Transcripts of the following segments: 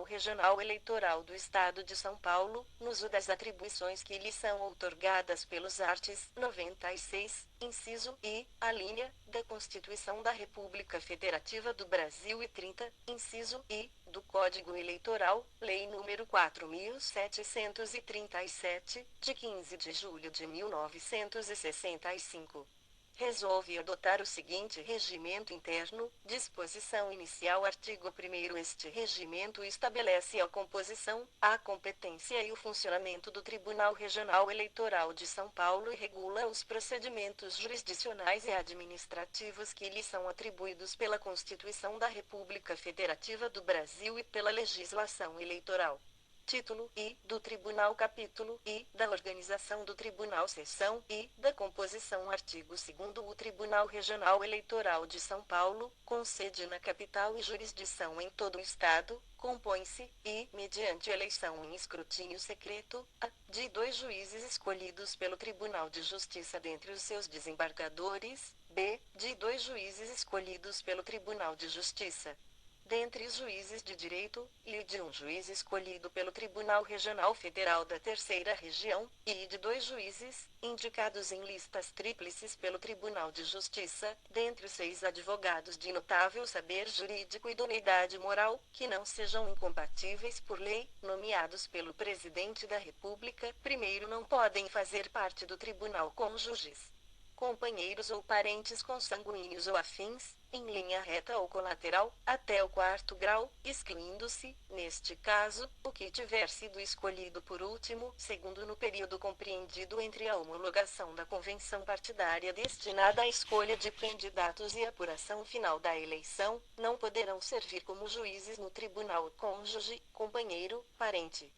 Tribunal Regional Eleitoral do Estado de São Paulo, no uso das atribuições que lhe são outorgadas pelos arts. 96, inciso I, a linha, da Constituição da República Federativa do Brasil e 30, inciso I, do Código Eleitoral, Lei nº 4.737, de 15 de julho de 1965. Resolve adotar o seguinte regimento interno, disposição inicial artigo 1º. Este regimento estabelece a composição, a competência e o funcionamento do Tribunal Regional Eleitoral de São Paulo e regula os procedimentos jurisdicionais e administrativos que lhe são atribuídos pela Constituição da República Federativa do Brasil e pela legislação eleitoral. Título I do Tribunal. Capítulo I da organização do Tribunal. Seção I da composição. Artigo 2º. O Tribunal Regional Eleitoral de São Paulo, com sede na capital e jurisdição em todo o Estado, compõe-se, e, mediante eleição em escrutínio secreto, a, de 2 juízes escolhidos pelo Tribunal de Justiça dentre os seus desembargadores, b, de 2 juízes escolhidos pelo Tribunal de Justiça dentre os juízes de direito, e de 1 juiz escolhido pelo Tribunal Regional Federal da Terceira Região, e de 2 juízes, indicados em listas tríplices pelo Tribunal de Justiça, dentre os 6 advogados de notável saber jurídico e idoneidade moral, que não sejam incompatíveis por lei, nomeados pelo Presidente da República. Primeiro, não podem fazer parte do tribunal cônjuges, companheiros ou parentes consanguíneos ou afins, em linha reta ou colateral, até o 4º grau, excluindo-se, neste caso, o que tiver sido escolhido por último. Segundo, no período compreendido entre a homologação da convenção partidária destinada à escolha de candidatos e a apuração final da eleição, não poderão servir como juízes no tribunal cônjuge, companheiro, parente,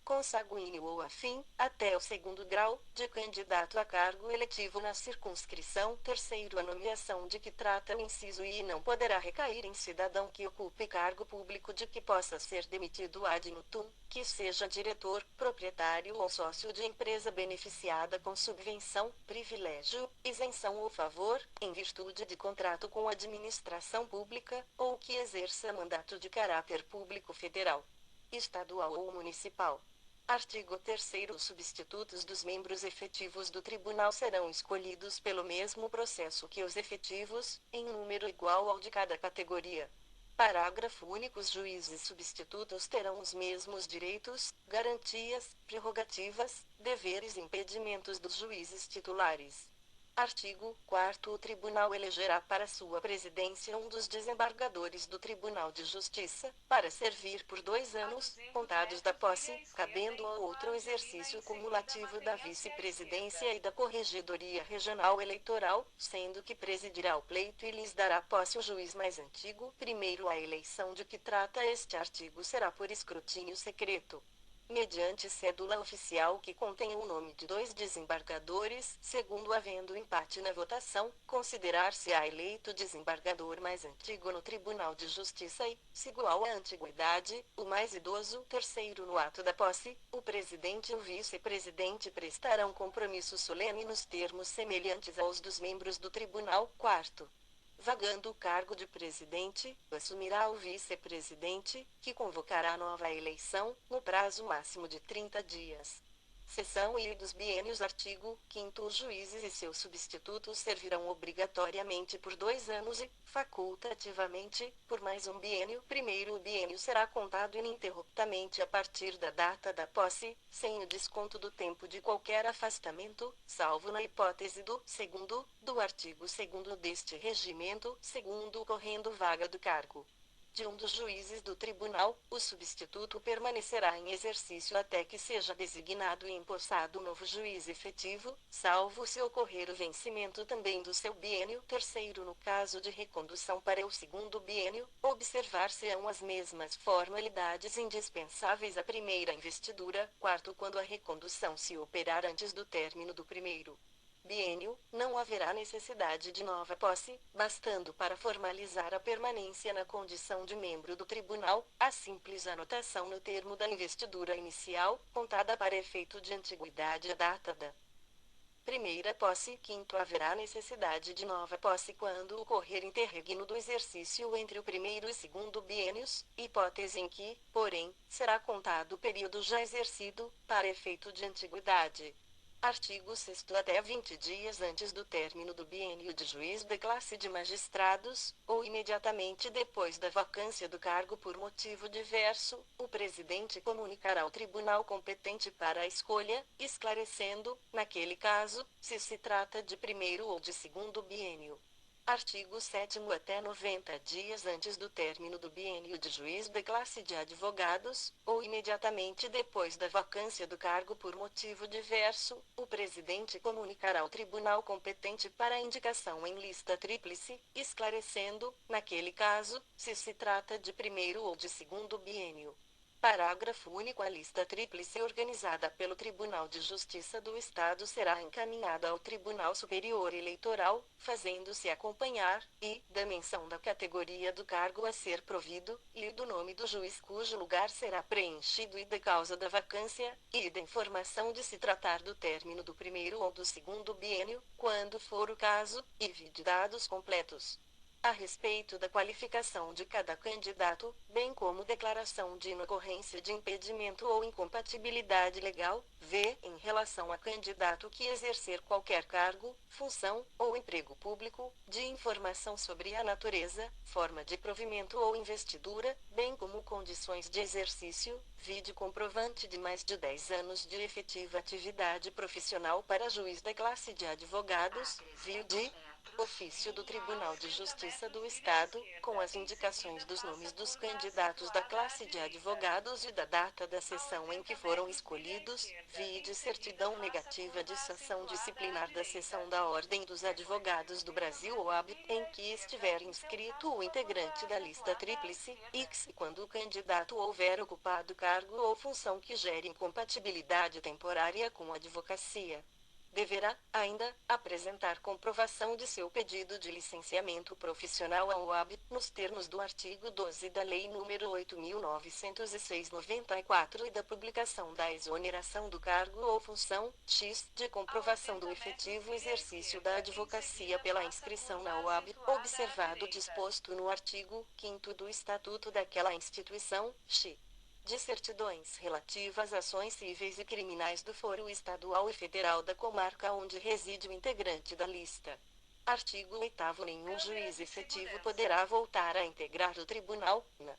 consanguíneo ou afim, até o 2º grau, de candidato a cargo eletivo na circunscrição. Terceiro, a nomeação de que trata o inciso I não poderá recair em cidadão que ocupe cargo público de que possa ser demitido ad nutum, que seja diretor, proprietário ou sócio de empresa beneficiada com subvenção, privilégio, isenção ou favor, em virtude de contrato com administração pública, ou que exerça mandato de caráter público federal, estadual ou municipal. Artigo 3º. Os substitutos dos membros efetivos do tribunal serão escolhidos pelo mesmo processo que os efetivos, em número igual ao de cada categoria. Parágrafo único. Os juízes substitutos terão os mesmos direitos, garantias, prerrogativas, deveres e impedimentos dos juízes titulares. Artigo 4º. O tribunal elegerá para sua presidência um dos desembargadores do Tribunal de Justiça, para servir por 2 anos, contados da posse, cabendo ao outro o exercício cumulativo da vice-presidência e da Corregedoria Regional Eleitoral, sendo que presidirá o pleito e lhes dará posse o juiz mais antigo. Primeiro, a eleição de que trata este artigo será por escrutínio secreto, mediante cédula oficial que contenha o nome de 2 desembargadores. Segundo, havendo empate na votação, considerar-se-á eleito desembargador mais antigo no Tribunal de Justiça e, se igual à antiguidade, o mais idoso. Terceiro, no ato da posse, o presidente e o vice-presidente prestarão compromisso solene nos termos semelhantes aos dos membros do tribunal. Quarto, vagando o cargo de presidente, assumirá o vice-presidente, que convocará nova eleição, no prazo máximo de 30 dias. Seção I dos biênios. Artigo 5º. Os juízes e seus substitutos servirão obrigatoriamente por 2 anos e, facultativamente, por mais um biênio. Primeiro, o biênio será contado ininterruptamente a partir da data da posse, sem o desconto do tempo de qualquer afastamento, salvo na hipótese do segundo, do artigo 2º deste regimento. Segundo, ocorrendo vaga do cargo de um dos juízes do tribunal, o substituto permanecerá em exercício até que seja designado e empossado novo juiz efetivo, salvo se ocorrer o vencimento também do seu biênio. Terceiro, no caso de recondução para o 2º biênio, observar-se-ão as mesmas formalidades indispensáveis à primeira investidura. Quarto, quando a recondução se operar antes do término do 1º biênio, não haverá necessidade de nova posse, bastando para formalizar a permanência na condição de membro do tribunal, a simples anotação no termo da investidura inicial, contada para efeito de antiguidade a data da primeira posse. Quinto, haverá necessidade de nova posse quando ocorrer interregno do exercício entre o primeiro e segundo biênios, hipótese em que, porém, será contado o período já exercido, para efeito de antiguidade. Artigo 6º, até 20 dias antes do término do biênio de juiz da classe de magistrados, ou imediatamente depois da vacância do cargo por motivo diverso, o presidente comunicará ao tribunal competente para a escolha, esclarecendo, naquele caso, se se trata de primeiro ou de segundo biênio. Artigo 7º, até 90 dias antes do término do biênio de juiz da classe de advogados, ou imediatamente depois da vacância do cargo por motivo diverso, o presidente comunicará ao tribunal competente para a indicação em lista tríplice, esclarecendo, naquele caso, se se trata de primeiro ou de segundo biênio. Parágrafo único. A lista tríplice organizada pelo Tribunal de Justiça do Estado será encaminhada ao Tribunal Superior Eleitoral, fazendo-se acompanhar, e, da menção da categoria do cargo a ser provido, e do nome do juiz cujo lugar será preenchido e da causa da vacância, e da informação de se tratar do término do primeiro ou do segundo biênio, quando for o caso, e de dados completos a respeito da qualificação de cada candidato, bem como declaração de inocorrência de impedimento ou incompatibilidade legal, em relação a candidato que exercer qualquer cargo, função, ou emprego público, de informação sobre a natureza, forma de provimento ou investidura, bem como condições de exercício, vide comprovante de mais de 10 anos de efetiva atividade profissional para juiz da classe de advogados, vide ofício do Tribunal de Justiça do Estado, com as indicações dos nomes dos candidatos da classe de advogados e da data da sessão em que foram escolhidos, vide certidão negativa de sanção disciplinar da seção da Ordem dos Advogados do Brasil OAB, em que estiver inscrito o integrante da lista tríplice, e quando o candidato houver ocupado cargo ou função que gere incompatibilidade temporária com a advocacia. Deverá, ainda, apresentar comprovação de seu pedido de licenciamento profissional à OAB, nos termos do artigo 12 da Lei nº 8.906/94 e da publicação da exoneração do cargo ou função, de comprovação do efetivo exercício da advocacia pela inscrição na OAB, observado o disposto no artigo 5º do Estatuto daquela instituição, de certidões relativas a ações cíveis e criminais do foro estadual e federal da comarca onde reside o integrante da lista. Artigo 8º. Nenhum juiz efetivo poderá voltar a integrar o tribunal, na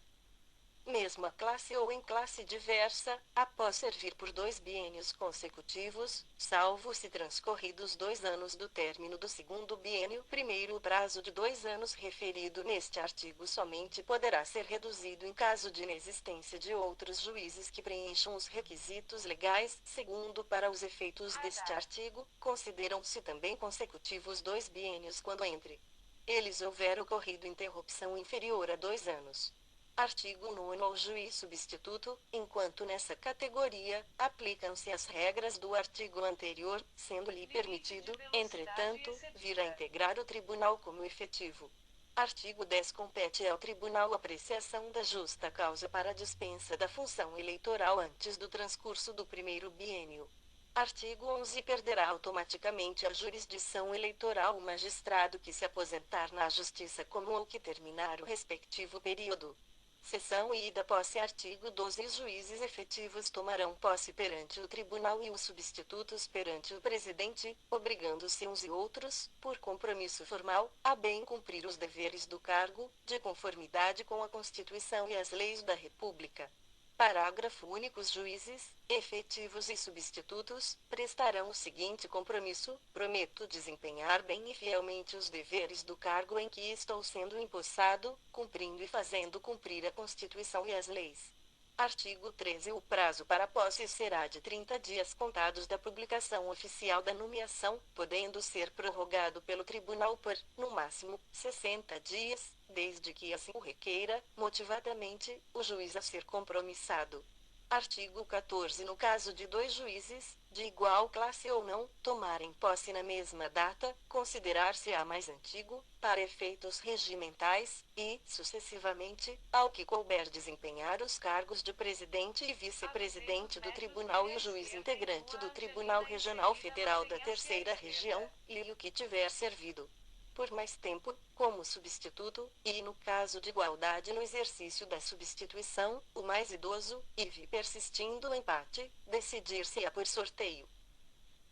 mesma classe ou em classe diversa, após servir por 2 biênios consecutivos, salvo se transcorridos 2 anos do término do segundo biênio. Primeiro, o prazo de 2 anos referido neste artigo somente poderá ser reduzido em caso de inexistência de outros juízes que preencham os requisitos legais. Segundo, para os efeitos deste artigo, consideram-se também consecutivos 2 biênios quando entre eles houver ocorrido interrupção inferior a 2 anos. Artigo 9º. Ao juiz substituto, enquanto nessa categoria, aplicam-se as regras do artigo anterior, sendo-lhe permitido, entretanto, vir a integrar o tribunal como efetivo. Artigo 10. Compete ao tribunal a apreciação da justa causa para a dispensa da função eleitoral antes do transcurso do primeiro biênio. Artigo 11. Perderá automaticamente a jurisdição eleitoral o magistrado que se aposentar na Justiça Comum ou que terminar o respectivo período. Seção I da posse. Artigo 12. Os juízes efetivos tomarão posse perante o tribunal e os substitutos perante o presidente, obrigando-se uns e outros, por compromisso formal, a bem cumprir os deveres do cargo, de conformidade com a Constituição e as leis da República. Parágrafo único. Os juízes, efetivos e substitutos, prestarão o seguinte compromisso: prometo desempenhar bem e fielmente os deveres do cargo em que estou sendo empossado, cumprindo e fazendo cumprir a Constituição e as leis. Artigo 13. O prazo para a posse será de 30 dias contados da publicação oficial da nomeação, podendo ser prorrogado pelo tribunal por, no máximo, 60 dias, desde que assim o requeira, motivadamente, o juiz a ser compromissado. Artigo 14. No caso de dois juízes, de igual classe ou não, tomarem posse na mesma data, considerar-se-á mais antigo, para efeitos regimentais, e, sucessivamente, ao que couber desempenhar os cargos de presidente e vice-presidente do tribunal e o juiz integrante do Tribunal Regional Federal da Terceira Região, e o que tiver servido por mais tempo, como substituto, e no caso de igualdade no exercício da substituição, o mais idoso, e persistindo o empate, decidir-se-á por sorteio.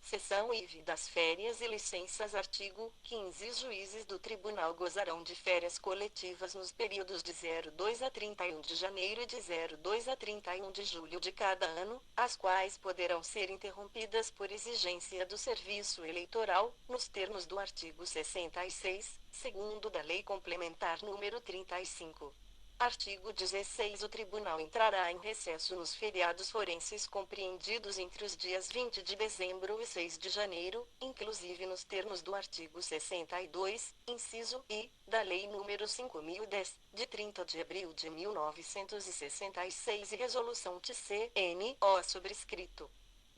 Seção IV das férias e licenças. Artigo 15. Os juízes do tribunal gozarão de férias coletivas nos períodos de 02 a 31 de janeiro e de 02 a 31 de julho de cada ano, as quais poderão ser interrompidas por exigência do serviço eleitoral, nos termos do artigo 66, segundo da Lei Complementar número 35. Artigo 16. O tribunal entrará em recesso nos feriados forenses compreendidos entre os dias 20 de dezembro e 6 de janeiro, inclusive nos termos do artigo 62, inciso I, da Lei nº 5.010, de 30 de abril de 1966 e Resolução TC-N-O subscrito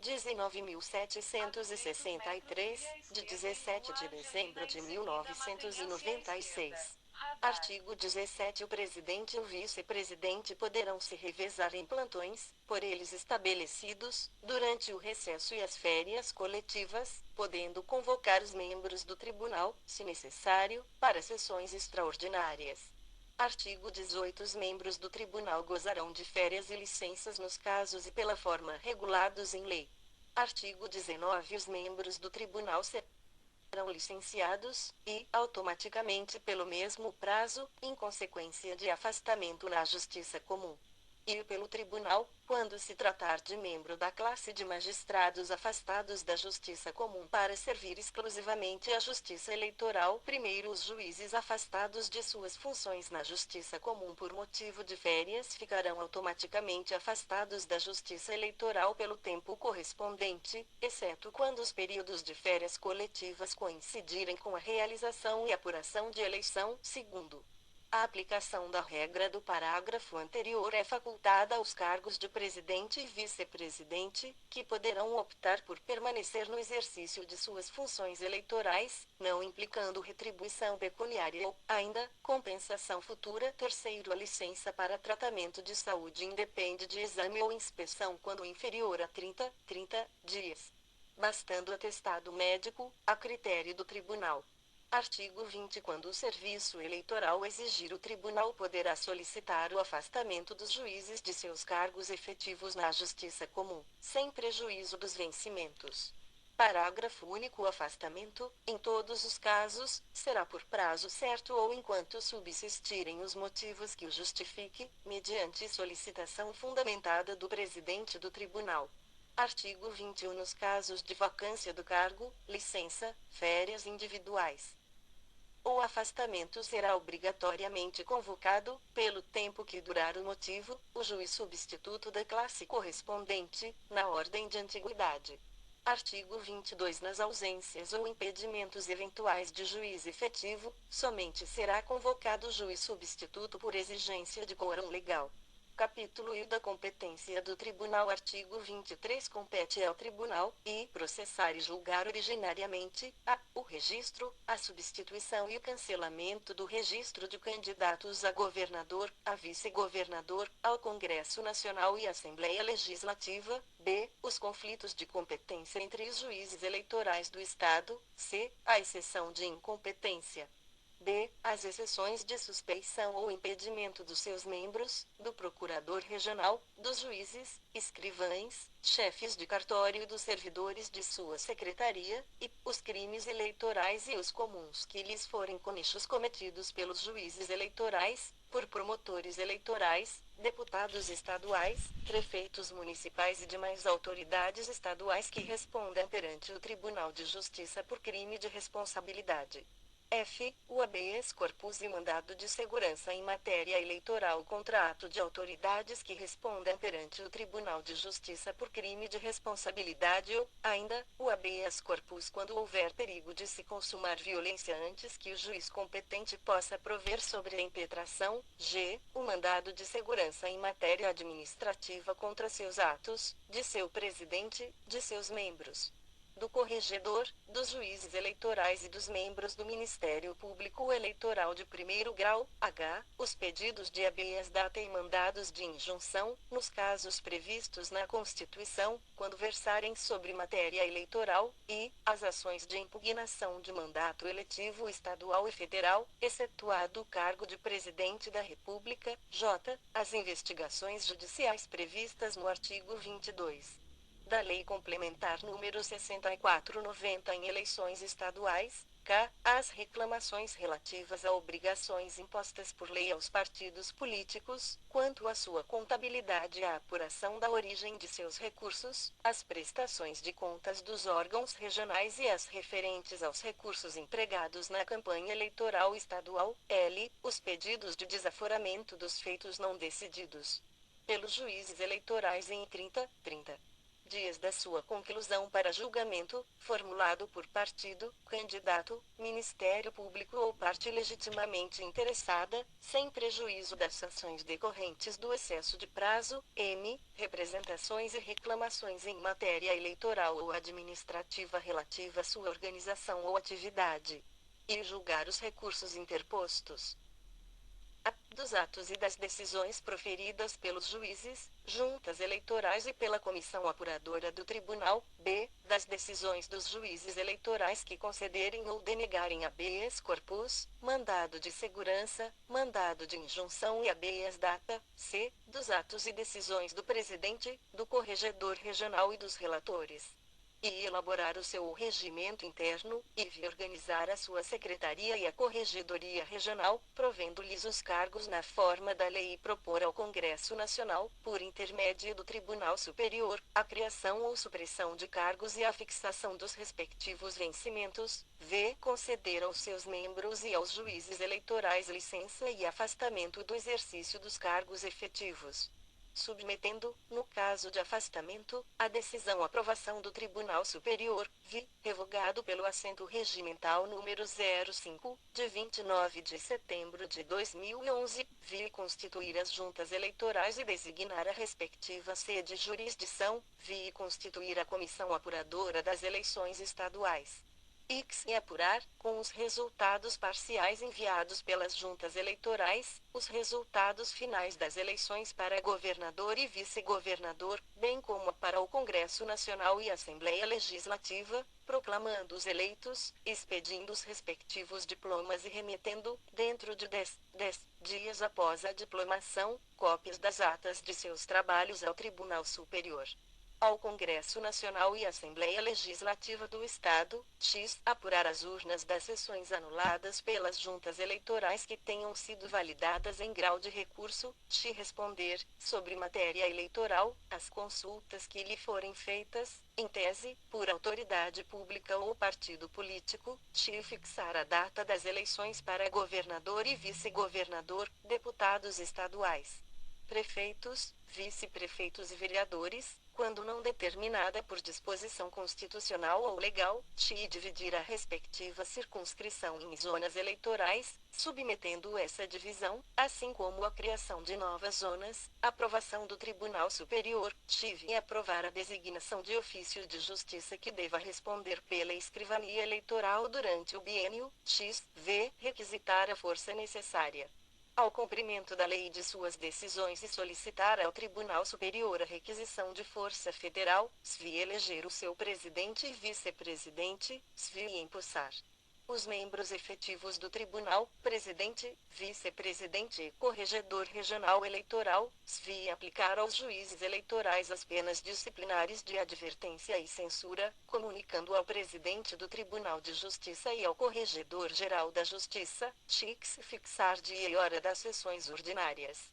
19.763, de 17 de dezembro de 1996. Artigo 17. O presidente e o vice-presidente poderão se revezar em plantões, por eles estabelecidos, durante o recesso e as férias coletivas, podendo convocar os membros do tribunal, se necessário, para sessões extraordinárias. Artigo 18. Os membros do tribunal gozarão de férias e licenças nos casos e pela forma regulados em lei. Artigo 19. Os membros do tribunal serão licenciados, e, automaticamente pelo mesmo prazo, em consequência de afastamento na justiça comum. E pelo tribunal, quando se tratar de membro da classe de magistrados afastados da justiça comum para servir exclusivamente à justiça eleitoral. Primeiro, os juízes afastados de suas funções na justiça comum por motivo de férias ficarão automaticamente afastados da justiça eleitoral pelo tempo correspondente, exceto quando os períodos de férias coletivas coincidirem com a realização e apuração de eleição. Segundo, a aplicação da regra do parágrafo anterior é facultada aos cargos de presidente e vice-presidente, que poderão optar por permanecer no exercício de suas funções eleitorais, não implicando retribuição pecuniária ou, ainda, compensação futura. Terceiro, a licença para tratamento de saúde independe de exame ou inspeção quando inferior a 30 dias, bastando atestado médico, a critério do tribunal. Artigo 20. Quando o serviço eleitoral exigir, o tribunal poderá solicitar o afastamento dos juízes de seus cargos efetivos na justiça comum, sem prejuízo dos vencimentos. Parágrafo único. O afastamento, em todos os casos, será por prazo certo ou enquanto subsistirem os motivos que o justifique, mediante solicitação fundamentada do presidente do tribunal. Artigo 21. Nos casos de vacância do cargo, licença, férias individuais, o afastamento será obrigatoriamente convocado, pelo tempo que durar o motivo, o juiz substituto da classe correspondente, na ordem de antiguidade. Artigo 22. Nas ausências ou impedimentos eventuais de juiz efetivo, somente será convocado o juiz substituto por exigência de quórum legal. Capítulo I da competência do tribunal. Artigo 23. Compete ao tribunal, e processar e julgar originariamente, o registro, a substituição e o cancelamento do registro de candidatos a governador, a vice-governador, ao Congresso Nacional e Assembleia Legislativa. B. Os conflitos de competência entre os juízes eleitorais do Estado. C. A exceção de incompetência. D. As exceções de suspeição ou impedimento dos seus membros, do procurador regional, dos juízes, escrivães, chefes de cartório e dos servidores de sua secretaria, e os crimes eleitorais e os comuns que lhes forem conexos cometidos pelos juízes eleitorais, por promotores eleitorais, deputados estaduais, prefeitos municipais e demais autoridades estaduais que respondam perante o Tribunal de Justiça por crime de responsabilidade. F. O habeas corpus e mandado de segurança em matéria eleitoral contra ato de autoridades que respondam perante o Tribunal de Justiça por crime de responsabilidade ou, ainda, o habeas corpus quando houver perigo de se consumar violência antes que o juiz competente possa prover sobre a impetração. G. O mandado de segurança em matéria administrativa contra seus atos, de seu presidente, de seus membros, do corregedor, dos juízes eleitorais e dos membros do Ministério Público Eleitoral de primeiro grau. H. Os pedidos de habeas data e mandados de injunção, nos casos previstos na Constituição, quando versarem sobre matéria eleitoral, e as ações de impugnação de mandato eletivo estadual e federal, excetuado o cargo de Presidente da República. J. As investigações judiciais previstas no artigo 22 da Lei Complementar número 64/90 em eleições estaduais. K. As reclamações relativas a obrigações impostas por lei aos partidos políticos, quanto à sua contabilidade e à apuração da origem de seus recursos, as prestações de contas dos órgãos regionais e as referentes aos recursos empregados na campanha eleitoral estadual. L. Os pedidos de desaforamento dos feitos não decididos pelos juízes eleitorais em 30 dias da sua conclusão para julgamento, formulado por partido, candidato, Ministério Público ou parte legitimamente interessada, sem prejuízo das sanções decorrentes do excesso de prazo. M. Representações e reclamações em matéria eleitoral ou administrativa relativa à sua organização ou atividade. E julgar os recursos interpostos. A. Dos atos e das decisões proferidas pelos juízes, juntas eleitorais e pela comissão apuradora do tribunal. B. Das decisões dos juízes eleitorais que concederem ou denegarem habeas corpus, mandado de segurança, mandado de injunção e habeas data. C. Dos atos e decisões do presidente, do corregedor regional e dos relatores. E elaborar o seu regimento interno, e organizar a sua secretaria e a corregedoria regional, provendo-lhes os cargos na forma da lei e propor ao Congresso Nacional, por intermédio do Tribunal Superior, a criação ou supressão de cargos e a fixação dos respectivos vencimentos. V. Conceder aos seus membros e aos juízes eleitorais licença e afastamento do exercício dos cargos efetivos, submetendo, no caso de afastamento, a decisão à aprovação do Tribunal Superior. Vi. Revogado pelo assento regimental número 05, de 29 de setembro de 2011, vi. Constituir as juntas eleitorais e designar a respectiva sede e jurisdição. Vi. Constituir a comissão apuradora das eleições estaduais. X. E apurar, com os resultados parciais enviados pelas juntas eleitorais, os resultados finais das eleições para governador e vice-governador, bem como para o Congresso Nacional e Assembleia Legislativa, proclamando os eleitos, expedindo os respectivos diplomas e remetendo, dentro de 10 dias após a diplomação, cópias das atas de seus trabalhos ao Tribunal Superior, ao Congresso Nacional e Assembleia Legislativa do Estado. X. Apurar as urnas das sessões anuladas pelas juntas eleitorais que tenham sido validadas em grau de recurso. X. Responder, sobre matéria eleitoral, as consultas que lhe forem feitas, em tese, por autoridade pública ou partido político. X. Fixar a data das eleições para governador e vice-governador, deputados estaduais, prefeitos, vice-prefeitos e vereadores, quando não determinada por disposição constitucional ou legal. X. Dividir a respectiva circunscrição em zonas eleitorais, submetendo essa divisão, assim como a criação de novas zonas, aprovação do Tribunal Superior. X. E aprovar a designação de ofício de justiça que deva responder pela escrivania eleitoral durante o biênio. X. V. Requisitar a força necessária ao cumprimento da lei e de suas decisões e solicitar ao Tribunal Superior a requisição de força federal. SV. Eleger o seu presidente e vice-presidente. SV. E empossar os membros efetivos do Tribunal, presidente, vice-presidente e corregedor regional eleitoral. SV. E aplicar aos juízes eleitorais as penas disciplinares de advertência e censura, comunicando ao presidente do Tribunal de Justiça e ao corregedor-geral da Justiça. X. Fixar dia e hora das sessões ordinárias.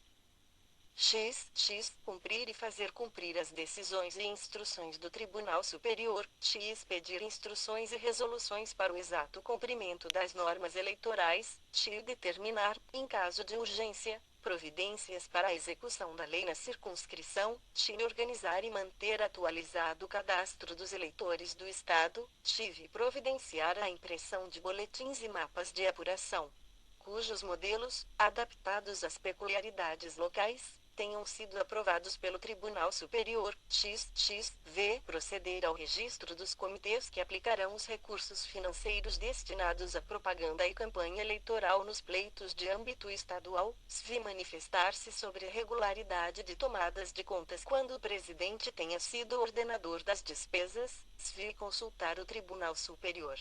Cumprir e fazer cumprir as decisões e instruções do Tribunal Superior. X. Pedir instruções e resoluções para o exato cumprimento das normas eleitorais. X. Determinar, em caso de urgência, providências para a execução da lei na circunscrição. X. Organizar e manter atualizado o cadastro dos eleitores do Estado. X. Providenciar a impressão de boletins e mapas de apuração, cujos modelos, adaptados às peculiaridades locais, tenham sido aprovados pelo Tribunal Superior. V. Proceder ao registro dos comitês que aplicarão os recursos financeiros destinados à propaganda e campanha eleitoral nos pleitos de âmbito estadual. SV. Manifestar-se sobre a regularidade de tomadas de contas quando o presidente tenha sido ordenador das despesas. SV. Consultar o Tribunal Superior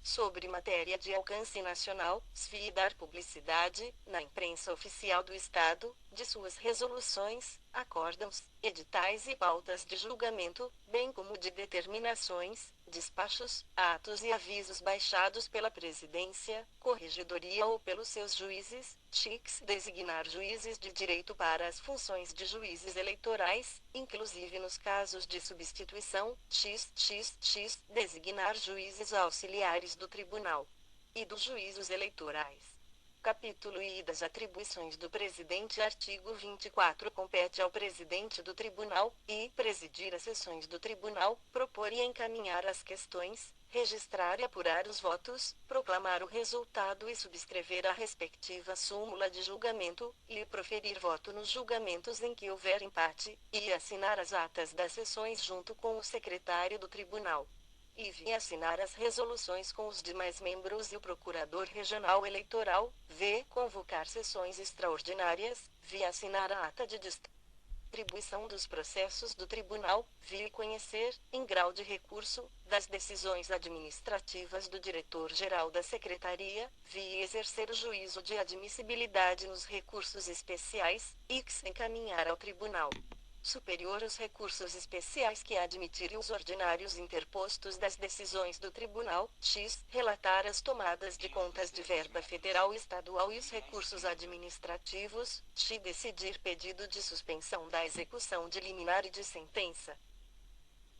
sobre matéria de alcance nacional, SFI, dar publicidade, na imprensa oficial do Estado, de suas resoluções, acórdãos, editais e pautas de julgamento, bem como de determinações, despachos, atos e avisos baixados pela Presidência, Corregedoria ou pelos seus juízes. X. Designar juízes de direito para as funções de juízes eleitorais, inclusive nos casos de substituição. Designar juízes auxiliares do Tribunal e dos juízos eleitorais. Capítulo I das atribuições do Presidente. Artigo 24. Compete ao Presidente do Tribunal, e presidir as sessões do Tribunal, propor e encaminhar as questões, registrar e apurar os votos, proclamar o resultado e subscrever a respectiva súmula de julgamento, e proferir voto nos julgamentos em que houver empate, e assinar as atas das sessões junto com o secretário do Tribunal. E assinar as resoluções com os demais membros e o Procurador Regional Eleitoral. V. Convocar sessões extraordinárias. V. Assinar a ata de distribuição dos processos do Tribunal. V. Conhecer, em grau de recurso, das decisões administrativas do Diretor-Geral da Secretaria. V. Exercer o juízo de admissibilidade nos recursos especiais. X. Encaminhar ao Tribunal Superior os recursos especiais que admitir e os ordinários interpostos das decisões do Tribunal. X. Relatar as tomadas de contas de verba federal e estadual e os recursos administrativos. X. Decidir pedido de suspensão da execução de liminar e de sentença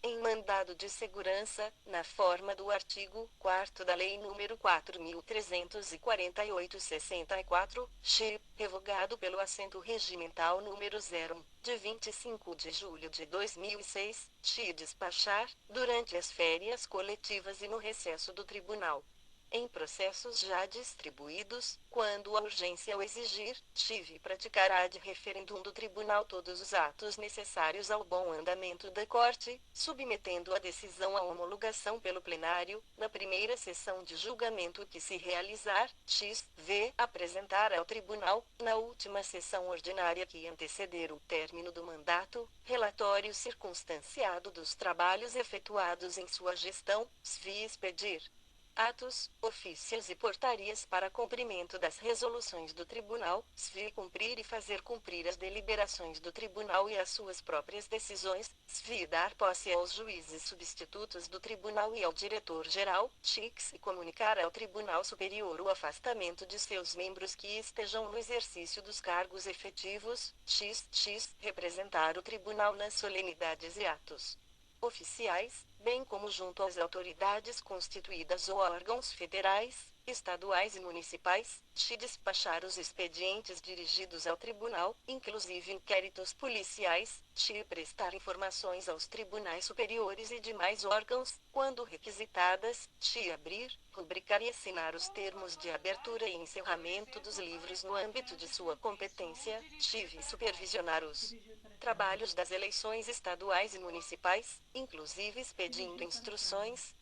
em mandado de segurança, na forma do artigo 4º da Lei nº 4.348/64, X, revogado pelo assento regimental número 01, de 25 de julho de 2006, X. Despachar, durante as férias coletivas e no recesso do Tribunal, em processos já distribuídos, quando a urgência o exigir, X. Praticará de referendum do Tribunal todos os atos necessários ao bom andamento da Corte, submetendo a decisão à homologação pelo plenário, na primeira sessão de julgamento que se realizar. X. V. Apresentar ao Tribunal, na última sessão ordinária que anteceder o término do mandato, relatório circunstanciado dos trabalhos efetuados em sua gestão. SV. Expedir atos, ofícios e portarias para cumprimento das resoluções do Tribunal. SV. Cumprir e fazer cumprir as deliberações do Tribunal e as suas próprias decisões. SV. Dar posse aos juízes substitutos do Tribunal e ao Diretor-Geral. X. E comunicar ao Tribunal Superior o afastamento de seus membros que estejam no exercício dos cargos efetivos. X. Representar o Tribunal nas solenidades e atos oficiais, bem como junto às autoridades constituídas ou órgãos federais, estaduais e municipais. X. Despachar os expedientes dirigidos ao Tribunal, inclusive inquéritos policiais. X. Prestar informações aos tribunais superiores e demais órgãos, quando requisitadas. X. Abrir, rubricar e assinar os termos de abertura e encerramento dos livros no âmbito de sua competência. X. Supervisionar os trabalhos das eleições estaduais e municipais, inclusive expedindo instruções.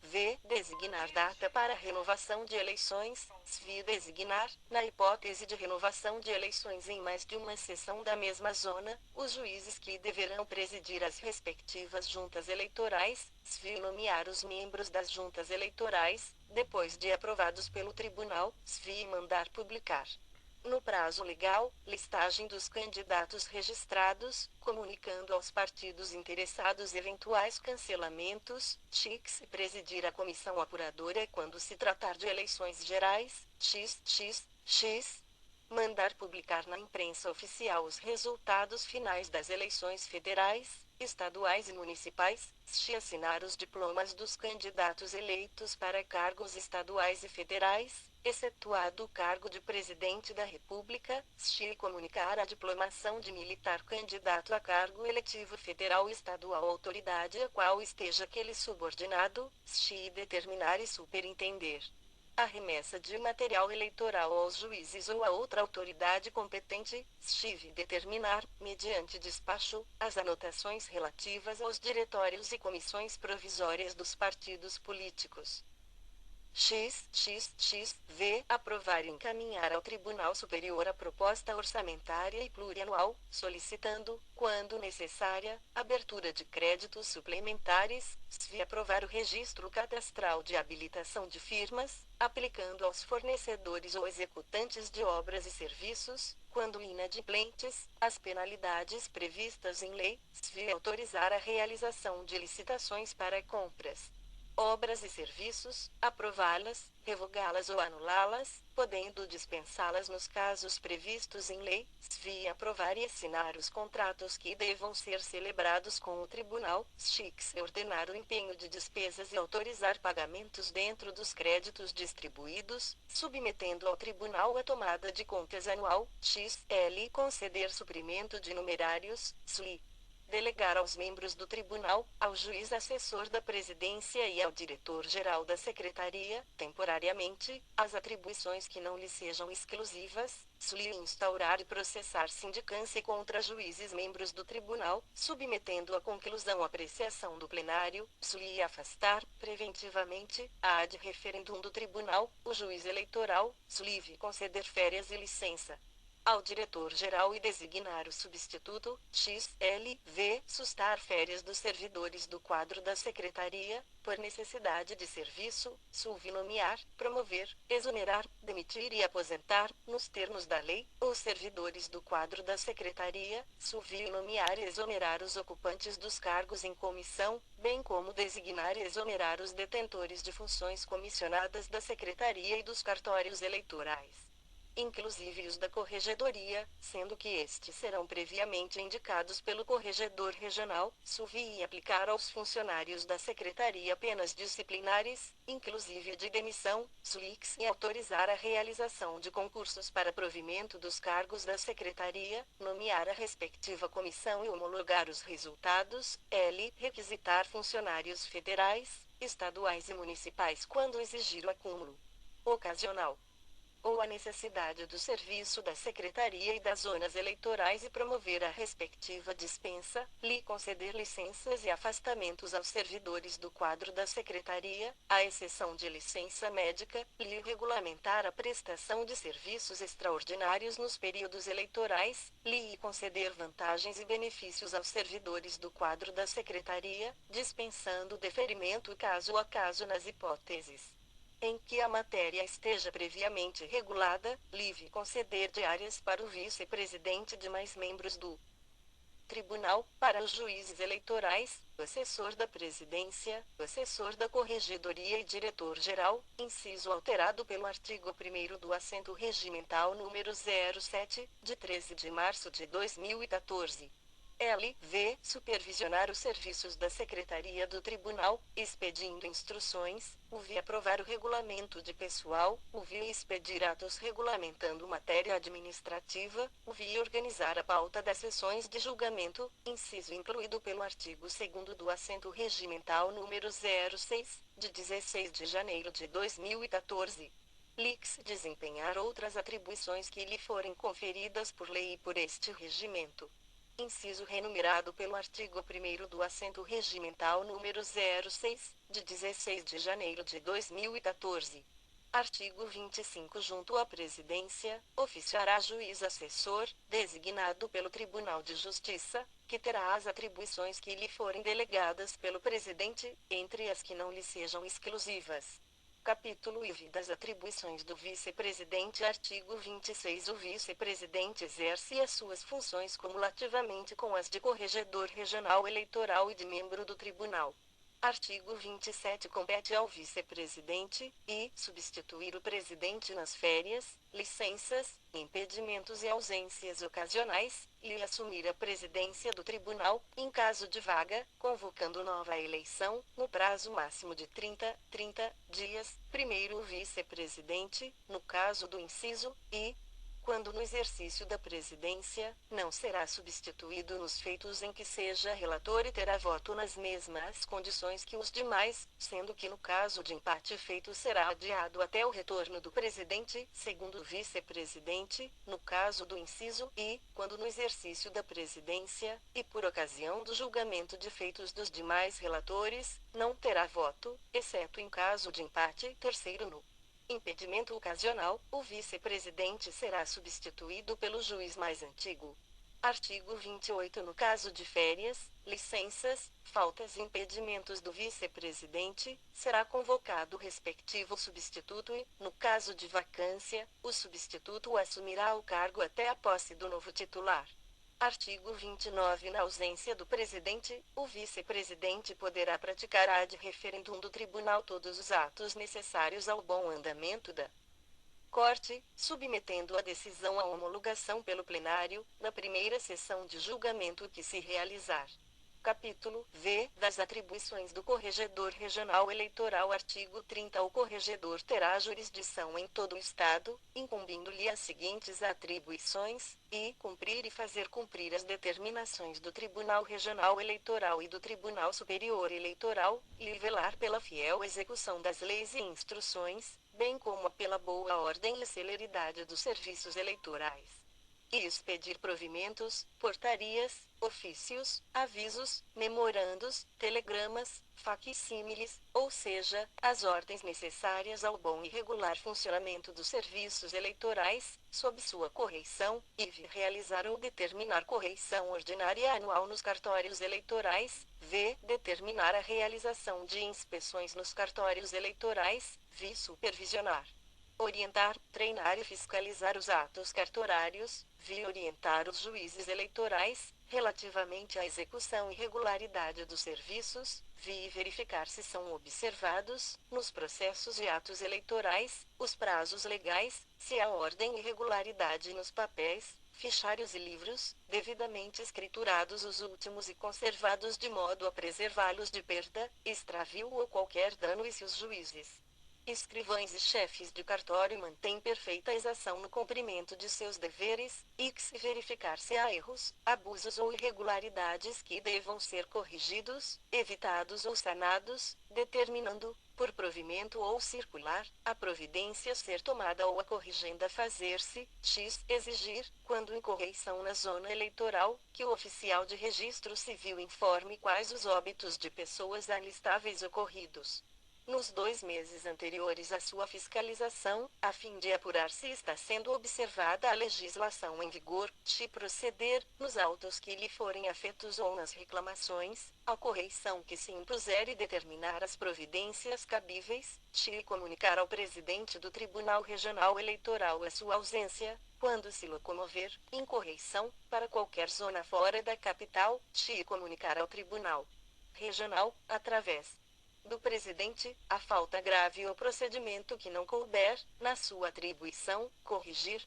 V. Designar data para renovação de eleições. SV. Designar, na hipótese de renovação de eleições em mais de uma sessão da mesma zona, os juízes que deverão presidir as respectivas juntas eleitorais. SV. Nomear os membros das juntas eleitorais, depois de aprovados pelo Tribunal. SV. Mandar publicar, no prazo legal, listagem dos candidatos registrados, comunicando aos partidos interessados eventuais cancelamentos. X. Presidir a comissão apuradora quando se tratar de eleições gerais. X. mandar publicar na imprensa oficial os resultados finais das eleições federais, estaduais e municipais, assinar os diplomas dos candidatos eleitos para cargos estaduais e federais, excetuado o cargo de presidente da República, comunicar a diplomação de militar candidato a cargo eletivo federal, estadual ou autoridade a qual esteja aquele subordinado, determinar e superintender a remessa de material eleitoral aos juízes ou a outra autoridade competente, determinar, mediante despacho, as anotações relativas aos diretórios e comissões provisórias dos partidos políticos. Aprovar e encaminhar ao Tribunal Superior a proposta orçamentária e plurianual, solicitando, quando necessária, abertura de créditos suplementares, aprovar o registro cadastral de habilitação de firmas, aplicando aos fornecedores ou executantes de obras e serviços, quando inadimplentes, as penalidades previstas em lei, autorizar a realização de licitações para compras, obras e serviços, aprová-las, revogá-las ou anulá-las, podendo dispensá-las nos casos previstos em lei, aprovar e assinar os contratos que devam ser celebrados com o tribunal, ordenar o empenho de despesas e autorizar pagamentos dentro dos créditos distribuídos, submetendo ao tribunal a tomada de contas anual, conceder suprimento de numerários, delegar aos membros do tribunal, ao juiz assessor da presidência e ao diretor-geral da secretaria, temporariamente, as atribuições que não lhes sejam exclusivas, instaurar e processar sindicância contra juízes membros do tribunal, submetendo à conclusão a apreciação do plenário, afastar, preventivamente, ad referendum do tribunal, o juiz eleitoral, conceder férias e licença ao diretor-geral e designar o substituto, sustar férias dos servidores do quadro da secretaria, por necessidade de serviço, nomear, promover, exonerar, demitir e aposentar, nos termos da lei, os servidores do quadro da secretaria, nomear e exonerar os ocupantes dos cargos em comissão, bem como designar e exonerar os detentores de funções comissionadas da secretaria e dos cartórios eleitorais, inclusive os da corregedoria, sendo que estes serão previamente indicados pelo corregedor regional, e aplicar aos funcionários da secretaria penas disciplinares, inclusive de demissão, e autorizar a realização de concursos para provimento dos cargos da secretaria, nomear a respectiva comissão e homologar os resultados, requisitar funcionários federais, estaduais e municipais quando exigir o acúmulo ocasional ou a necessidade do serviço da secretaria e das zonas eleitorais e promover a respectiva dispensa, conceder licenças e afastamentos aos servidores do quadro da secretaria, à exceção de licença médica, regulamentar a prestação de serviços extraordinários nos períodos eleitorais, e conceder vantagens e benefícios aos servidores do quadro da secretaria, dispensando deferimento caso a caso nas hipóteses em que a matéria esteja previamente regulada, conceder diárias para o vice-presidente e demais membros do tribunal, para os juízes eleitorais, o assessor da presidência, o assessor da corregedoria e diretor-geral, inciso alterado pelo artigo 1º do Assento Regimental número 07, de 13 de março de 2014. Supervisionar os serviços da Secretaria do Tribunal, expedindo instruções, aprovar o regulamento de pessoal, expedir atos regulamentando matéria administrativa, organizar a pauta das sessões de julgamento, inciso incluído pelo artigo 2º do Assento Regimental número 06, de 16 de janeiro de 2014. Desempenhar outras atribuições que lhe forem conferidas por lei e por este regimento. Inciso renumerado pelo artigo 1º do Assento Regimental número 06, de 16 de janeiro de 2014. Artigo 25. Junto à Presidência, oficiará juiz assessor, designado pelo Tribunal de Justiça, que terá as atribuições que lhe forem delegadas pelo Presidente, entre as que não lhe sejam exclusivas. Capítulo IV das atribuições do vice-presidente. Artigo 26. O vice-presidente exerce as suas funções cumulativamente com as de corregedor regional eleitoral e de membro do tribunal. Artigo 27. Compete ao vice-presidente, e substituir o presidente nas férias, licenças, impedimentos e ausências ocasionais, e assumir a presidência do tribunal, em caso de vaga, convocando nova eleição, no prazo máximo de 30 dias, primeiro o vice-presidente, no caso do inciso, e, quando no exercício da presidência, não será substituído nos feitos em que seja relator e terá voto nas mesmas condições que os demais, sendo que no caso de empate o feito será adiado até o retorno do presidente, segundo o vice-presidente, no caso do inciso e, quando no exercício da presidência, e por ocasião do julgamento de feitos dos demais relatores, não terá voto, exceto em caso de empate, terceiro no impedimento ocasional, o vice-presidente será substituído pelo juiz mais antigo. Artigo 28. No caso de férias, licenças, faltas e impedimentos do vice-presidente, será convocado o respectivo substituto e, no caso de vacância, o substituto assumirá o cargo até a posse do novo titular. Artigo 29. Na ausência do presidente, o vice-presidente poderá praticar ad referendum do tribunal todos os atos necessários ao bom andamento da Corte, submetendo a decisão à homologação pelo plenário, na primeira sessão de julgamento que se realizar. Capítulo V. Das atribuições do Corregedor Regional Eleitoral. Artigo 30. O Corregedor terá jurisdição em todo o Estado, incumbindo-lhe as seguintes atribuições: e cumprir e fazer cumprir as determinações do Tribunal Regional Eleitoral e do Tribunal Superior Eleitoral, e velar pela fiel execução das leis e instruções, bem como pela boa ordem e celeridade dos serviços eleitorais. E expedir provimentos, portarias, ofícios, avisos, memorandos, telegramas, facsímiles, ou seja, as ordens necessárias ao bom e regular funcionamento dos serviços eleitorais, sob sua correição, e realizar ou determinar correição ordinária anual nos cartórios eleitorais, determinar a realização de inspeções nos cartórios eleitorais, supervisionar, orientar, treinar e fiscalizar os atos cartorários, orientar os juízes eleitorais, relativamente à execução e regularidade dos serviços, e verificar se são observados, nos processos e atos eleitorais, os prazos legais, se há ordem e regularidade nos papéis, fichários e livros, devidamente escriturados os últimos e conservados de modo a preservá-los de perda, extravio ou qualquer dano, e se os juízes, escrivães e chefes de cartório mantêm perfeita exação no cumprimento de seus deveres, e que se verificar se há erros, abusos ou irregularidades que devam ser corrigidos, evitados ou sanados, determinando, por provimento ou circular, a providência ser tomada ou a corrigenda fazer-se, exigir, quando em correição na zona eleitoral, que o oficial de registro civil informe quais os óbitos de pessoas alistáveis ocorridos nos 2 meses anteriores à sua fiscalização, a fim de apurar se está sendo observada a legislação em vigor, proceder, nos autos que lhe forem afetos ou nas reclamações, à correição que se impuser e determinar as providências cabíveis, comunicar ao presidente do Tribunal Regional Eleitoral a sua ausência, quando se locomover, em correição, para qualquer zona fora da capital, comunicar ao Tribunal Regional, através do presidente, a falta grave ou procedimento que não couber, na sua atribuição, corrigir,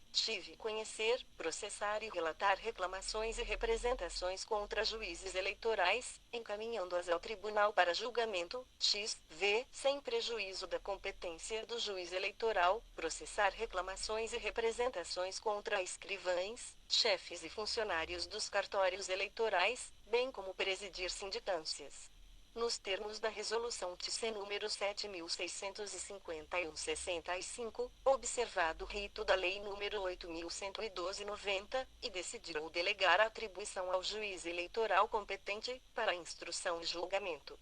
conhecer, processar e relatar reclamações e representações contra juízes eleitorais, encaminhando-as ao tribunal para julgamento, sem prejuízo da competência do juiz eleitoral, processar reclamações e representações contra escrivães, chefes e funcionários dos cartórios eleitorais, bem como presidir sindicâncias, nos termos da Resolução TC nº 7.651/65, observado o rito da Lei nº 8.112/90, e decidir ou delegar a atribuição ao juiz eleitoral competente, para a instrução e julgamento.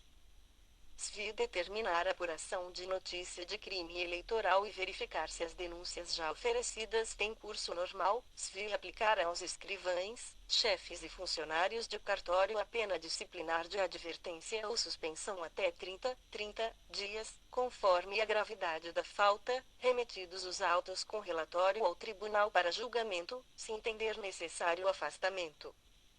Determinar a apuração de notícia de crime eleitoral e verificar se as denúncias já oferecidas têm curso normal. Aplicar aos escrivães, chefes e funcionários de cartório a pena disciplinar de advertência ou suspensão até 30 dias, conforme a gravidade da falta, remetidos os autos com relatório ao tribunal para julgamento, se entender necessário afastamento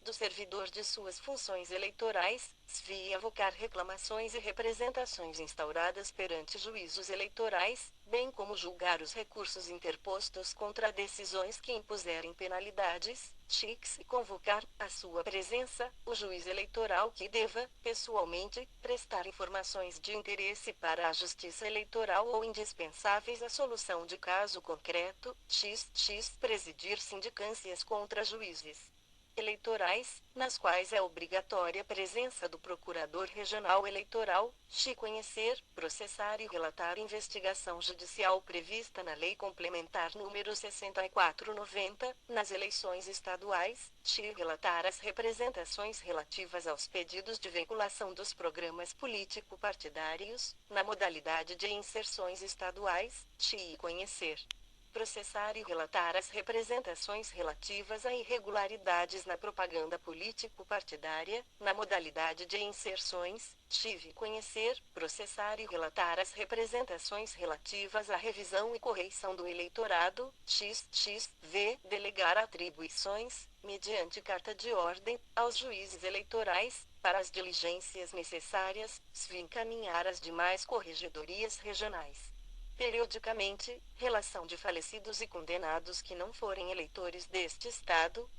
do servidor de suas funções eleitorais, SVI avocar reclamações e representações instauradas perante juízos eleitorais, bem como julgar os recursos interpostos contra decisões que impuserem penalidades, TICs e convocar, à sua presença, o juiz eleitoral que deva, pessoalmente, prestar informações de interesse para a Justiça Eleitoral ou indispensáveis à solução de caso concreto, presidir sindicâncias contra juízes eleitorais, nas quais é obrigatória a presença do Procurador Regional Eleitoral, conhecer, processar e relatar investigação judicial prevista na Lei Complementar número 64/90, nas eleições estaduais, relatar as representações relativas aos pedidos de vinculação dos programas político-partidários, na modalidade de inserções estaduais, conhecer, processar e relatar as representações relativas a irregularidades na propaganda político-partidária, na modalidade de inserções, conhecer, processar e relatar as representações relativas à revisão e correição do eleitorado, delegar atribuições, mediante carta de ordem, aos juízes eleitorais, para as diligências necessárias, encaminhar as demais corregedorias regionais. Periodicamente, relação de falecidos e condenados que não forem eleitores deste Estado,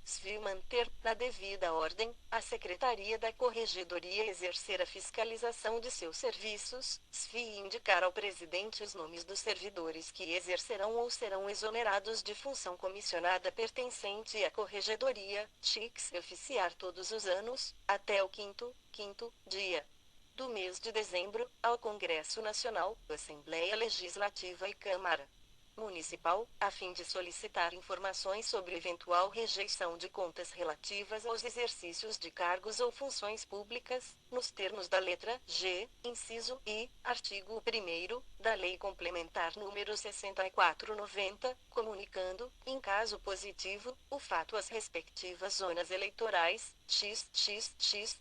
manter, na devida ordem, a Secretaria da Corregedoria exercer a fiscalização de seus serviços, e indicar ao Presidente os nomes dos servidores que exercerão ou serão exonerados de função comissionada pertencente à Corregedoria, oficiar todos os anos, até o quinto dia do mês de dezembro, ao Congresso Nacional, Assembleia Legislativa e Câmara Municipal, a fim de solicitar informações sobre eventual rejeição de contas relativas aos exercícios de cargos ou funções públicas, nos termos da letra G, inciso I, artigo 1º, da Lei Complementar número 64/90, comunicando, em caso positivo, o fato às respectivas zonas eleitorais,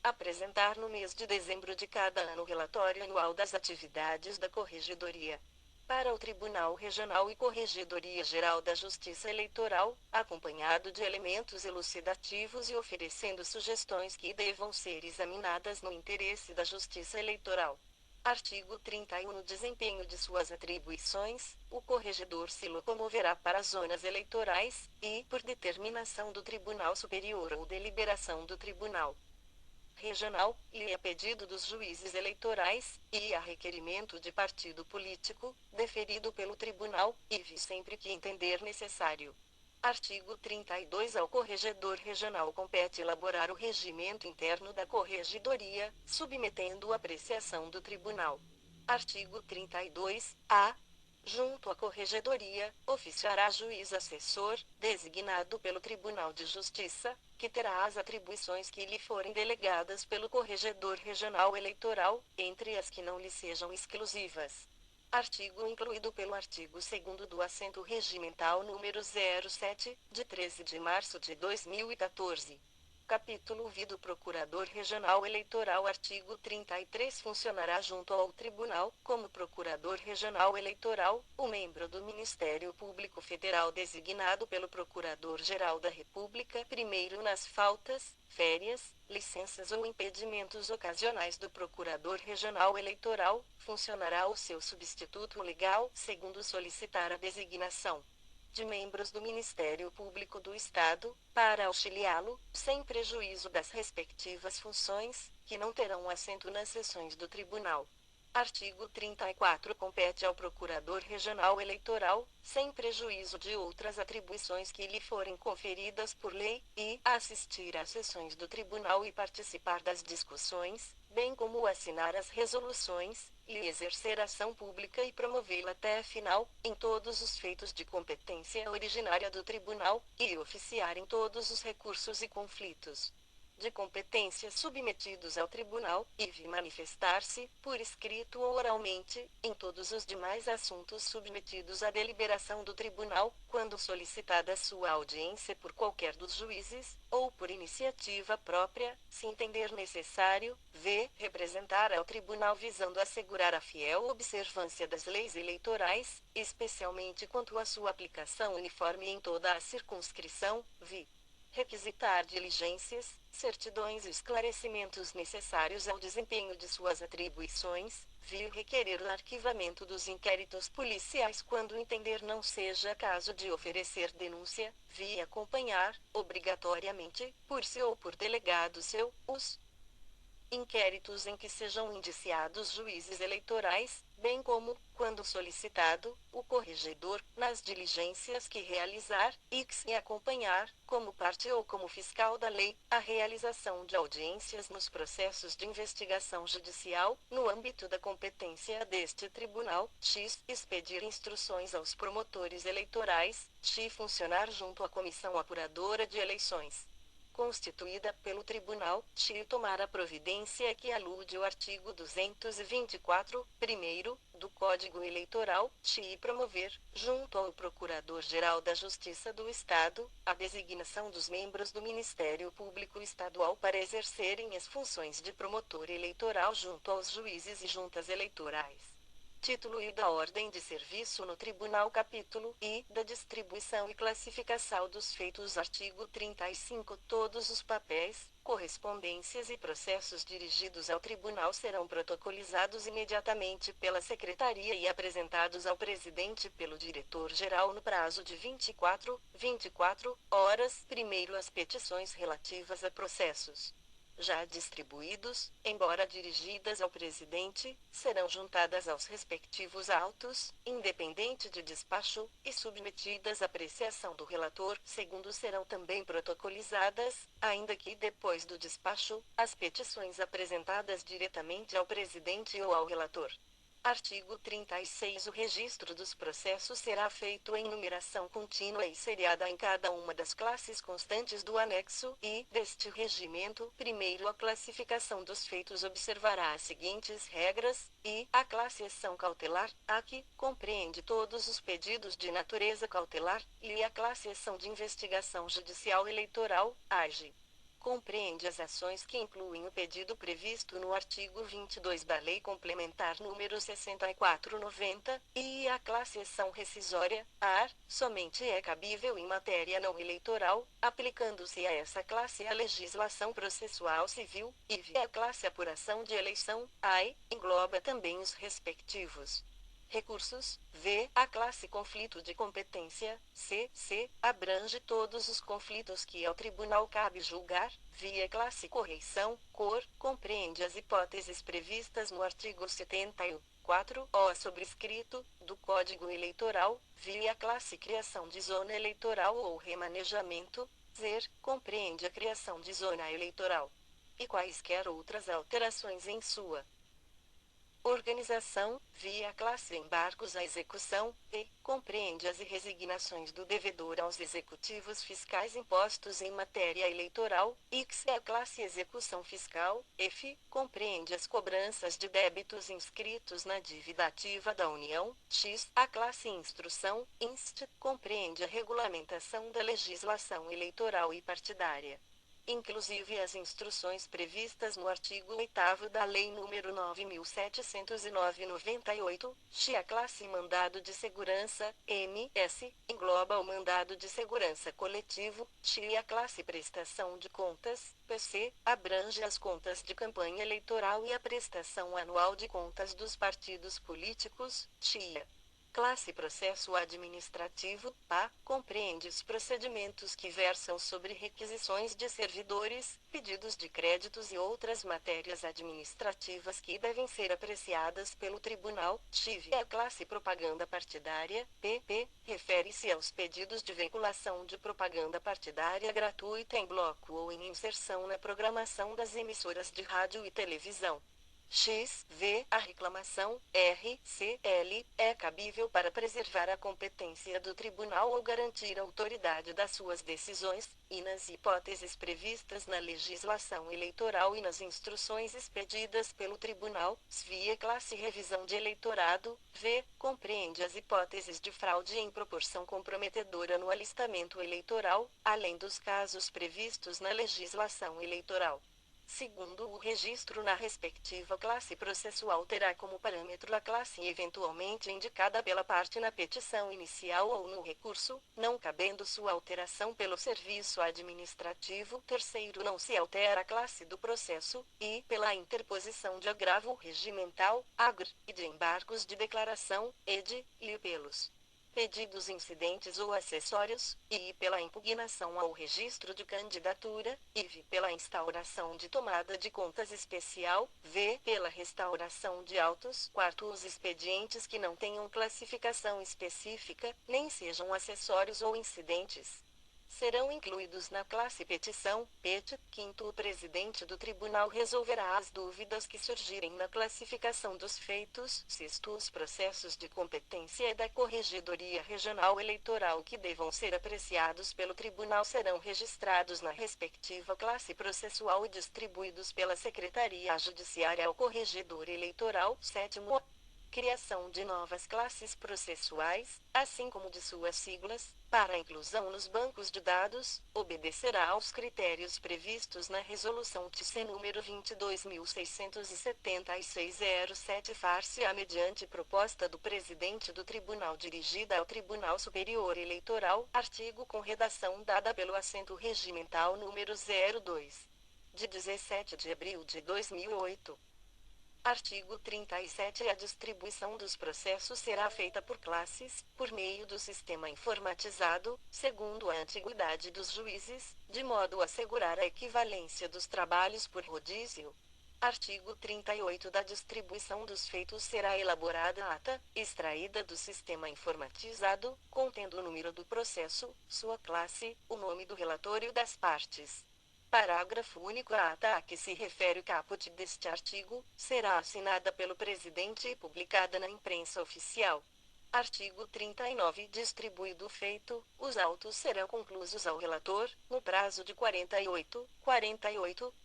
apresentar no mês de dezembro de cada ano o relatório anual das atividades da Corregedoria para o Tribunal Regional e Corregedoria Geral da Justiça Eleitoral, acompanhado de elementos elucidativos e oferecendo sugestões que devam ser examinadas no interesse da Justiça Eleitoral. Artigo 31. No desempenho de suas atribuições, o corregedor se locomoverá para as zonas eleitorais, e, por determinação do Tribunal Superior ou deliberação do Tribunal Regional, e a pedido dos juízes eleitorais, e a requerimento de partido político, deferido pelo Tribunal, sempre que entender necessário. Artigo 32. Ao Corregedor Regional compete elaborar o regimento interno da Corregedoria, submetendo à apreciação do Tribunal. Artigo 32-A. Junto à Corregedoria, oficiará juiz assessor, designado pelo Tribunal de Justiça, que terá as atribuições que lhe forem delegadas pelo Corregedor Regional Eleitoral, entre as que não lhe sejam exclusivas. Artigo incluído pelo artigo 2º do Assento Regimental número 07, de 13 de março de 2014. Capítulo V do Procurador Regional Eleitoral. Artigo 33. Funcionará junto ao Tribunal, como Procurador Regional Eleitoral, o membro do Ministério Público Federal designado pelo Procurador-Geral da República, primeiro nas faltas, férias, licenças ou impedimentos ocasionais do Procurador Regional Eleitoral, funcionará o seu substituto legal, segundo solicitar a designação de membros do Ministério Público do Estado, para auxiliá-lo, sem prejuízo das respectivas funções, que não terão assento nas sessões do Tribunal. Artigo 34. Compete ao Procurador Regional Eleitoral, sem prejuízo de outras atribuições que lhe forem conferidas por lei, e assistir às sessões do Tribunal e participar das discussões, bem como assinar as resoluções, e exercer ação pública e promovê-la até a final, em todos os feitos de competência originária do Tribunal, e oficiar em todos os recursos e conflitos de competência submetidos ao Tribunal, e manifestar-se, por escrito ou oralmente, em todos os demais assuntos submetidos à deliberação do Tribunal, quando solicitada sua audiência por qualquer dos juízes, ou por iniciativa própria, se entender necessário, representar ao Tribunal visando assegurar a fiel observância das leis eleitorais, especialmente quanto à sua aplicação uniforme em toda a circunscrição, requisitar diligências, certidões e esclarecimentos necessários ao desempenho de suas atribuições, via requerer o arquivamento dos inquéritos policiais quando entender não seja caso de oferecer denúncia, via acompanhar, obrigatoriamente, por si ou por delegado seu, os inquéritos em que sejam indiciados juízes eleitorais, bem como, quando solicitado, o corregedor, nas diligências que realizar, e acompanhar, como parte ou como fiscal da lei, a realização de audiências nos processos de investigação judicial, no âmbito da competência deste tribunal, expedir instruções aos promotores eleitorais, funcionar junto à comissão apuradora de eleições constituída pelo Tribunal, tomar a providência que alude ao artigo 224, primeiro, do Código Eleitoral, promover, junto ao Procurador-Geral da Justiça do Estado, a designação dos membros do Ministério Público Estadual para exercerem as funções de promotor eleitoral junto aos juízes e juntas eleitorais. Título I da Ordem de Serviço no Tribunal. Capítulo I da Distribuição e Classificação dos Feitos. Artigo 35. Todos os papéis, correspondências e processos dirigidos ao Tribunal serão protocolizados imediatamente pela Secretaria e apresentados ao Presidente pelo Diretor-Geral no prazo de 24 horas. Primeiro, as petições relativas a processos já distribuídos, embora dirigidas ao presidente, serão juntadas aos respectivos autos, independente de despacho, e submetidas à apreciação do relator. Segundo, serão também protocolizadas, ainda que depois do despacho, as petições apresentadas diretamente ao presidente ou ao relator. Artigo 36. O registro dos processos será feito em numeração contínua e seriada em cada uma das classes constantes do anexo I deste regimento. Primeiro, a classificação dos feitos observará as seguintes regras: a classe ação cautelar, a que compreende todos os pedidos de natureza cautelar, e a classe ação de investigação judicial eleitoral, AGE. Compreende as ações que incluem o pedido previsto no artigo 22 da Lei Complementar número 64/90, e a classe ação rescisória, AR, somente é cabível em matéria não eleitoral, aplicando-se a essa classe a legislação processual civil, e a classe apuração de eleição, AI, engloba também os respectivos recursos. A classe conflito de competência, CC, abrange todos os conflitos que ao tribunal cabe julgar. A classe correição, COR, compreende as hipóteses previstas no artigo 74-O sobrescrito, do Código Eleitoral. A classe criação de zona eleitoral ou remanejamento, ZER, compreende a criação de zona eleitoral e quaisquer outras alterações em sua organização. A classe embargos à execução, compreende as resignações do devedor aos executivos fiscais impostos em matéria eleitoral. A classe execução fiscal, F, compreende as cobranças de débitos inscritos na dívida ativa da União. A classe instrução, INST, compreende a regulamentação da legislação eleitoral e partidária, inclusive as instruções previstas no artigo 8º da Lei nº 9.709/98. A classe mandado de segurança, MS, engloba o mandado de segurança coletivo. A classe prestação de contas, PC, abrange as contas de campanha eleitoral e a prestação anual de contas dos partidos políticos. Classe processo administrativo, PA, compreende os procedimentos que versam sobre requisições de servidores, pedidos de créditos e outras matérias administrativas que devem ser apreciadas pelo tribunal. A classe propaganda partidária, PP, refere-se aos pedidos de veiculação de propaganda partidária gratuita em bloco ou em inserção na programação das emissoras de rádio e televisão. A reclamação, RCL, é cabível para preservar a competência do tribunal ou garantir a autoridade das suas decisões, e nas hipóteses previstas na legislação eleitoral e nas instruções expedidas pelo tribunal. A classe revisão de eleitorado, compreende as hipóteses de fraude em proporção comprometedora no alistamento eleitoral, além dos casos previstos na legislação eleitoral. Segundo o registro na respectiva classe processual terá como parâmetro a classe eventualmente indicada pela parte na petição inicial ou no recurso, não cabendo sua alteração pelo serviço administrativo. Terceiro, não se altera a classe do processo, e pela interposição de agravo regimental, agr, e de embargos de declaração, ed, e pelos pedidos incidentes ou acessórios, e pela impugnação ao registro de candidatura, IV pela instauração de tomada de contas especial, V pela restauração de autos. Quarto, os expedientes que não tenham classificação específica, nem sejam acessórios ou incidentes, serão incluídos na classe petição, PET. Quinto, o presidente do tribunal resolverá as dúvidas que surgirem na classificação dos feitos. Sexto, os processos de competência da Corregedoria Regional Eleitoral que devam ser apreciados pelo tribunal serão registrados na respectiva classe processual e distribuídos pela Secretaria Judiciária ao Corregedor Eleitoral. Sétimo, criação de novas classes processuais, assim como de suas siglas, para a inclusão nos bancos de dados, obedecerá aos critérios previstos na Resolução TC nº 22.676/07. Far-se-á mediante proposta do presidente do Tribunal dirigida ao Tribunal Superior Eleitoral. Artigo com redação dada pelo Assento Regimental número 02, de 17 de abril de 2008. Artigo 37. A distribuição dos processos será feita por classes, por meio do sistema informatizado, segundo a antiguidade dos juízes, de modo a assegurar a equivalência dos trabalhos por rodízio. Artigo 38. Da distribuição dos feitos será elaborada a ata, extraída do sistema informatizado, contendo o número do processo, sua classe, o nome do relatório das partes. Parágrafo único. A ata a que se refere o caput deste artigo, será assinada pelo presidente e publicada na imprensa oficial. Artigo 39. Distribuído o feito, os autos serão conclusos ao relator, no prazo de 48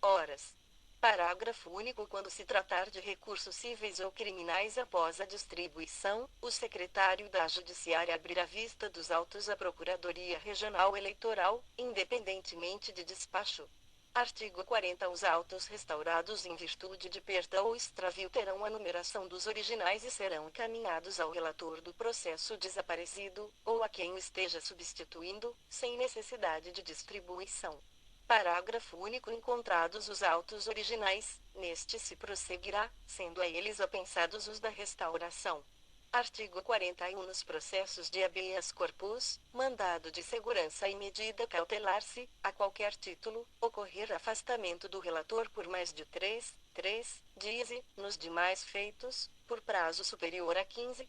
horas. Parágrafo único. Quando se tratar de recursos cíveis ou criminais após a distribuição, o secretário da Judiciária abrirá vista dos autos à Procuradoria Regional Eleitoral, independentemente de despacho. Artigo 40. Os autos restaurados em virtude de perda ou extravio terão a numeração dos originais e serão encaminhados ao relator do processo desaparecido, ou a quem o esteja substituindo, sem necessidade de distribuição. Parágrafo único. Encontrados os autos originais, neste se prosseguirá, sendo a eles apensados os da restauração. Artigo 41. Nos processos de habeas corpus, mandado de segurança e medida cautelar, se, a qualquer título, ocorrer afastamento do relator por mais de 3 dias e, nos demais feitos, por prazo superior a 15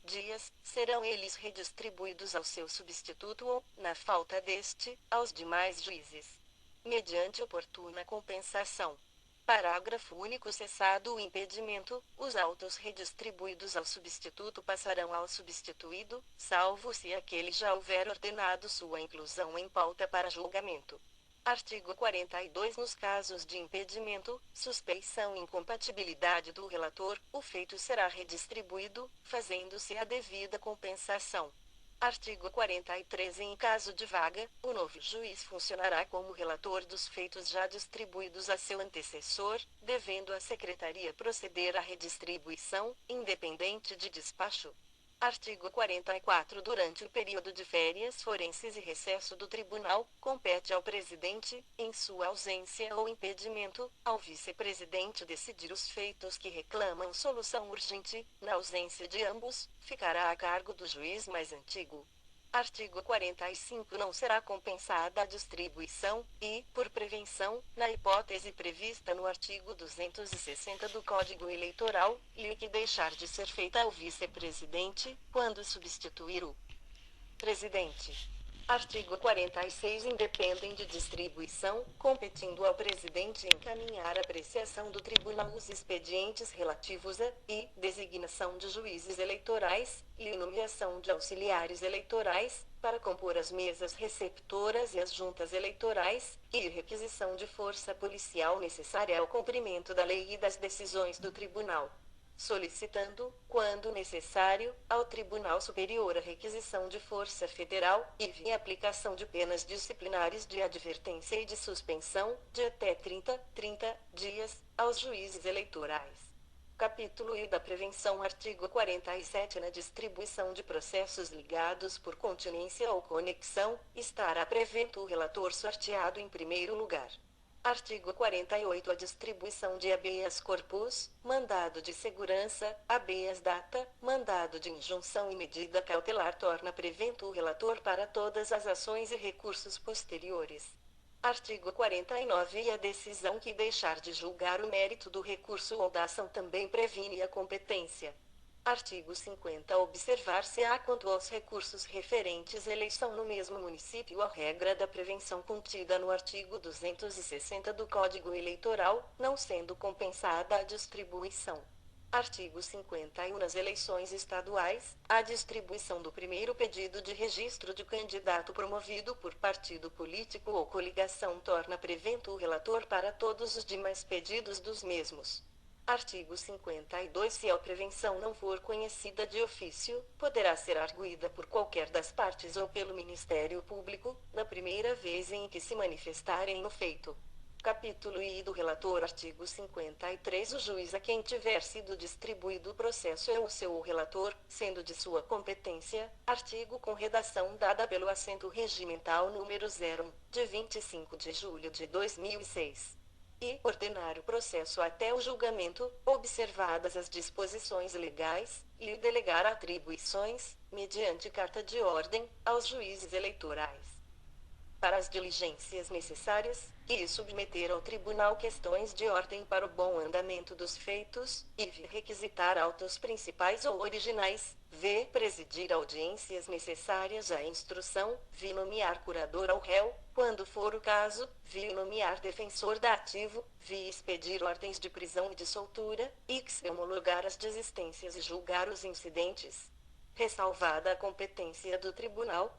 dias, serão eles redistribuídos ao seu substituto ou, na falta deste, aos demais juízes, mediante oportuna compensação. Parágrafo único. Cessado o impedimento, os autos redistribuídos ao substituto passarão ao substituído, salvo se aquele já houver ordenado sua inclusão em pauta para julgamento. Artigo 42. Nos casos de impedimento, suspeição e incompatibilidade do relator, o feito será redistribuído, fazendo-se a devida compensação. Artigo 43. Em caso de vaga, o novo juiz funcionará como relator dos feitos já distribuídos a seu antecessor, devendo a Secretaria proceder à redistribuição, independente de despacho. Artigo 44. Durante o período de férias forenses e recesso do tribunal, compete ao presidente, em sua ausência ou impedimento, ao vice-presidente decidir os feitos que reclamam solução urgente. Na ausência de ambos, ficará a cargo do juiz mais antigo. Artigo 45. Não será compensada a distribuição, e, por prevenção, na hipótese prevista no artigo 260 do Código Eleitoral, lhe que deixar de ser feita ao vice-presidente, quando substituir o presidente. Artigo 46. Independem de distribuição, competindo ao presidente encaminhar à apreciação do tribunal os expedientes relativos a, e, designação de juízes eleitorais, e nomeação de auxiliares eleitorais, para compor as mesas receptoras e as juntas eleitorais, e requisição de força policial necessária ao cumprimento da lei e das decisões do tribunal. solicitando, quando necessário, ao Tribunal Superior a requisição de força federal, e a aplicação de penas disciplinares de advertência e de suspensão, de até 30 dias, aos juízes eleitorais. Capítulo I da Prevenção. Artigo 47. Na distribuição de processos ligados por continência ou conexão, estará prevento o relator sorteado em primeiro lugar. Artigo 48. A distribuição de habeas corpus, mandado de segurança, habeas data, mandado de injunção e medida cautelar torna prevento o relator para todas as ações e recursos posteriores. Artigo 49. E a decisão que deixar de julgar o mérito do recurso ou da ação também previne a competência. Artigo 50. Observar-se-á quanto aos recursos referentes à eleição no mesmo município a regra da prevenção contida no artigo 260 do Código Eleitoral, não sendo compensada a distribuição. Artigo 51. Nas eleições estaduais, a distribuição do primeiro pedido de registro de candidato promovido por partido político ou coligação torna prevento o relator para todos os demais pedidos dos mesmos. Artigo 52. Se a prevenção não for conhecida de ofício, poderá ser arguida por qualquer das partes ou pelo Ministério Público, na primeira vez em que se manifestarem no feito. Capítulo I do relator. Artigo 53. O juiz a quem tiver sido distribuído o processo é o seu relator, sendo de sua competência, artigo com redação dada pelo assento regimental número 01, de 25 de julho de 2006. E ordenar o processo até o julgamento, observadas as disposições legais, e delegar atribuições, mediante carta de ordem, aos juízes eleitorais. Para as diligências necessárias, e submeter ao tribunal questões de ordem para o bom andamento dos feitos, e requisitar autos principais ou originais, presidir audiências necessárias à instrução, nomear curador ao réu, quando for o caso, nomear defensor dativo, expedir ordens de prisão e de soltura, homologar as desistências e julgar os incidentes. Ressalvada a competência do Tribunal,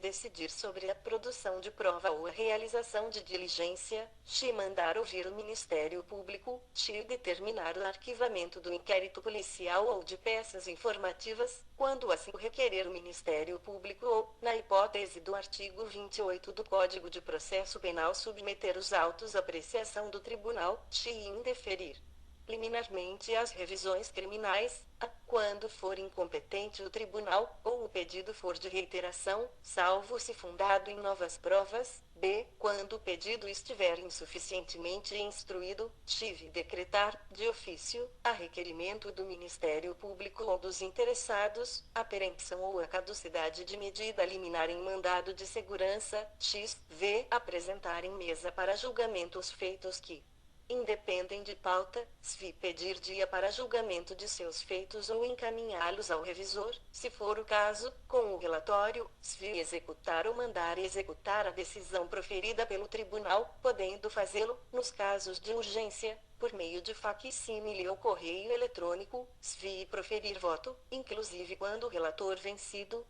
decidir sobre a produção de prova ou a realização de diligência, mandar ouvir o Ministério Público, determinar o arquivamento do inquérito policial ou de peças informativas, quando assim o requerer o Ministério Público ou, na hipótese do artigo 28 do Código de Processo Penal, submeter os autos à apreciação do Tribunal, e indeferir liminarmente as revisões criminais, quando for incompetente o tribunal, ou o pedido for de reiteração, salvo se fundado em novas provas, quando o pedido estiver insuficientemente instruído, decretar, de ofício, a requerimento do Ministério Público ou dos interessados, a perenção ou a caducidade de medida liminar em mandado de segurança, apresentar em mesa para julgamento os feitos que independem de pauta, pedir dia para julgamento de seus feitos ou encaminhá-los ao revisor, se for o caso, com o relatório, executar ou mandar executar a decisão proferida pelo tribunal, podendo fazê-lo, nos casos de urgência, por meio de fac-símile ou correio eletrônico, proferir voto, inclusive quando o relator vencido,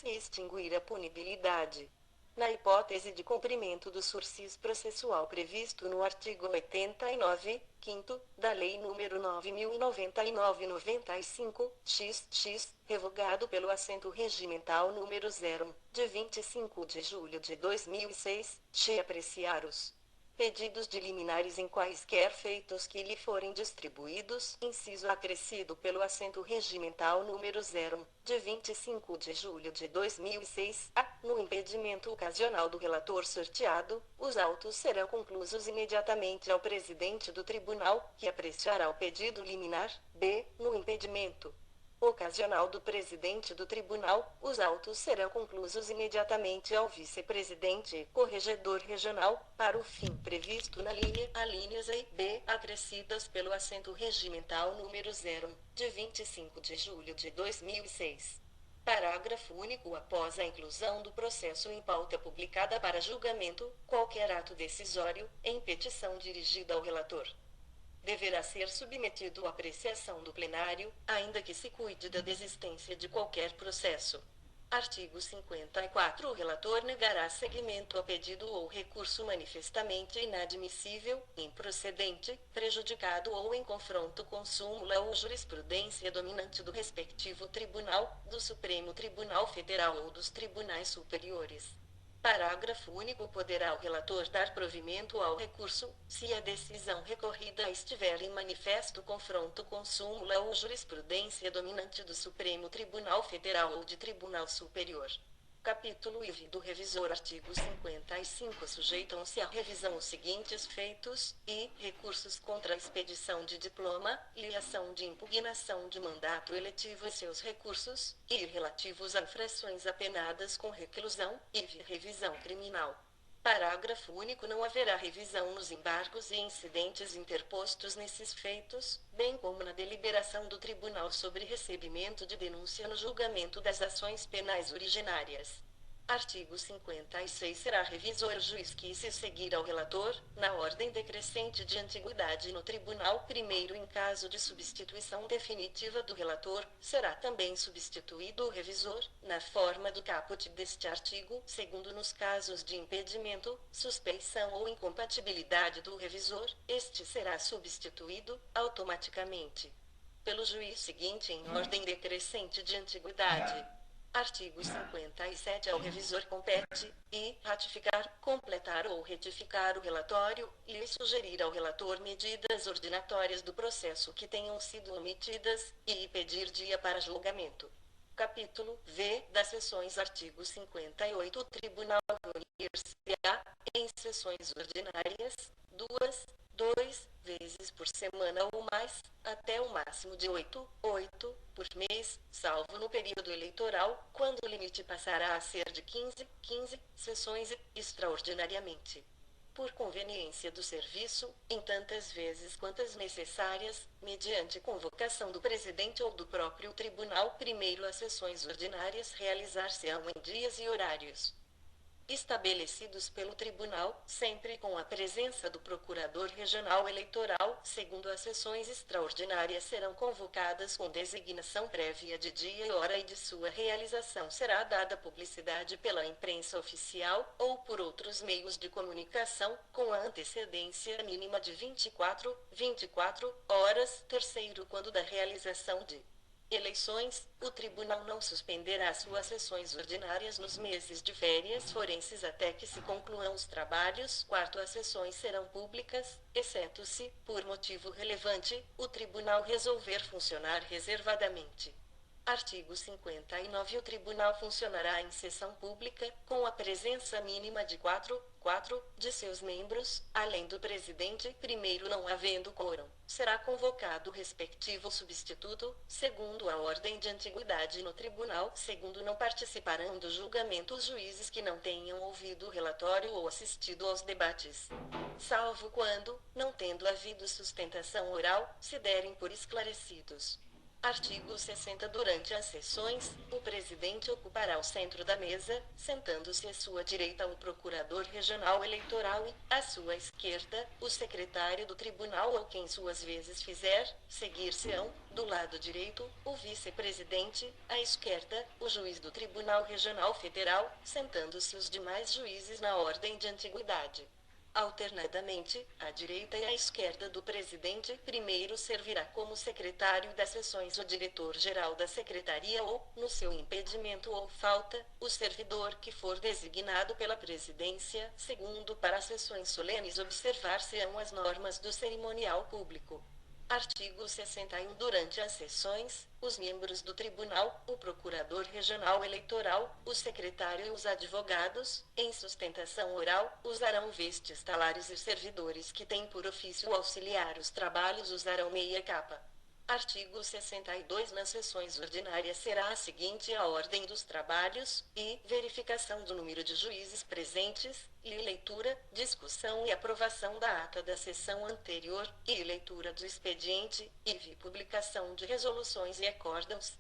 extinguir a punibilidade. Na hipótese de cumprimento do sursis processual previsto no artigo 89, 5º, da Lei nº 9.099/95, revogado pelo assento regimental número 01, de 25 de julho de 2006, apreciar os pedidos de liminares em quaisquer feitos que lhe forem distribuídos, inciso acrescido pelo assento regimental número 01, de 25 de julho de 2006, no impedimento ocasional do relator sorteado, os autos serão conclusos imediatamente ao presidente do tribunal, que apreciará o pedido liminar, no impedimento ocasional do presidente do tribunal, os autos serão conclusos imediatamente ao vice-presidente e corregedor regional, para o fim previsto na alíneas A e B, acrescidas pelo assento regimental número 01, de 25 de julho de 2006. Parágrafo único. Após a inclusão do processo em pauta publicada para julgamento, qualquer ato decisório, em petição dirigida ao relator, deverá ser submetido à apreciação do plenário, ainda que se cuide da desistência de qualquer processo. Artigo 54. O relator negará seguimento ao pedido ou recurso manifestamente inadmissível, improcedente, prejudicado ou em confronto com súmula ou jurisprudência dominante do respectivo tribunal, do Supremo Tribunal Federal ou dos tribunais superiores. Parágrafo único. Poderá o relator dar provimento ao recurso, se a decisão recorrida estiver em manifesto confronto com súmula ou jurisprudência dominante do Supremo Tribunal Federal ou de Tribunal Superior. Capítulo IV do Revisor. Artigo 55. Sujeitam-se à revisão os seguintes feitos: e recursos contra a expedição de diploma, e ação de impugnação de mandato eletivo e seus recursos, e relativos a infrações apenadas com reclusão, e revisão criminal. Parágrafo único. Não haverá revisão nos embargos e incidentes interpostos nesses feitos, bem como na deliberação do tribunal sobre recebimento de denúncia no julgamento das ações penais originárias. Artigo 56. Será revisor o juiz que se seguir ao relator, na ordem decrescente de antiguidade no tribunal primeiro. Em caso de substituição definitiva do relator, será também substituído o revisor, na forma do caput deste artigo, segundo nos casos de impedimento, suspeição ou incompatibilidade do revisor, este será substituído, automaticamente, pelo juiz seguinte em ordem decrescente de antiguidade. Artigo 57. Ao revisor compete: e ratificar, completar ou retificar o relatório, e sugerir ao relator medidas ordinatórias do processo que tenham sido omitidas, e pedir dia para julgamento. Capítulo V das sessões. Artigo 58. O tribunal reunir-se-á, em sessões ordinárias, dois vezes por semana ou mais, até o máximo de 8 por mês, salvo no período eleitoral, quando o limite passará a ser de 15 sessões, extraordinariamente, por conveniência do serviço, em tantas vezes quantas necessárias, mediante convocação do presidente ou do próprio tribunal. Primeiro, as sessões ordinárias realizar-se-ão em dias e horários estabelecidos pelo tribunal, sempre com a presença do procurador regional eleitoral. Segundo, as sessões extraordinárias serão convocadas com designação prévia de dia e hora, e de sua realização será dada publicidade pela imprensa oficial, ou por outros meios de comunicação, com a antecedência mínima de 24 horas. Terceiro, quando da realização de eleições, o tribunal não suspenderá suas sessões ordinárias nos meses de férias forenses até que se concluam os trabalhos. Quarto, as sessões serão públicas, exceto se, por motivo relevante, o tribunal resolver funcionar reservadamente. Artigo 59. O tribunal funcionará em sessão pública, com a presença mínima de quatro de seus membros, além do presidente. Primeiro, não havendo quórum, será convocado o respectivo substituto, segundo a ordem de antiguidade no tribunal. Segundo, não participarão do julgamento os juízes que não tenham ouvido o relatório ou assistido aos debates, salvo quando, não tendo havido sustentação oral, se derem por esclarecidos. Artigo 60. Durante as sessões, o presidente ocupará o centro da mesa, sentando-se à sua direita o procurador regional eleitoral e, à sua esquerda, o secretário do tribunal ou quem suas vezes fizer. Seguir-se-ão, do lado direito, o vice-presidente, à esquerda, o juiz do Tribunal Regional Federal, sentando-se os demais juízes na ordem de antiguidade. Alternadamente, à direita e à esquerda do presidente. Primeiro servirá como secretário das sessões o diretor-geral da secretaria ou, no seu impedimento ou falta, o servidor que for designado pela presidência. Segundo, para as sessões solenes observar-se-ão as normas do cerimonial público. Artigo 61. Durante as sessões, os membros do tribunal, o procurador regional eleitoral, o secretário e os advogados, em sustentação oral, usarão vestes talares e os servidores que têm por ofício auxiliar os trabalhos usarão meia capa. Artigo 62. Nas sessões ordinárias será a seguinte a ordem dos trabalhos: e verificação do número de juízes presentes, e leitura, discussão e aprovação da ata da sessão anterior, e leitura do expediente, e publicação de resoluções e acórdãos,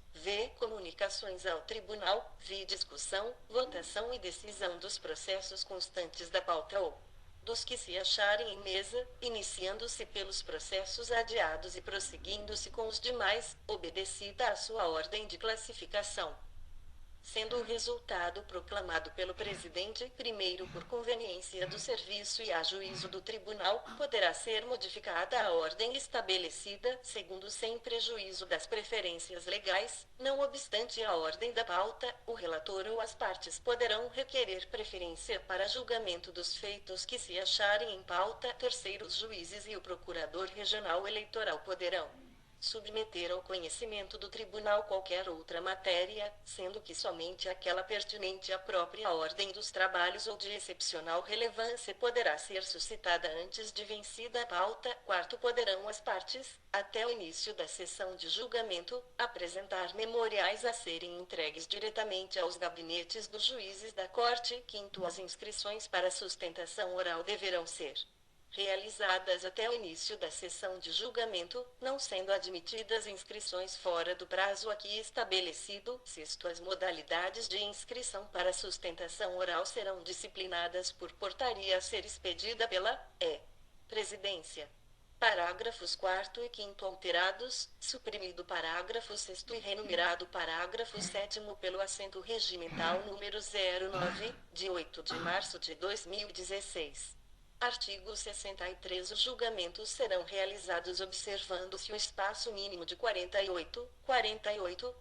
comunicações ao tribunal, discussão, votação e decisão dos processos constantes da pauta ou dos que se acharem em mesa, iniciando-se pelos processos adiados e prosseguindo-se com os demais, obedecida a sua ordem de classificação. sendo o resultado proclamado pelo presidente, primeiro por conveniência do serviço e a juízo do tribunal, poderá ser modificada a ordem estabelecida, segundo sem prejuízo das preferências legais, não obstante a ordem da pauta, o relator ou as partes poderão requerer preferência para julgamento dos feitos que se acharem em pauta. Terceiro, os juízes e o procurador regional eleitoral poderão submeter ao conhecimento do tribunal qualquer outra matéria, sendo que somente aquela pertinente à própria ordem dos trabalhos ou de excepcional relevância poderá ser suscitada antes de vencida a pauta. Quarto, poderão as partes, até o início da sessão de julgamento, apresentar memoriais a serem entregues diretamente aos gabinetes dos juízes da Corte. Quinto, as inscrições para sustentação oral deverão ser realizadas até o início da sessão de julgamento, não sendo admitidas inscrições fora do prazo aqui estabelecido. Sexto, as modalidades de inscrição para sustentação oral serão disciplinadas por portaria a ser expedida pela Presidência. Parágrafos 4º e 5º alterados, suprimido parágrafo 6º e renumerado parágrafo 7º pelo assento regimental número 09, de 8 de março de 2016. Artigo 63. Os julgamentos serão realizados observando-se o espaço mínimo de 48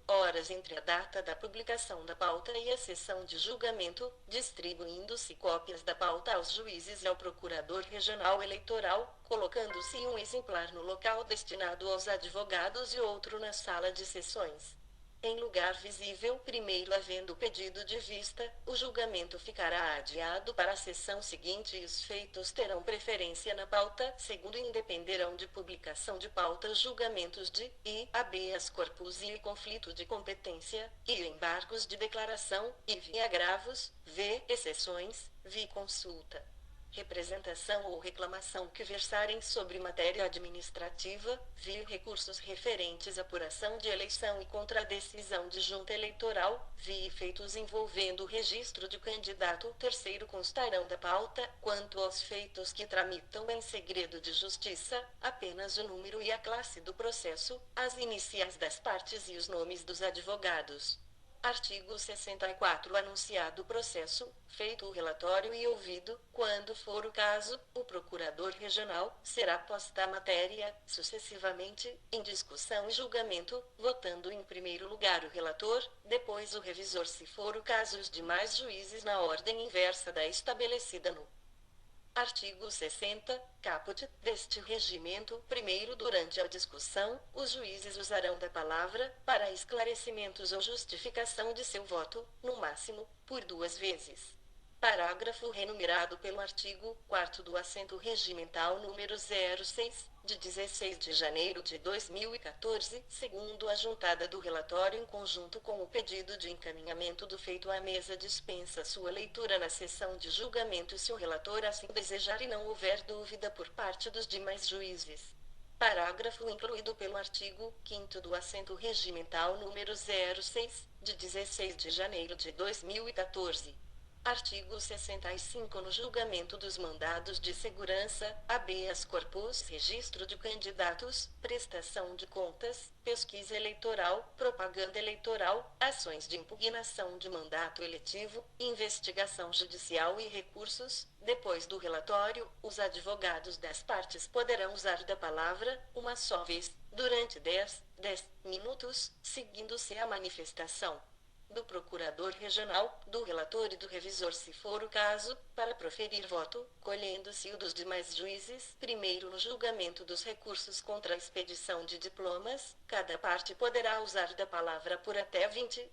horas entre a data da publicação da pauta e a sessão de julgamento, distribuindo-se cópias da pauta aos juízes e ao procurador regional eleitoral, colocando-se um exemplar no local destinado aos advogados e outro na sala de sessões. Em lugar visível, primeiro havendo pedido de vista, o julgamento ficará adiado para a sessão seguinte e os feitos terão preferência na pauta. Segundo, independerão de publicação de pauta os julgamentos de habeas corpus e conflito de competência, e embargos de declaração, e agravos, exceções, consulta, representação ou reclamação que versarem sobre matéria administrativa, recursos referentes à apuração de eleição e contra a decisão de junta eleitoral, feitos envolvendo o registro de candidato. Terceiro, constarão da pauta, quanto aos feitos que tramitam em segredo de justiça, apenas o número e a classe do processo, as iniciais das partes e os nomes dos advogados. Artigo 64. Anunciado o processo, feito o relatório e ouvido, quando for o caso, o procurador regional, será posta a matéria, sucessivamente, em discussão e julgamento, votando em primeiro lugar o relator, depois o revisor se for o caso e os demais juízes na ordem inversa da estabelecida no artigo 60, caput, deste regimento. Primeiro, durante a discussão, os juízes usarão da palavra, para esclarecimentos ou justificação de seu voto, no máximo, por 2 vezes. Parágrafo renumerado pelo artigo 4º do assento regimental número 06, de 16 de janeiro de 2014, segundo a juntada do relatório em conjunto com o pedido de encaminhamento do feito à mesa dispensa sua leitura na sessão de julgamento se o relator assim desejar e não houver dúvida por parte dos demais juízes. Parágrafo incluído pelo artigo 5º do assento regimental número 06, de 16 de janeiro de 2014. Artigo 65. No julgamento dos mandados de segurança, habeas corpus, registro de candidatos, prestação de contas, pesquisa eleitoral, propaganda eleitoral, ações de impugnação de mandato eletivo, investigação judicial e recursos, depois do relatório, os advogados das partes poderão usar da palavra, uma só vez, durante 10 minutos, seguindo-se a manifestação do procurador regional, do relator e do revisor se for o caso, para proferir voto, colhendo-se o dos demais juízes. Primeiro, no julgamento dos recursos contra a expedição de diplomas, cada parte poderá usar da palavra por até 20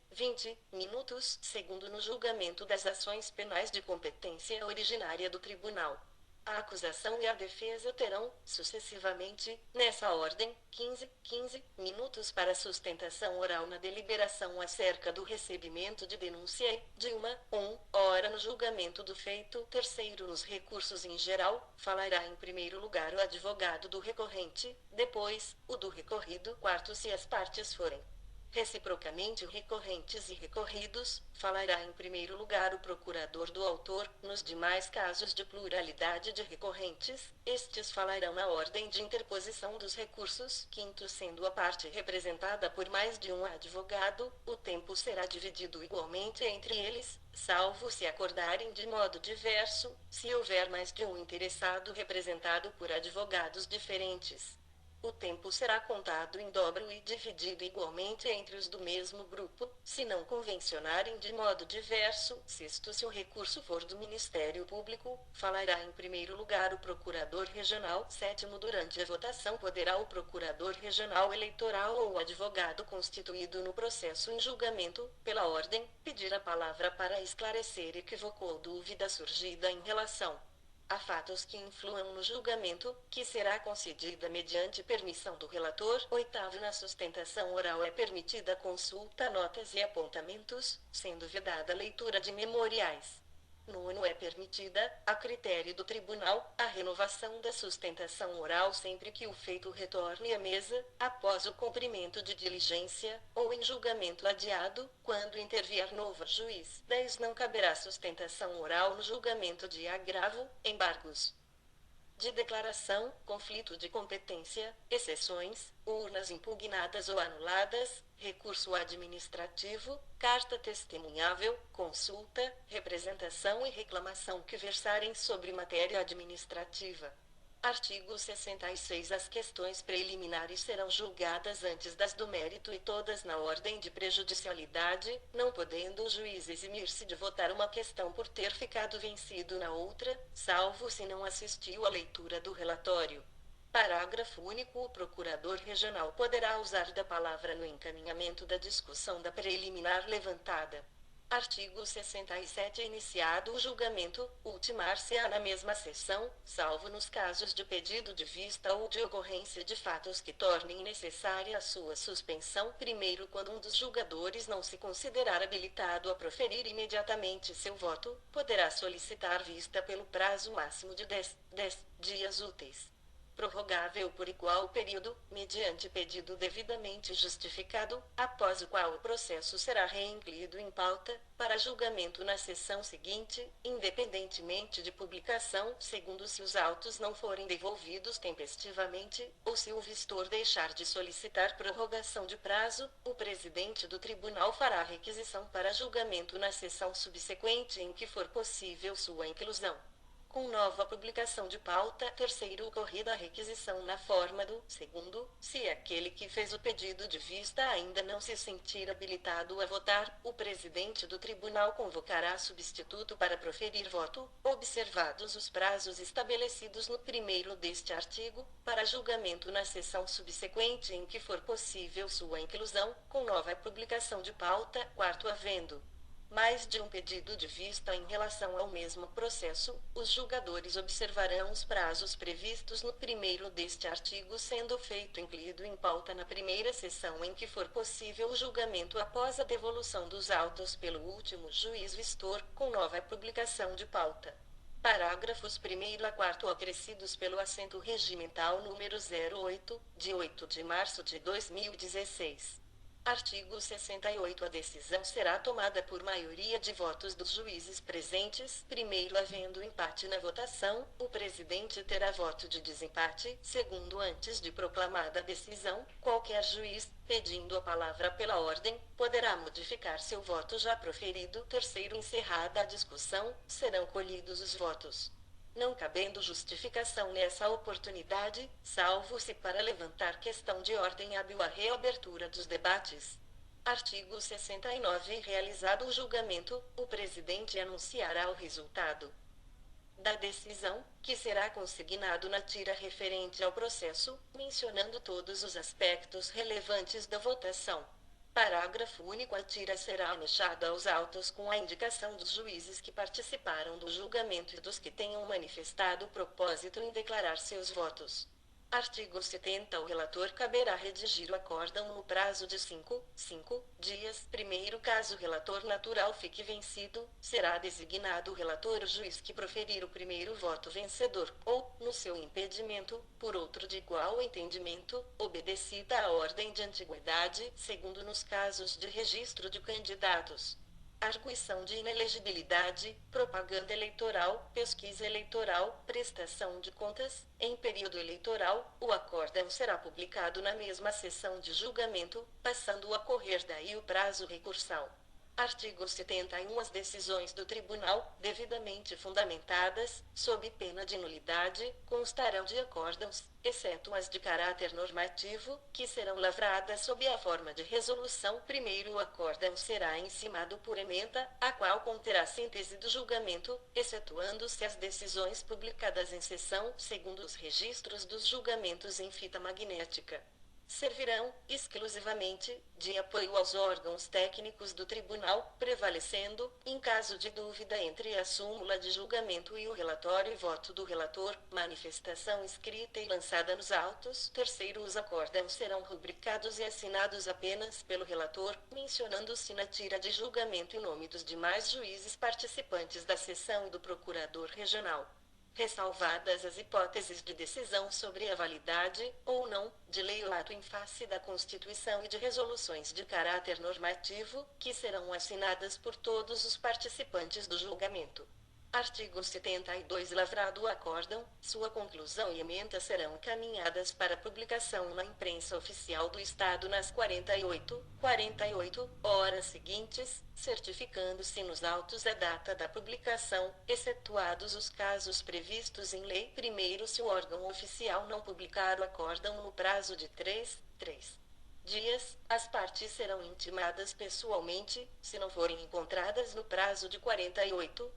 minutos. Segundo, no julgamento das ações penais de competência originária do tribunal, a acusação e a defesa terão, sucessivamente, nessa ordem, 15 minutos para sustentação oral na deliberação acerca do recebimento de denúncia e, de 1 hora no julgamento do feito. Terceiro, nos recursos em geral, falará em primeiro lugar o advogado do recorrente, depois, o do recorrido. Quarto, se as partes forem Reciprocamente recorrentes e recorridos, falará em primeiro lugar o procurador do autor, nos demais casos de pluralidade de recorrentes, estes falarão na ordem de interposição dos recursos. Quinto, sendo a parte representada por mais de um advogado, o tempo será dividido igualmente entre eles, salvo se acordarem de modo diverso, se houver mais de um interessado representado por advogados diferentes. O tempo será contado em dobro e dividido igualmente entre os do mesmo grupo, se não convencionarem de modo diverso. Sexto, se o recurso for do Ministério Público, falará em primeiro lugar o Procurador Regional. Sétimo, durante a votação poderá o Procurador Regional Eleitoral ou o advogado constituído no processo em julgamento, pela ordem, pedir a palavra para esclarecer equívoco ou dúvida surgida em relação a fatos que influam no julgamento, que será concedida mediante permissão do relator. Oitavo, na sustentação oral é permitida consulta, notas e apontamentos, sendo vedada a leitura de memoriais. Nono, é permitida, a critério do tribunal, a renovação da sustentação oral sempre que o feito retorne à mesa, após o cumprimento de diligência, ou em julgamento adiado, quando intervier novo juiz. 10, não caberá sustentação oral no julgamento de agravo, embargos de declaração, conflito de competência, exceções, urnas impugnadas ou anuladas, recurso administrativo, carta testemunhável, consulta, representação e reclamação que versarem sobre matéria administrativa. Artigo 66. As questões preliminares serão julgadas antes das do mérito e todas na ordem de prejudicialidade, não podendo o juiz eximir-se de votar uma questão por ter ficado vencido na outra, salvo se não assistiu à leitura do relatório. Parágrafo único. O procurador regional poderá usar da palavra no encaminhamento da discussão da preliminar levantada. Artigo 67. Iniciado o julgamento, ultimar-se-á na mesma sessão, salvo nos casos de pedido de vista ou de ocorrência de fatos que tornem necessária a sua suspensão. Primeiro, quando um dos julgadores não se considerar habilitado a proferir imediatamente seu voto, poderá solicitar vista pelo prazo máximo de 10 dias úteis, prorrogável por igual período, mediante pedido devidamente justificado, após o qual o processo será reincluído em pauta, para julgamento na sessão seguinte, independentemente de publicação, segundo se os autos não forem devolvidos tempestivamente, ou se o vistor deixar de solicitar prorrogação de prazo, o presidente do tribunal fará requisição para julgamento na sessão subsequente em que for possível sua inclusão. Com nova publicação de pauta. Terceiro, ocorrida a requisição na forma do. Segundo, se aquele que fez o pedido de vista ainda não se sentir habilitado a votar, o presidente do tribunal convocará substituto para proferir voto, observados os prazos estabelecidos no primeiro deste artigo, para julgamento na sessão subsequente em que for possível sua inclusão, com nova publicação de pauta. Quarto, havendo mais de um pedido de vista em relação ao mesmo processo, os julgadores observarão os prazos previstos no primeiro deste artigo, sendo feito incluído em pauta na primeira sessão em que for possível o julgamento após a devolução dos autos pelo último juiz vistor, com nova publicação de pauta. Parágrafos 1º a 4º acrescidos pelo assento regimental número 08, de 8 de março de 2016. Artigo 68. A decisão será tomada por maioria de votos dos juízes presentes. Primeiro, havendo empate na votação, o presidente terá voto de desempate. Segundo, antes de proclamada a decisão, qualquer juiz, pedindo a palavra pela ordem, poderá modificar seu voto já proferido. Terceiro, encerrada a discussão, serão colhidos os votos, não cabendo justificação nessa oportunidade, salvo se para levantar questão de ordem hábil a reabertura dos debates. Artigo 69. Realizado o julgamento, o presidente anunciará o resultado da decisão, que será consignado na tira referente ao processo, mencionando todos os aspectos relevantes da votação. Parágrafo único. A tira será anexada aos autos com a indicação dos juízes que participaram do julgamento e dos que tenham manifestado propósito em declarar seus votos. Artigo 70. Ao relator caberá redigir o acórdão no prazo de 5 dias. Primeiro, caso o relator natural fique vencido, será designado o relator o juiz que proferir o primeiro voto vencedor, ou, no seu impedimento, por outro de igual entendimento, obedecida a ordem de antiguidade, segundo nos casos de registro de candidatos. Arguição de inelegibilidade, propaganda eleitoral, pesquisa eleitoral, prestação de contas, em período eleitoral, o acórdão será publicado na mesma sessão de julgamento, passando a correr daí o prazo recursal. Artigo 71. As decisões do Tribunal, devidamente fundamentadas, sob pena de nulidade, constarão de acórdãos, exceto as de caráter normativo, que serão lavradas sob a forma de resolução. Primeiro, o acórdão será encimado por ementa, a qual conterá síntese do julgamento, excetuando-se as decisões publicadas em sessão, segundo os registros dos julgamentos em fita magnética. Servirão, exclusivamente, de apoio aos órgãos técnicos do Tribunal, prevalecendo, em caso de dúvida entre a súmula de julgamento e o relatório e voto do relator, manifestação escrita e lançada nos autos. Terceiro, os acórdãos serão rubricados e assinados apenas pelo relator, mencionando-se na tira de julgamento em nome dos demais juízes participantes da sessão e do procurador regional. Ressalvadas as hipóteses de decisão sobre a validade, ou não, de lei ou ato em face da Constituição e de resoluções de caráter normativo, que serão assinadas por todos os participantes do julgamento. Artigo 72. Lavrado o acórdão, sua conclusão e ementa serão encaminhadas para publicação na imprensa oficial do Estado nas 48 horas seguintes, certificando-se nos autos a data da publicação, excetuados os casos previstos em lei. Primeiro, se o órgão oficial não publicar o acórdão no prazo de 3 dias, as partes serão intimadas pessoalmente, se não forem encontradas no prazo de 48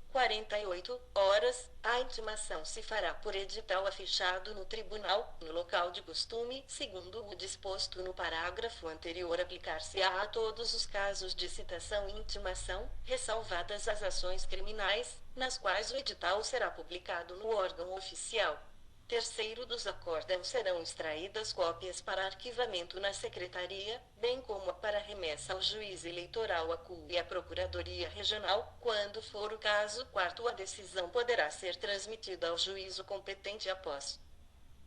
horas, a intimação se fará por edital afichado no tribunal, no local de costume, segundo o disposto no parágrafo anterior. Aplicar-se-á a todos os casos de citação e intimação, ressalvadas as ações criminais, nas quais o edital será publicado no órgão oficial. Terceiro, dos acórdãos serão extraídas cópias para arquivamento na Secretaria, bem como para remessa ao juiz eleitoral, à CUI e à Procuradoria Regional, quando for o caso. Quarto, a decisão poderá ser transmitida ao juízo competente após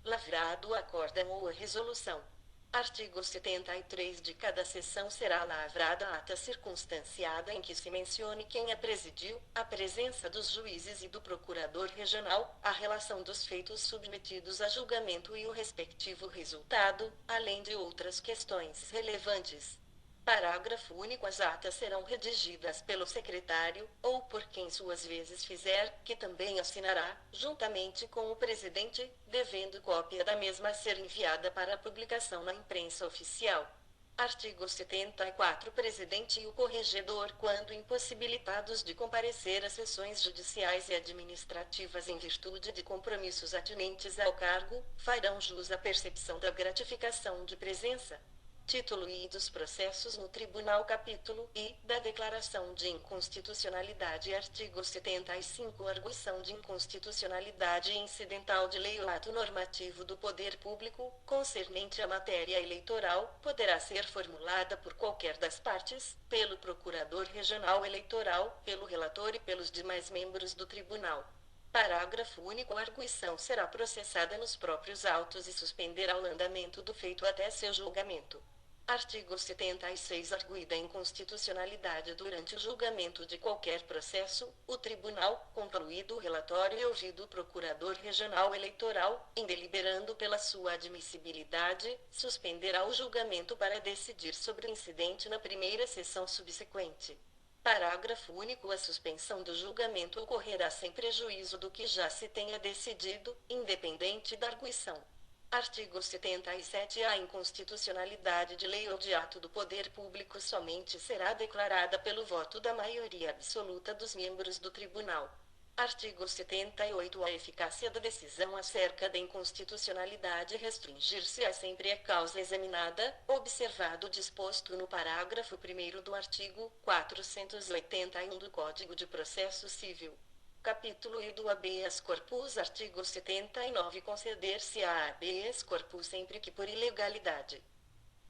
lavrado o acórdão ou a resolução. Artigo 73. De cada sessão será lavrada a ata circunstanciada em que se mencione quem a presidiu, a presença dos juízes e do procurador regional, a relação dos feitos submetidos a julgamento e o respectivo resultado, além de outras questões relevantes. Parágrafo único. As atas serão redigidas pelo secretário, ou por quem suas vezes fizer, que também assinará, juntamente com o presidente, devendo cópia da mesma ser enviada para publicação na imprensa oficial. Artigo 74. O presidente e o corregedor, quando impossibilitados de comparecer às sessões judiciais e administrativas em virtude de compromissos atinentes ao cargo, farão jus à percepção da gratificação de presença. Título I dos processos no Tribunal. Capítulo I da Declaração de Inconstitucionalidade. Artigo 75. Arguição de inconstitucionalidade incidental de lei ou ato normativo do poder público, concernente à matéria eleitoral, poderá ser formulada por qualquer das partes, pelo Procurador Regional Eleitoral, pelo relator e pelos demais membros do Tribunal. Parágrafo único. A arguição será processada nos próprios autos e suspenderá o andamento do feito até seu julgamento. Artigo 76. Arguida a inconstitucionalidade durante o julgamento de qualquer processo, o tribunal, concluído o relatório e ouvido o procurador regional eleitoral, em deliberando pela sua admissibilidade, suspenderá o julgamento para decidir sobre o incidente na primeira sessão subsequente. Parágrafo único. A suspensão do julgamento ocorrerá sem prejuízo do que já se tenha decidido, independente da arguição. Artigo 77. A inconstitucionalidade de lei ou de ato do poder público somente será declarada pelo voto da maioria absoluta dos membros do tribunal. Artigo 78. A eficácia da decisão acerca da inconstitucionalidade restringir-se-á sempre à causa examinada, observado o disposto no parágrafo 1º do artigo 481 do Código de Processo Civil. Capítulo I do habeas corpus. Artigo 79. Conceder-se-á habeas corpus sempre que por ilegalidade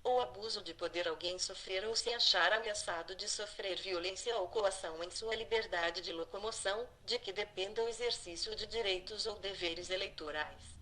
ou abuso de poder alguém sofrer ou se achar ameaçado de sofrer violência ou coação em sua liberdade de locomoção, de que dependa o exercício de direitos ou deveres eleitorais.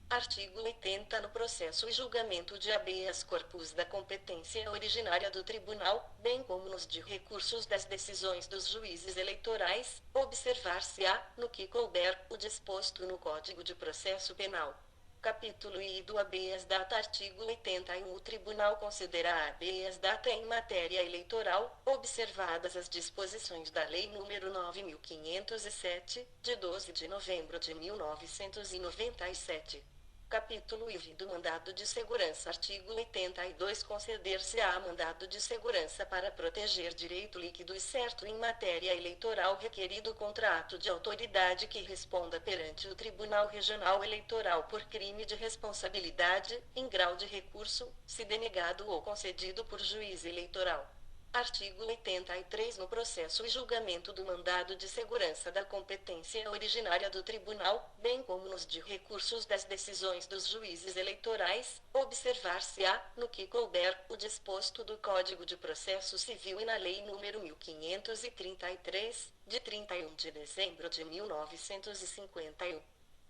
Artigo 80. No processo e julgamento de habeas corpus da competência originária do tribunal, bem como nos de recursos das decisões dos juízes eleitorais, observar-se-á, no que couber, o disposto no Código de Processo Penal. Capítulo I do habeas data. Artigo 81. O Tribunal considera habeas data em matéria eleitoral, observadas as disposições da Lei nº 9.507, de 12 de novembro de 1997. Capítulo IV do mandado de segurança. Artigo 82. Conceder-se-á mandado de segurança para proteger direito líquido e certo em matéria eleitoral requerido contra ato de autoridade que responda perante o Tribunal Regional Eleitoral por crime de responsabilidade, em grau de recurso, se denegado ou concedido por juiz eleitoral. Artigo 83. No processo e julgamento do mandado de segurança da competência originária do tribunal, bem como nos de recursos das decisões dos juízes eleitorais, observar-se-á, no que couber, o disposto do Código de Processo Civil e na Lei nº 1533, de 31 de dezembro de 1951.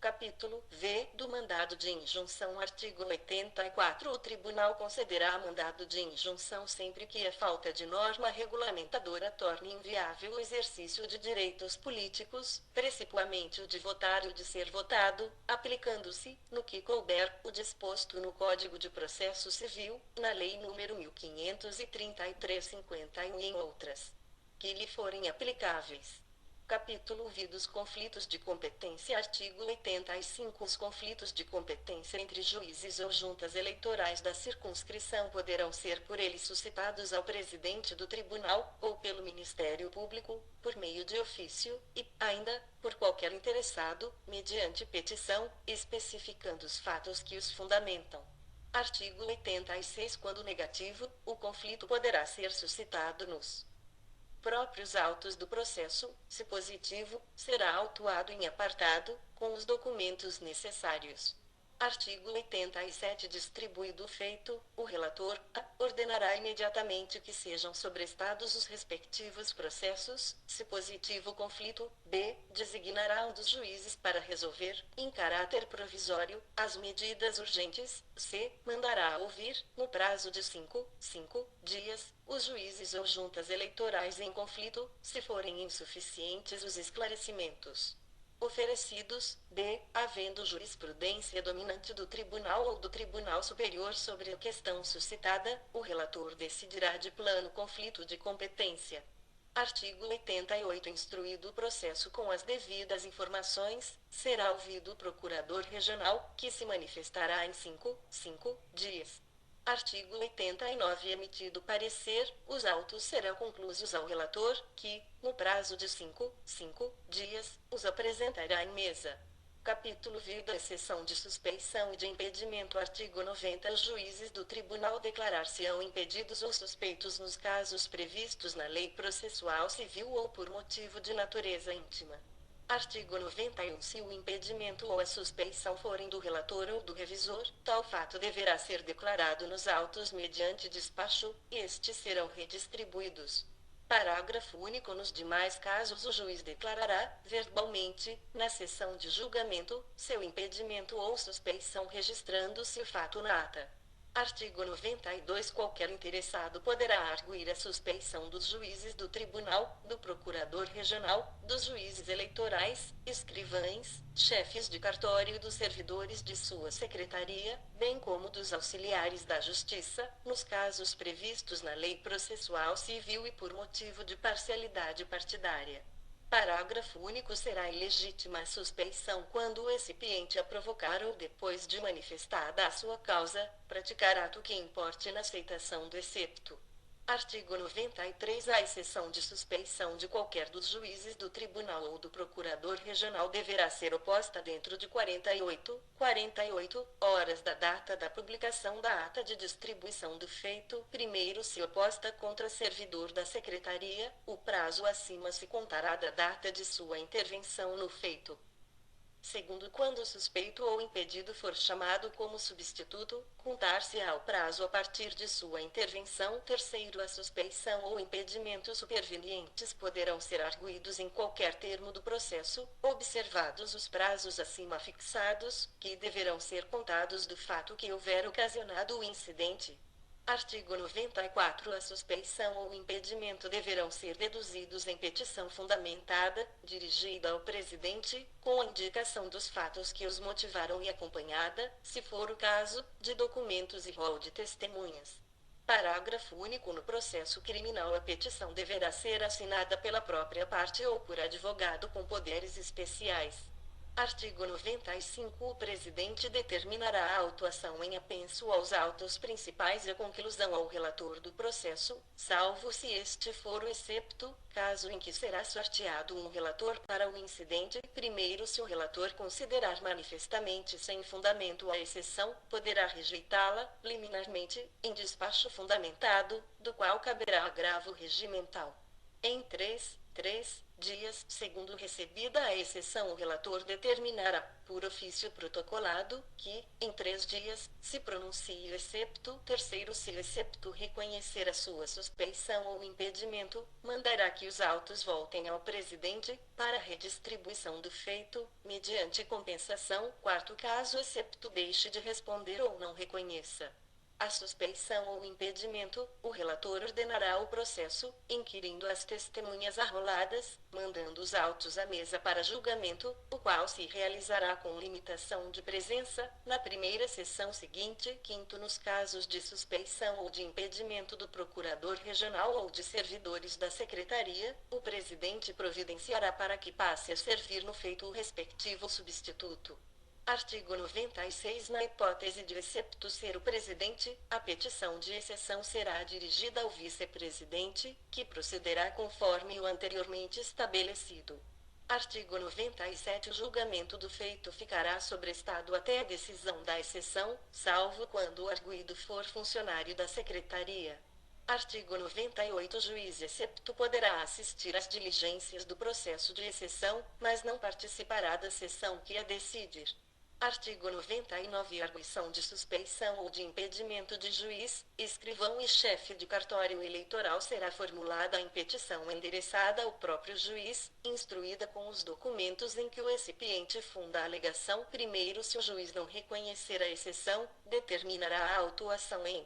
Capítulo V do mandado de injunção. Artigo 84. O Tribunal concederá mandado de injunção sempre que a falta de norma regulamentadora torne inviável o exercício de direitos políticos, principalmente o de votar e o de ser votado, aplicando-se, no que couber, o disposto no Código de Processo Civil, na Lei nº 1533/51 e em outras que lhe forem aplicáveis. Capítulo V dos conflitos de competência. Artigo 85. Os conflitos de competência entre juízes ou juntas eleitorais da circunscrição poderão ser por eles suscitados ao presidente do tribunal, ou pelo Ministério Público, por meio de ofício, e, ainda, por qualquer interessado, mediante petição, especificando os fatos que os fundamentam. Artigo 86. Quando negativo, o conflito poderá ser suscitado nos próprios autos do processo. Se positivo, será autuado em apartado, com os documentos necessários. Artigo 87. Distribuído o feito, o relator A ordenará imediatamente que sejam sobrestados os respectivos processos. Se positivo o conflito, B designará um dos juízes para resolver, em caráter provisório, as medidas urgentes. C mandará ouvir, no prazo de 5 dias, os juízes ou juntas eleitorais em conflito, se forem insuficientes os esclarecimentos oferecidos. D havendo jurisprudência dominante do Tribunal ou do Tribunal Superior sobre a questão suscitada, o relator decidirá de plano conflito de competência. Artigo 88. Instruído o processo com as devidas informações, será ouvido o procurador regional, que se manifestará em 5 dias. Artigo 89. Emitido parecer, os autos serão conclusos ao relator, que, no prazo de 5 dias, os apresentará em mesa. Capítulo V da exceção de suspeição e de impedimento. Artigo 90. Os juízes do tribunal declarar-se-ão impedidos ou suspeitos nos casos previstos na Lei Processual Civil ou por motivo de natureza íntima. Artigo 91. Se o impedimento ou a suspeição forem do relator ou do revisor, tal fato deverá ser declarado nos autos mediante despacho, e estes serão redistribuídos. Parágrafo único. Nos demais casos o juiz declarará, verbalmente, na sessão de julgamento, seu impedimento ou suspeição registrando-se o fato na ata. Artigo 92. Qualquer interessado poderá arguir a suspeição dos juízes do tribunal, do procurador regional, dos juízes eleitorais, escrivães, chefes de cartório e dos servidores de sua secretaria, bem como dos auxiliares da justiça, nos casos previstos na Lei Processual Civil e por motivo de parcialidade partidária. Parágrafo único. Será ilegítima a suspeição quando o recipiente a provocar ou depois de manifestada a sua causa, praticar ato que importe na aceitação do excepto. Artigo 93. A exceção de suspeição de qualquer dos juízes do tribunal ou do procurador regional deverá ser oposta dentro de 48 horas da data da publicação da ata de distribuição do feito. Primeiro, se oposta contra servidor da Secretaria, o prazo acima se contará da data de sua intervenção no feito. Segundo, quando o suspeito ou impedido for chamado como substituto, contar-se-á o prazo a partir de sua intervenção. Terceiro, a suspeição ou impedimento supervenientes poderão ser arguidos em qualquer termo do processo, observados os prazos acima fixados, que deverão ser contados do fato que houver ocasionado o incidente. Artigo 94. A suspeição ou impedimento deverão ser deduzidos em petição fundamentada, dirigida ao presidente, com a indicação dos fatos que os motivaram e acompanhada, se for o caso, de documentos e rol de testemunhas. Parágrafo único. No processo criminal, a petição deverá ser assinada pela própria parte ou por advogado com poderes especiais. Artigo 95. O presidente determinará a autuação em apenso aos autos principais e a conclusão ao relator do processo, salvo se este for o excepto, caso em que será sorteado um relator para o incidente. Primeiro, se o relator considerar manifestamente sem fundamento a exceção, poderá rejeitá-la, liminarmente, em despacho fundamentado, do qual caberá agravo regimental. Em 3 dias, segundo recebida a exceção, o relator determinará, por ofício protocolado, que, em 3 dias, se pronuncie o excepto. Terceiro, se o excepto reconhecer a sua suspeição ou impedimento, mandará que os autos voltem ao presidente, para redistribuição do feito, mediante compensação. Quarto, caso o excepto deixe de responder ou não reconheça a suspeição ou impedimento, o relator ordenará o processo, inquirindo as testemunhas arroladas, mandando os autos à mesa para julgamento, o qual se realizará com limitação de presença, na primeira sessão seguinte. Quinto, nos casos de suspeição ou de impedimento do procurador regional ou de servidores da secretaria, o presidente providenciará para que passe a servir no feito o respectivo substituto. Artigo 96. Na hipótese de o excepto ser o presidente, a petição de exceção será dirigida ao vice-presidente, que procederá conforme o anteriormente estabelecido. Artigo 97. O julgamento do feito ficará sobrestado até a decisão da exceção, salvo quando o arguido for funcionário da secretaria. Artigo 98. O juiz excepto poderá assistir às diligências do processo de exceção, mas não participará da sessão que a decidir. Artigo 99. A arguição de suspeição ou de impedimento de juiz, escrivão e chefe de cartório eleitoral será formulada em petição endereçada ao próprio juiz, instruída com os documentos em que o recipiente funda a alegação. Primeiro, se o juiz não reconhecer a exceção, determinará a autuação em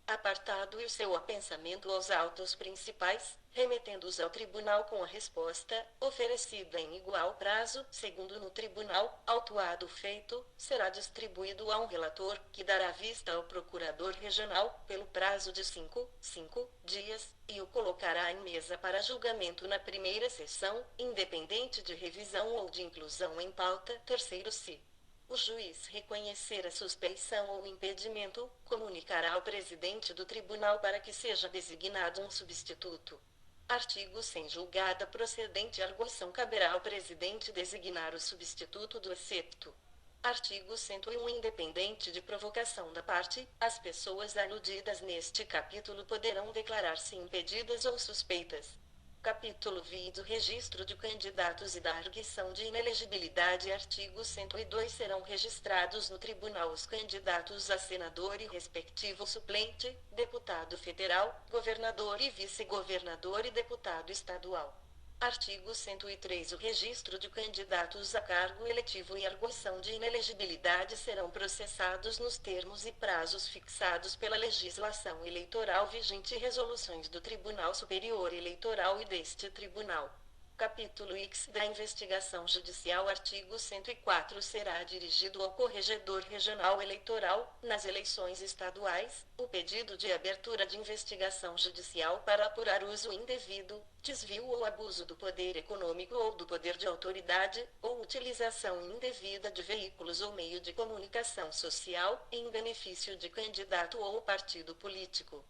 apartado e o seu apensamento aos autos principais, remetendo-os ao tribunal com a resposta, oferecida em igual prazo. Segundo, no tribunal, autuado o feito, será distribuído a um relator, que dará vista ao procurador regional, pelo prazo de 5 dias, e o colocará em mesa para julgamento na primeira sessão, independente de revisão ou de inclusão em pauta. Terceiro, se o juiz reconhecer a suspeição ou impedimento, comunicará ao presidente do tribunal para que seja designado um substituto. Artigo 100. Julgada procedente a arguição, caberá ao presidente designar o substituto do excepto. Artigo 101. Independente de provocação da parte, as pessoas aludidas neste capítulo poderão declarar-se impedidas ou suspeitas. Capítulo V do registro de candidatos e da arguição de inelegibilidade. Artigo 102. Serão registrados no tribunal os candidatos a senador e respectivo suplente, deputado federal, governador e vice-governador e deputado estadual. Artigo 103. O registro de candidatos a cargo eletivo e arguição de inelegibilidade serão processados nos termos e prazos fixados pela legislação eleitoral vigente e resoluções do Tribunal Superior Eleitoral e deste Tribunal. Capítulo X da Investigação Judicial. Artigo 104. Será dirigido ao Corregedor Regional Eleitoral, nas eleições estaduais, o pedido de abertura de investigação judicial para apurar uso indevido, desvio ou abuso do poder econômico ou do poder de autoridade, ou utilização indevida de veículos ou meio de comunicação social, em benefício de candidato ou partido político.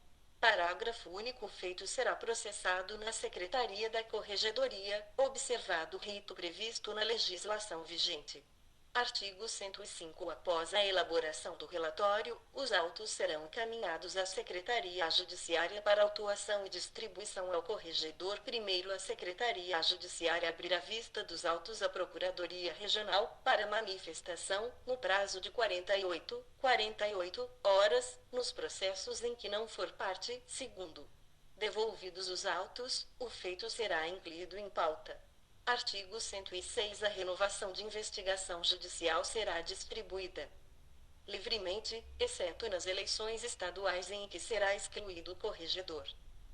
Parágrafo único. O feito será processado na Secretaria da Corregedoria, observado o rito previsto na legislação vigente. Artigo 105. Após a elaboração do relatório, os autos serão encaminhados à Secretaria Judiciária para autuação e distribuição ao corregedor. Primeiro, a Secretaria Judiciária abrirá vista dos autos à Procuradoria Regional para manifestação, no prazo de 48 horas, nos processos em que não for parte. Segundo, devolvidos os autos, o feito será incluído em pauta. Artigo 106. A renovação de investigação judicial será distribuída livremente, exceto nas eleições estaduais em que será excluído o corregedor.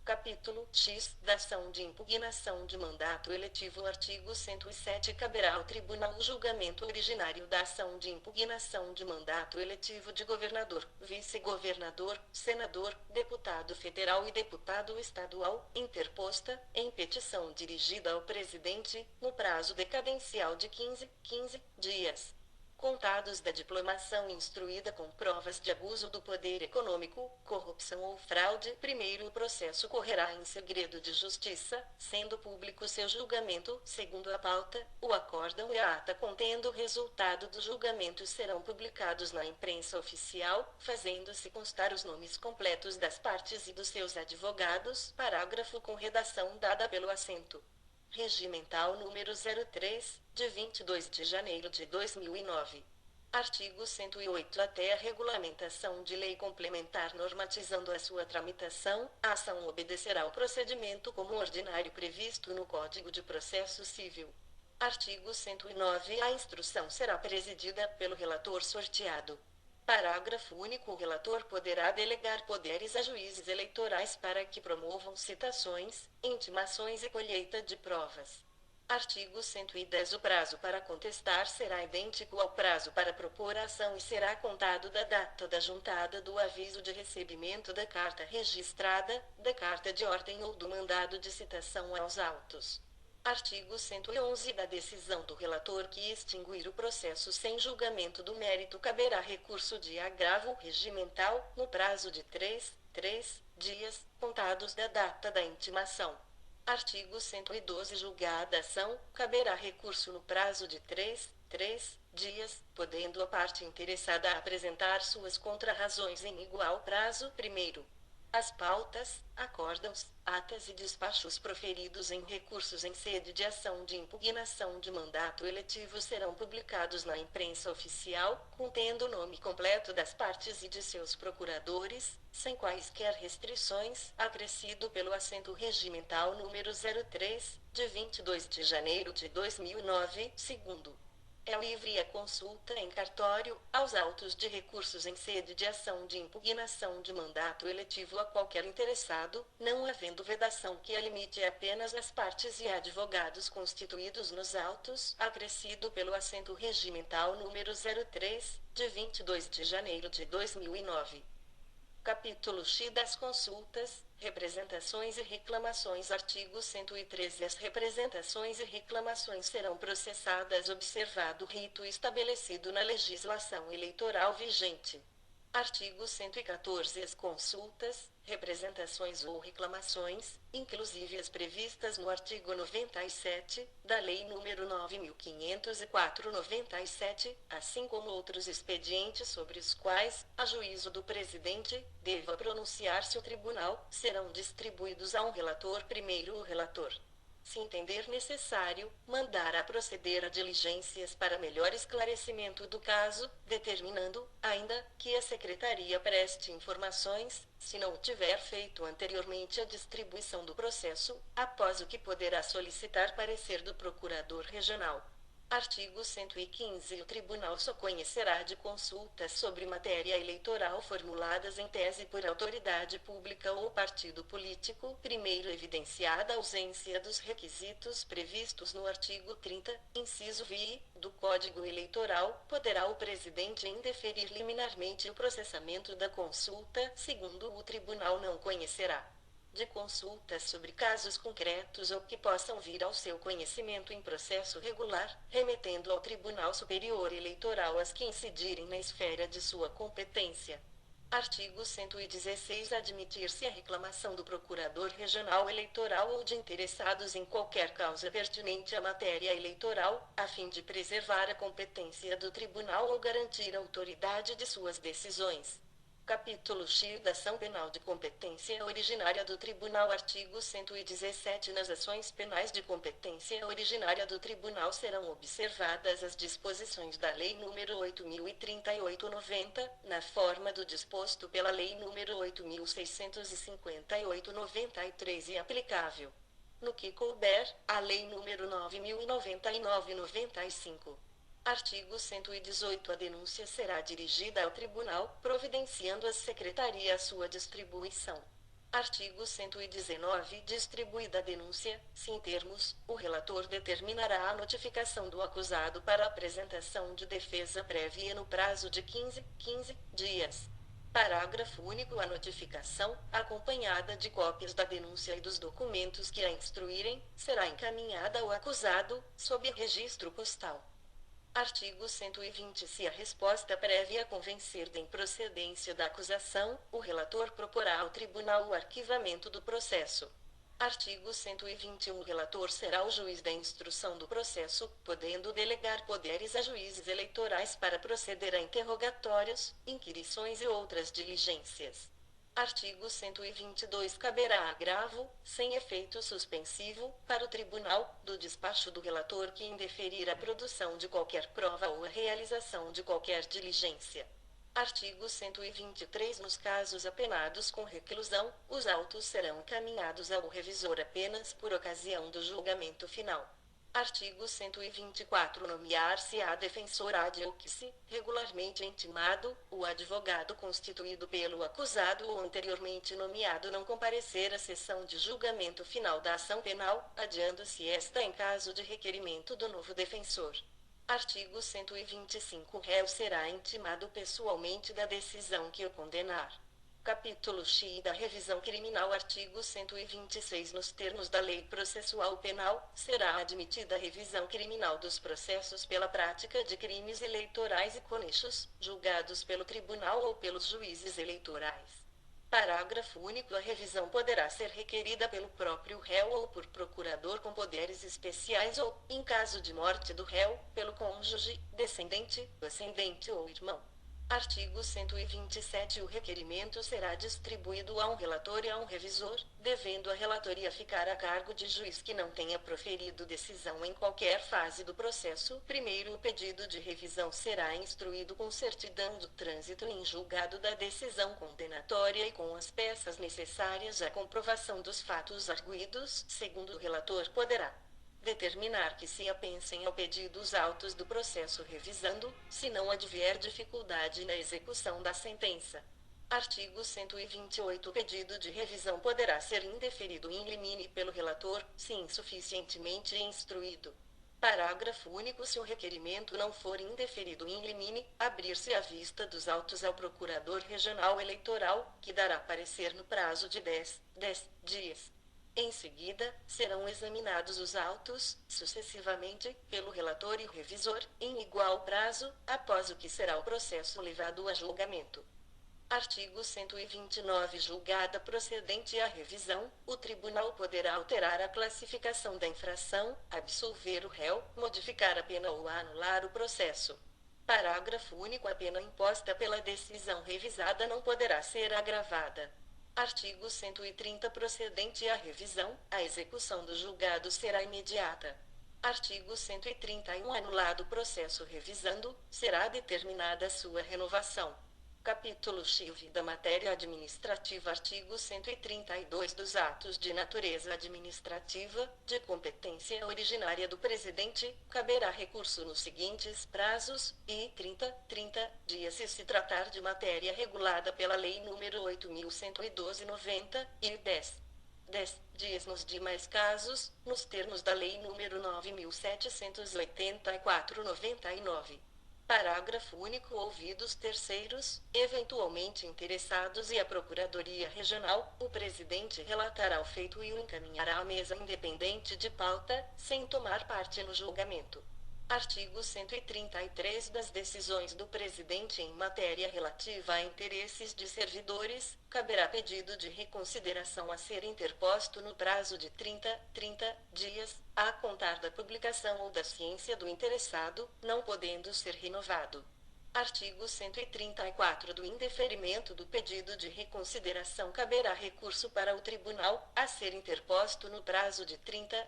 Capítulo X da ação de impugnação de mandato eletivo. Artigo 107. Caberá ao tribunal o julgamento originário da ação de impugnação de mandato eletivo de governador, vice-governador, senador, deputado federal e deputado estadual, interposta, em petição dirigida ao presidente, no prazo decadencial de 15 dias contados da diplomação instruída com provas de abuso do poder econômico, corrupção ou fraude. Primeiro, o processo correrá em segredo de justiça, sendo público seu julgamento. Segundo a pauta, o acórdão e a ata contendo o resultado do julgamento serão publicados na imprensa oficial, fazendo-se constar os nomes completos das partes e dos seus advogados. Parágrafo com redação dada pelo assento regimental número 03, de 22 de janeiro de 2009. Artigo 108. Até a regulamentação de lei complementar normatizando a sua tramitação, a ação obedecerá ao procedimento comum ordinário previsto no Código de Processo Civil. Artigo 109. A instrução será presidida pelo relator sorteado. Parágrafo único. O relator poderá delegar poderes a juízes eleitorais para que promovam citações, intimações e colheita de provas. Artigo 110. O prazo para contestar será idêntico ao prazo para propor a ação e será contado da data da juntada do aviso de recebimento da carta registrada, da carta de ordem ou do mandado de citação aos autos. Artigo 111. Da decisão do relator que extinguir o processo sem julgamento do mérito caberá recurso de agravo regimental, no prazo de 3 dias, contados da data da intimação. Artigo 112. Julgada a ação, caberá recurso no prazo de 3 dias, podendo a parte interessada apresentar suas contrarrazões em igual prazo. Primeiro, as pautas, acórdãos, atas e despachos proferidos em recursos em sede de ação de impugnação de mandato eletivo serão publicados na imprensa oficial, contendo o nome completo das partes e de seus procuradores, sem quaisquer restrições, acrescido pelo assento regimental número 03, de 22 de janeiro de 2009. Segundo, é livre a consulta em cartório, aos autos de recursos em sede de ação de impugnação de mandato eletivo a qualquer interessado, não havendo vedação que a limite apenas às partes e advogados constituídos nos autos, acrescido pelo assento regimental número 03, de 22 de janeiro de 2009. Capítulo X das consultas, representações e reclamações. Artigo 113. As representações e reclamações serão processadas observado o rito estabelecido na legislação eleitoral vigente. Artigo 114. As consultas, representações ou reclamações, inclusive as previstas no artigo 97, da Lei nº 9.504/97, assim como outros expedientes sobre os quais, a juízo do presidente, deva pronunciar-se o tribunal, serão distribuídos a um relator. Primeiro o relator, se entender necessário, mandará proceder a diligências para melhor esclarecimento do caso, determinando, ainda, que a Secretaria preste informações, se não tiver feito anteriormente a distribuição do processo, após o que poderá solicitar parecer do Procurador Regional. Artigo 115. O Tribunal só conhecerá de consultas sobre matéria eleitoral formuladas em tese por autoridade pública ou partido político, primeiro evidenciada a ausência dos requisitos previstos no artigo 30, inciso vi, do Código Eleitoral, poderá o presidente indeferir liminarmente o processamento da consulta. Segundo, o tribunal não conhecerá de consultas sobre casos concretos ou que possam vir ao seu conhecimento em processo regular, remetendo ao Tribunal Superior Eleitoral as que incidirem na esfera de sua competência. Artigo 116. Admitir-se a reclamação do Procurador Regional Eleitoral ou de interessados em qualquer causa pertinente à matéria eleitoral, a fim de preservar a competência do Tribunal ou garantir a autoridade de suas decisões. Capítulo X da Ação Penal de Competência Originária do Tribunal. Artigo 117. Nas ações penais de competência originária do Tribunal serão observadas as disposições da Lei nº 8.038/90, na forma do disposto pela Lei nº 8.658/93 e aplicável, no que couber, a Lei nº 9.099/95. Artigo 118. A denúncia será dirigida ao Tribunal, providenciando a Secretaria a sua distribuição. Artigo 119. Distribuída a denúncia, se em termos, o relator determinará a notificação do acusado para apresentação de defesa prévia no prazo de 15 dias. Parágrafo único. A notificação, acompanhada de cópias da denúncia e dos documentos que a instruírem, será encaminhada ao acusado, sob registro postal. Artigo 120. Se a resposta prévia convencer da improcedência da acusação, o relator proporá ao tribunal o arquivamento do processo. Artigo 121. O relator será o juiz da instrução do processo, podendo delegar poderes a juízes eleitorais para proceder a interrogatórios, inquirições e outras diligências. Artigo 122. Caberá agravo, sem efeito suspensivo, para o tribunal, do despacho do relator que indeferir a produção de qualquer prova ou a realização de qualquer diligência. Artigo 123. Nos casos apenados com reclusão, os autos serão encaminhados ao revisor apenas por ocasião do julgamento final. Artigo 124. Nomear-se-á defensor ad hoc, regularmente intimado, o advogado constituído pelo acusado ou anteriormente nomeado não comparecer à sessão de julgamento final da ação penal, adiando-se esta em caso de requerimento do novo defensor. Artigo 125. O réu será intimado pessoalmente da decisão que o condenar. Capítulo X da Revisão Criminal. Artigo 126. Nos termos da Lei Processual Penal, será admitida a revisão criminal dos processos pela prática de crimes eleitorais e conexos, julgados pelo tribunal ou pelos juízes eleitorais. Parágrafo único. A revisão poderá ser requerida pelo próprio réu ou por procurador com poderes especiais ou, em caso de morte do réu, pelo cônjuge, descendente, ascendente ou irmão. Artigo 127. O requerimento será distribuído a um relator e a um revisor, devendo a relatoria ficar a cargo de juiz que não tenha proferido decisão em qualquer fase do processo. Primeiro, o pedido de revisão será instruído com certidão do trânsito em julgado da decisão condenatória e com as peças necessárias à comprovação dos fatos arguidos. Segundo, o relator poderá determinar que se apensem ao pedido os autos do processo revisando, se não advier dificuldade na execução da sentença. Artigo 128. O pedido de revisão poderá ser indeferido in limine pelo relator, se insuficientemente instruído. Parágrafo único. Se o requerimento não for indeferido in limine, abrir-se a vista dos autos ao Procurador Regional Eleitoral, que dará parecer no prazo de 10 dias. Em seguida, serão examinados os autos, sucessivamente, pelo relator e revisor, em igual prazo, após o que será o processo levado a julgamento. Artigo 129. Julgada procedente a revisão, o tribunal poderá alterar a classificação da infração, absolver o réu, modificar a pena ou anular o processo. Parágrafo único. A pena imposta pela decisão revisada não poderá ser agravada. Artigo 130. Procedente à revisão, a execução do julgado será imediata. Artigo 131. Anulado o processo revisando, será determinada sua renovação. Capítulo X da Matéria Administrativa. Artigo 132. Dos atos de natureza administrativa, de competência originária do Presidente, caberá recurso nos seguintes prazos, e 30 dias se tratar de matéria regulada pela Lei nº 8.112/90, e 10 dias nos demais casos, nos termos da Lei nº 9.784/99. Parágrafo único. Ouvidos terceiros, eventualmente interessados e a Procuradoria Regional, o Presidente relatará o feito e o encaminhará à mesa independente de pauta, sem tomar parte no julgamento. Artigo 133 das decisões do presidente em matéria relativa a interesses de servidores, caberá pedido de reconsideração a ser interposto no prazo de 30 dias, a contar da publicação ou da ciência do interessado, não podendo ser renovado. Artigo 134 do indeferimento do pedido de reconsideração caberá recurso para o tribunal, a ser interposto no prazo de 30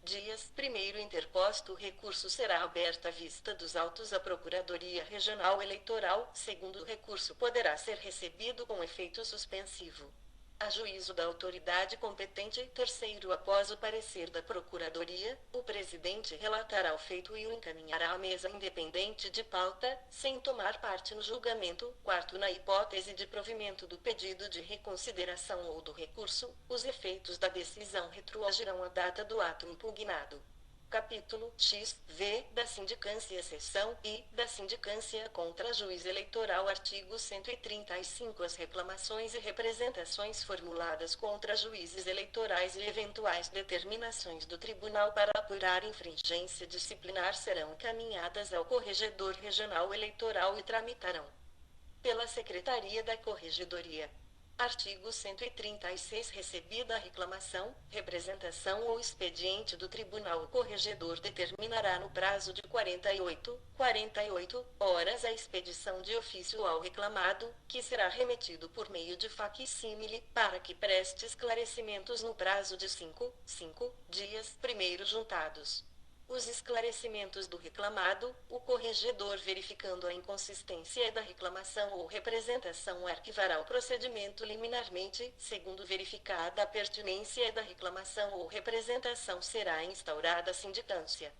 dias. Primeiro interposto o recurso será aberta à vista dos autos à Procuradoria Regional Eleitoral. Segundo o recurso poderá ser recebido com efeito suspensivo, a juízo da autoridade competente. Terceiro, após o parecer da Procuradoria, o presidente relatará o feito e o encaminhará à mesa independente de pauta, sem tomar parte no julgamento. Quarto, na hipótese de provimento do pedido de reconsideração ou do recurso, os efeitos da decisão retroagirão à data do ato impugnado. Capítulo X, V, da sindicância seção I, da sindicância contra juiz eleitoral. Artigo 135. As reclamações e representações formuladas contra juízes eleitorais e eventuais determinações do tribunal para apurar infringência disciplinar serão encaminhadas ao Corregedor Regional Eleitoral e tramitarão pela Secretaria da Corregedoria. Artigo 136. Recebida a reclamação, representação ou expediente do tribunal, o corregedor determinará no prazo de 48 horas a expedição de ofício ao reclamado, que será remetido por meio de fac-símile, para que preste esclarecimentos no prazo de 5 dias. Primeiro juntados os esclarecimentos do reclamado, o corregedor, verificando a inconsistência da reclamação ou representação, arquivará o procedimento liminarmente. Segundo verificada a pertinência da reclamação ou representação, será instaurada a sindicância.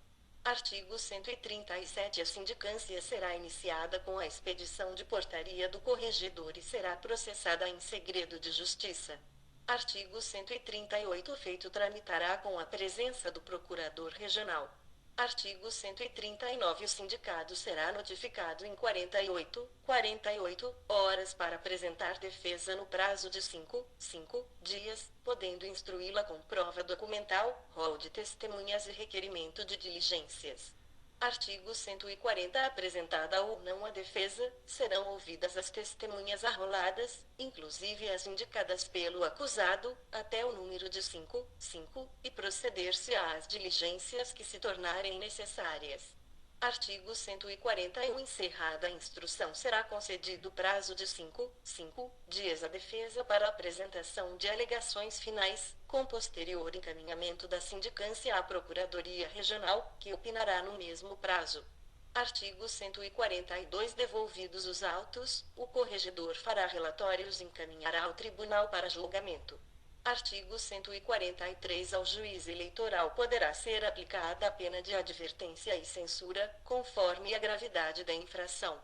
Artigo 137. A sindicância será iniciada com a expedição de portaria do corregedor e será processada em segredo de justiça. Artigo 138. O feito tramitará com a presença do procurador regional. Artigo 139. O sindicado será notificado em 48 horas para apresentar defesa no prazo de 5 dias, podendo instruí-la com prova documental, rol de testemunhas e requerimento de diligências. Artigo 140. Apresentada ou não a defesa, serão ouvidas as testemunhas arroladas, inclusive as indicadas pelo acusado, até o número de 5, e proceder-se às diligências que se tornarem necessárias. Artigo 141. Encerrada a instrução, será concedido prazo de 5 dias à defesa para apresentação de alegações finais, com posterior encaminhamento da sindicância à Procuradoria Regional, que opinará no mesmo prazo. Artigo 142. Devolvidos os autos, o corregedor fará relatórios e encaminhará ao tribunal para julgamento. Artigo 143. Ao juiz eleitoral poderá ser aplicada a pena de advertência e censura, conforme a gravidade da infração.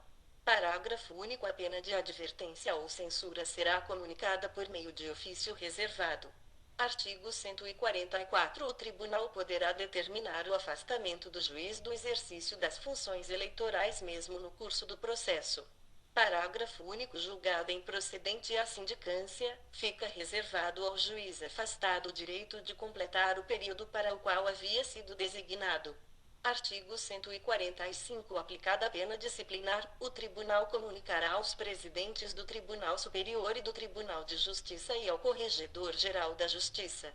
Parágrafo único. A pena de advertência ou censura será comunicada por meio de ofício reservado. Artigo 144. O tribunal poderá determinar o afastamento do juiz do exercício das funções eleitorais mesmo no curso do processo. Parágrafo único. Julgada improcedente a sindicância, fica reservado ao juiz afastado o direito de completar o período para o qual havia sido designado. Artigo 145. Aplicada a pena disciplinar, o tribunal comunicará aos presidentes do Tribunal Superior e do Tribunal de Justiça e ao Corregedor-Geral da Justiça.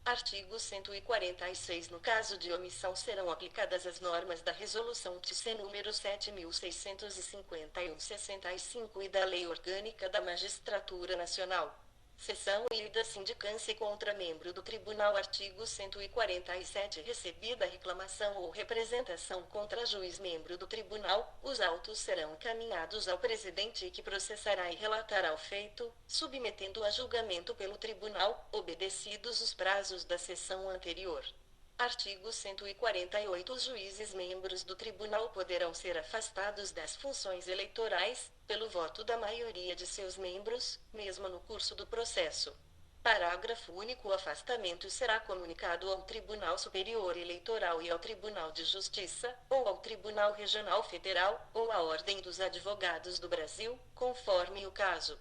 Artigo 146. No caso de omissão serão aplicadas as normas da Resolução TC nº 7651/65 e da Lei Orgânica da Magistratura Nacional. Seção I da sindicância contra membro do Tribunal. Artigo 147. Recebida a reclamação ou representação contra juiz membro do Tribunal, os autos serão encaminhados ao presidente, que processará e relatará o feito, submetendo a julgamento pelo Tribunal, obedecidos os prazos da sessão anterior. Artigo 148. Os juízes membros do tribunal poderão ser afastados das funções eleitorais, pelo voto da maioria de seus membros, mesmo no curso do processo. Parágrafo único. O afastamento será comunicado ao Tribunal Superior Eleitoral e ao Tribunal de Justiça, ou ao Tribunal Regional Federal, ou à Ordem dos Advogados do Brasil, conforme o caso.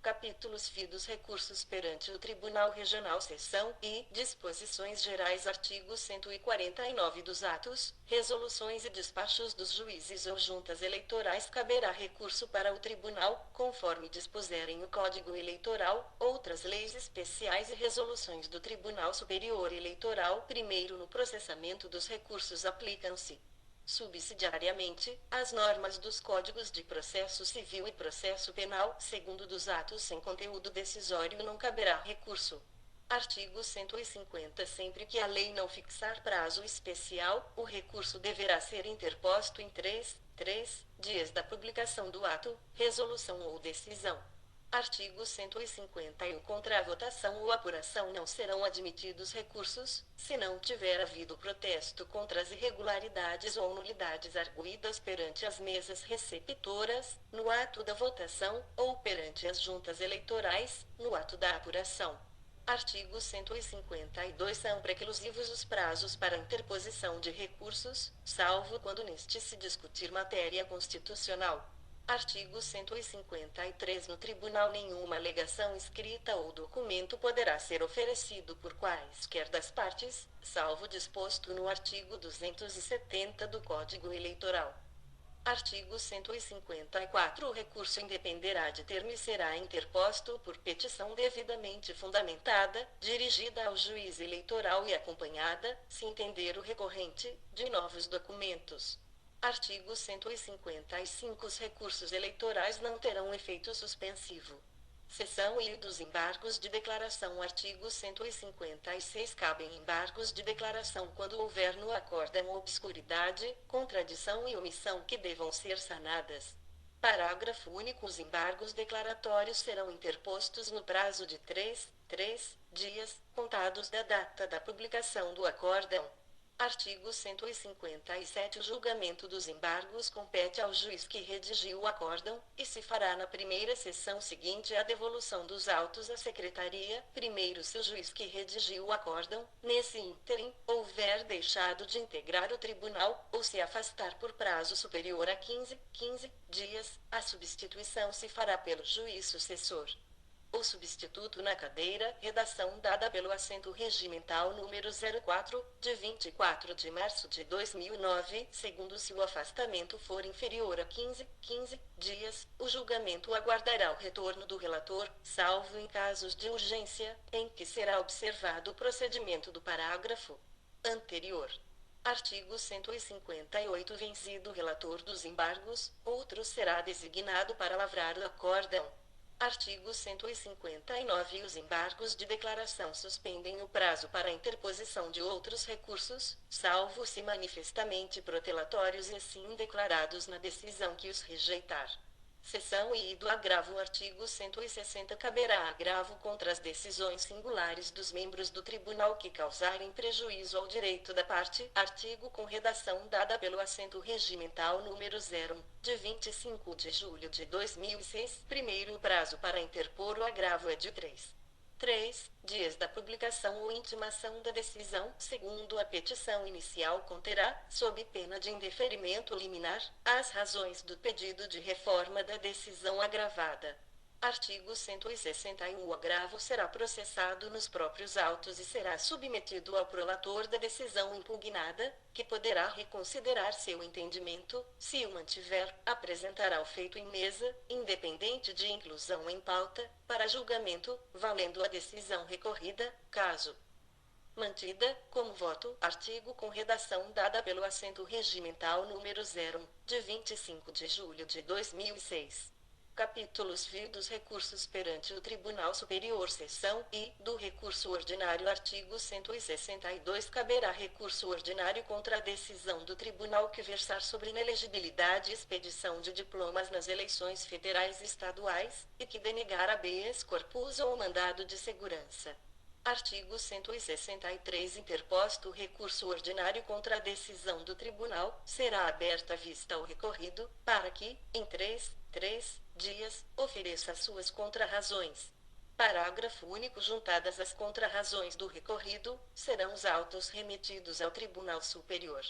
Capítulos FI dos recursos perante o Tribunal Regional Seção e Disposições Gerais artigo 149 dos atos, resoluções e despachos dos juízes ou juntas eleitorais caberá recurso para o Tribunal, conforme dispuserem o Código Eleitoral, outras leis especiais e resoluções do Tribunal Superior Eleitoral. Primeiro no processamento dos recursos aplicam-se subsidiariamente, as normas dos Códigos de Processo Civil e Processo Penal. Segundo dos atos sem conteúdo decisório não caberá recurso. Artigo 150. Sempre que a lei não fixar prazo especial, o recurso deverá ser interposto em 3 dias da publicação do ato, resolução ou decisão. Artigo 151. Contra a votação ou apuração não serão admitidos recursos, se não tiver havido protesto contra as irregularidades ou nulidades arguidas perante as mesas receptoras, no ato da votação, ou perante as juntas eleitorais, no ato da apuração. Artigo 152. São preclusivos os prazos para interposição de recursos, salvo quando neste se discutir matéria constitucional. Artigo 153. No tribunal nenhuma alegação escrita ou documento poderá ser oferecido por quaisquer das partes, salvo disposto no artigo 270 do Código Eleitoral. Artigo 154. O recurso independerá de termo e será interposto por petição devidamente fundamentada, dirigida ao juiz eleitoral e acompanhada, se entender o recorrente, de novos documentos. Artigo 155. Os recursos eleitorais não terão efeito suspensivo. Seção I dos embargos de declaração. Artigo 156. Cabem embargos de declaração quando houver no acórdão obscuridade, contradição e omissão que devam ser sanadas. Parágrafo único. Os embargos declaratórios serão interpostos no prazo de 3 dias, contados da data da publicação do acórdão. Artigo 157. O julgamento dos embargos compete ao juiz que redigiu o acórdão, e se fará na primeira sessão seguinte à devolução dos autos à Secretaria. Primeiro, se o juiz que redigiu o acórdão, nesse ínterim, houver deixado de integrar o tribunal, ou se afastar por prazo superior a 15 dias, a substituição se fará pelo juiz sucessor. O substituto na cadeira, redação dada pelo assento regimental número 04, de 24 de março de 2009, segundo se o afastamento for inferior a 15 dias, o julgamento aguardará o retorno do relator, salvo em casos de urgência, em que será observado o procedimento do parágrafo anterior. Artigo 158. Vencido o relator dos embargos, outro será designado para lavrar o acórdão. Artigo 159. Os embargos de declaração suspendem o prazo para a interposição de outros recursos, salvo se manifestamente protelatórios e assim declarados na decisão que os rejeitar. Seção I do agravo. Artigo 160. Caberá agravo contra as decisões singulares dos membros do tribunal que causarem prejuízo ao direito da parte. Artigo com redação dada pelo assento regimental número 01, de 25 de julho de 2006. Primeiro, o prazo para interpor o agravo é de 3 dias da publicação ou intimação da decisão. Segundo, a petição inicial conterá, sob pena de indeferimento liminar, as razões do pedido de reforma da decisão agravada. Artigo 161. O agravo será processado nos próprios autos e será submetido ao prolator da decisão impugnada, que poderá reconsiderar seu entendimento, se o mantiver, apresentará o feito em mesa, independente de inclusão em pauta, para julgamento, valendo a decisão recorrida, caso mantida, como voto. Artigo com redação dada pelo assento regimental número 01, de 25 de julho de 2006. Capítulos FI dos recursos perante o Tribunal Superior. Seção I do recurso ordinário. Artigo 162. Caberá recurso ordinário contra a decisão do tribunal que versar sobre inelegibilidade e expedição de diplomas nas eleições federais e estaduais, e que denegar habeas corpus ou mandado de segurança. Artigo 163. Interposto o recurso ordinário contra a decisão do tribunal, será aberta vista ao recorrido, para que, em 3 dias, ofereça suas contrarrazões. Parágrafo único. Juntadas as contrarrazões do recorrido, serão os autos remetidos ao Tribunal Superior.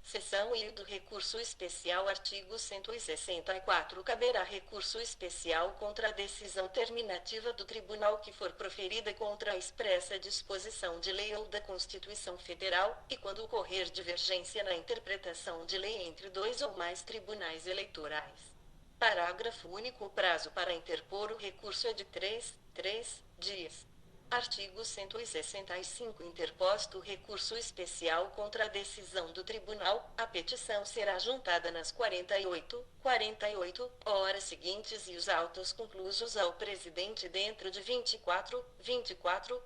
Seção I do recurso especial. Artigo 164. Caberá recurso especial contra a decisão terminativa do tribunal que for proferida contra a expressa disposição de lei ou da Constituição Federal, e quando ocorrer divergência na interpretação de lei entre dois ou mais tribunais eleitorais. Parágrafo único. O prazo para interpor o recurso é de 3 dias. Artigo 165. Interposto o recurso especial contra a decisão do tribunal, a petição será juntada nas 48 horas seguintes e os autos conclusos ao presidente dentro de 24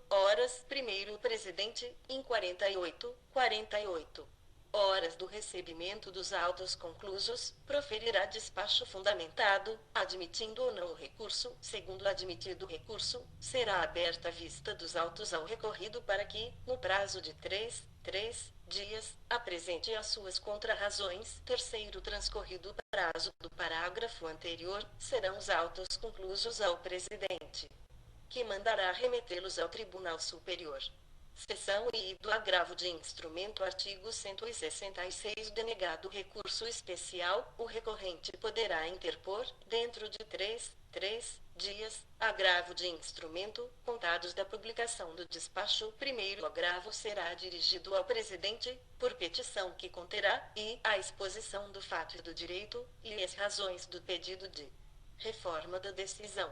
horas. Primeiro, o presidente, em 48 horas do recebimento dos autos conclusos, proferirá despacho fundamentado, admitindo ou não o recurso. Segundo admitido o recurso, será aberta a vista dos autos ao recorrido para que, no prazo de 3 dias, apresente as suas contrarrazões. Terceiro, transcorrido o prazo do parágrafo anterior, serão os autos conclusos ao presidente, que mandará remetê-los ao Tribunal Superior. Seção I do agravo de instrumento. Artigo 166. Denegado o recurso especial, o recorrente poderá interpor, dentro de 3 dias, agravo de instrumento, contados da publicação do despacho. Primeiro agravo será dirigido ao presidente, por petição que conterá, a exposição do fato e do direito, e as razões do pedido de reforma da decisão,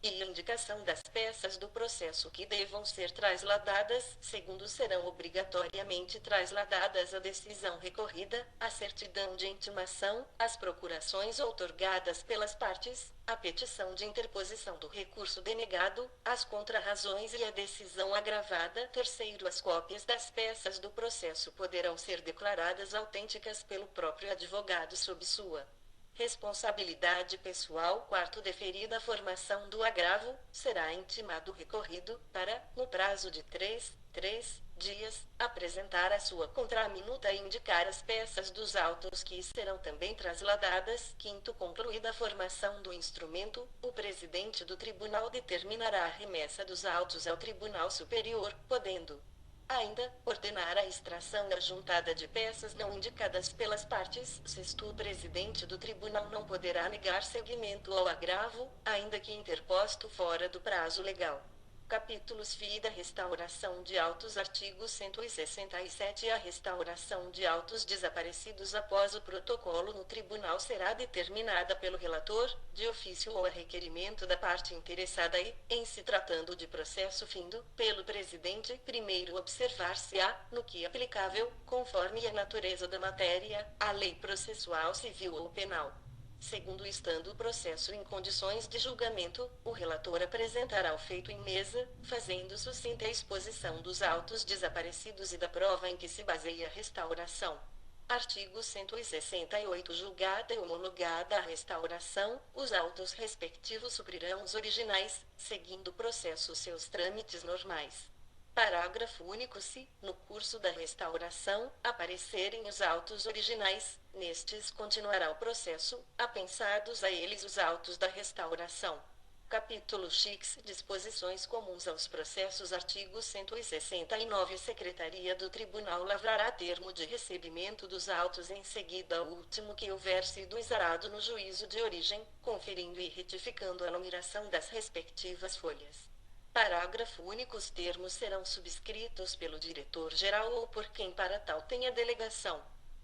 e a indicação das peças do processo que devam ser trasladadas. Segundo, serão obrigatoriamente trasladadas a decisão recorrida, a certidão de intimação, as procurações outorgadas pelas partes, a petição de interposição do recurso denegado, as contrarrazões e a decisão agravada. Terceiro, as cópias das peças do processo poderão ser declaradas autênticas pelo próprio advogado sob sua responsabilidade pessoal. Quarto, deferida a formação do agravo, será intimado o recorrido, para, no prazo de 3 dias, apresentar a sua contraminuta e indicar as peças dos autos que serão também trasladadas. Quinto, concluída a formação do instrumento, o presidente do tribunal determinará a remessa dos autos ao Tribunal Superior, podendo ainda ordenar a extração e a juntada de peças não indicadas pelas partes. Sexto, o presidente do tribunal não poderá negar seguimento ao agravo, ainda que interposto fora do prazo legal. Capítulos FII da restauração de autos. Artigo 167. A restauração de autos desaparecidos após o protocolo no tribunal será determinada pelo relator, de ofício ou a requerimento da parte interessada e, em se tratando de processo findo, pelo presidente. Primeiro, observar-se-á, no que aplicável, conforme a natureza da matéria, a lei processual civil ou penal. Segundo, estando o processo em condições de julgamento, o relator apresentará o feito em mesa, fazendo sucinta exposição dos autos desaparecidos e da prova em que se baseia a restauração. Artigo 168. Julgada e homologada a restauração, os autos respectivos suprirão os originais, seguindo o processo seus trâmites normais. Parágrafo único. Se, no curso da restauração, aparecerem os autos originais, nestes continuará o processo, apensados a eles os autos da restauração. Capítulo X. Disposições comuns aos processos. Artigo 169. A Secretaria do Tribunal lavrará termo de recebimento dos autos em seguida ao último que houver sido exarado no juízo de origem, conferindo e retificando a numeração das respectivas folhas. Parágrafo único. Os termos serão subscritos pelo diretor-geral ou por quem para tal tenha delegação.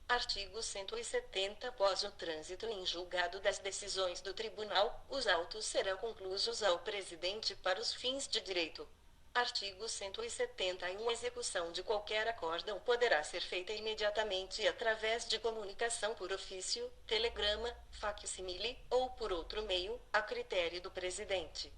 Artigo 170. Após o trânsito em julgado das decisões do tribunal, os autos serão conclusos ao presidente para os fins de direito. Artigo 171. A execução de qualquer acórdão poderá ser feita imediatamente através de comunicação por ofício, telegrama, fac-simile, ou por outro meio, a critério do presidente.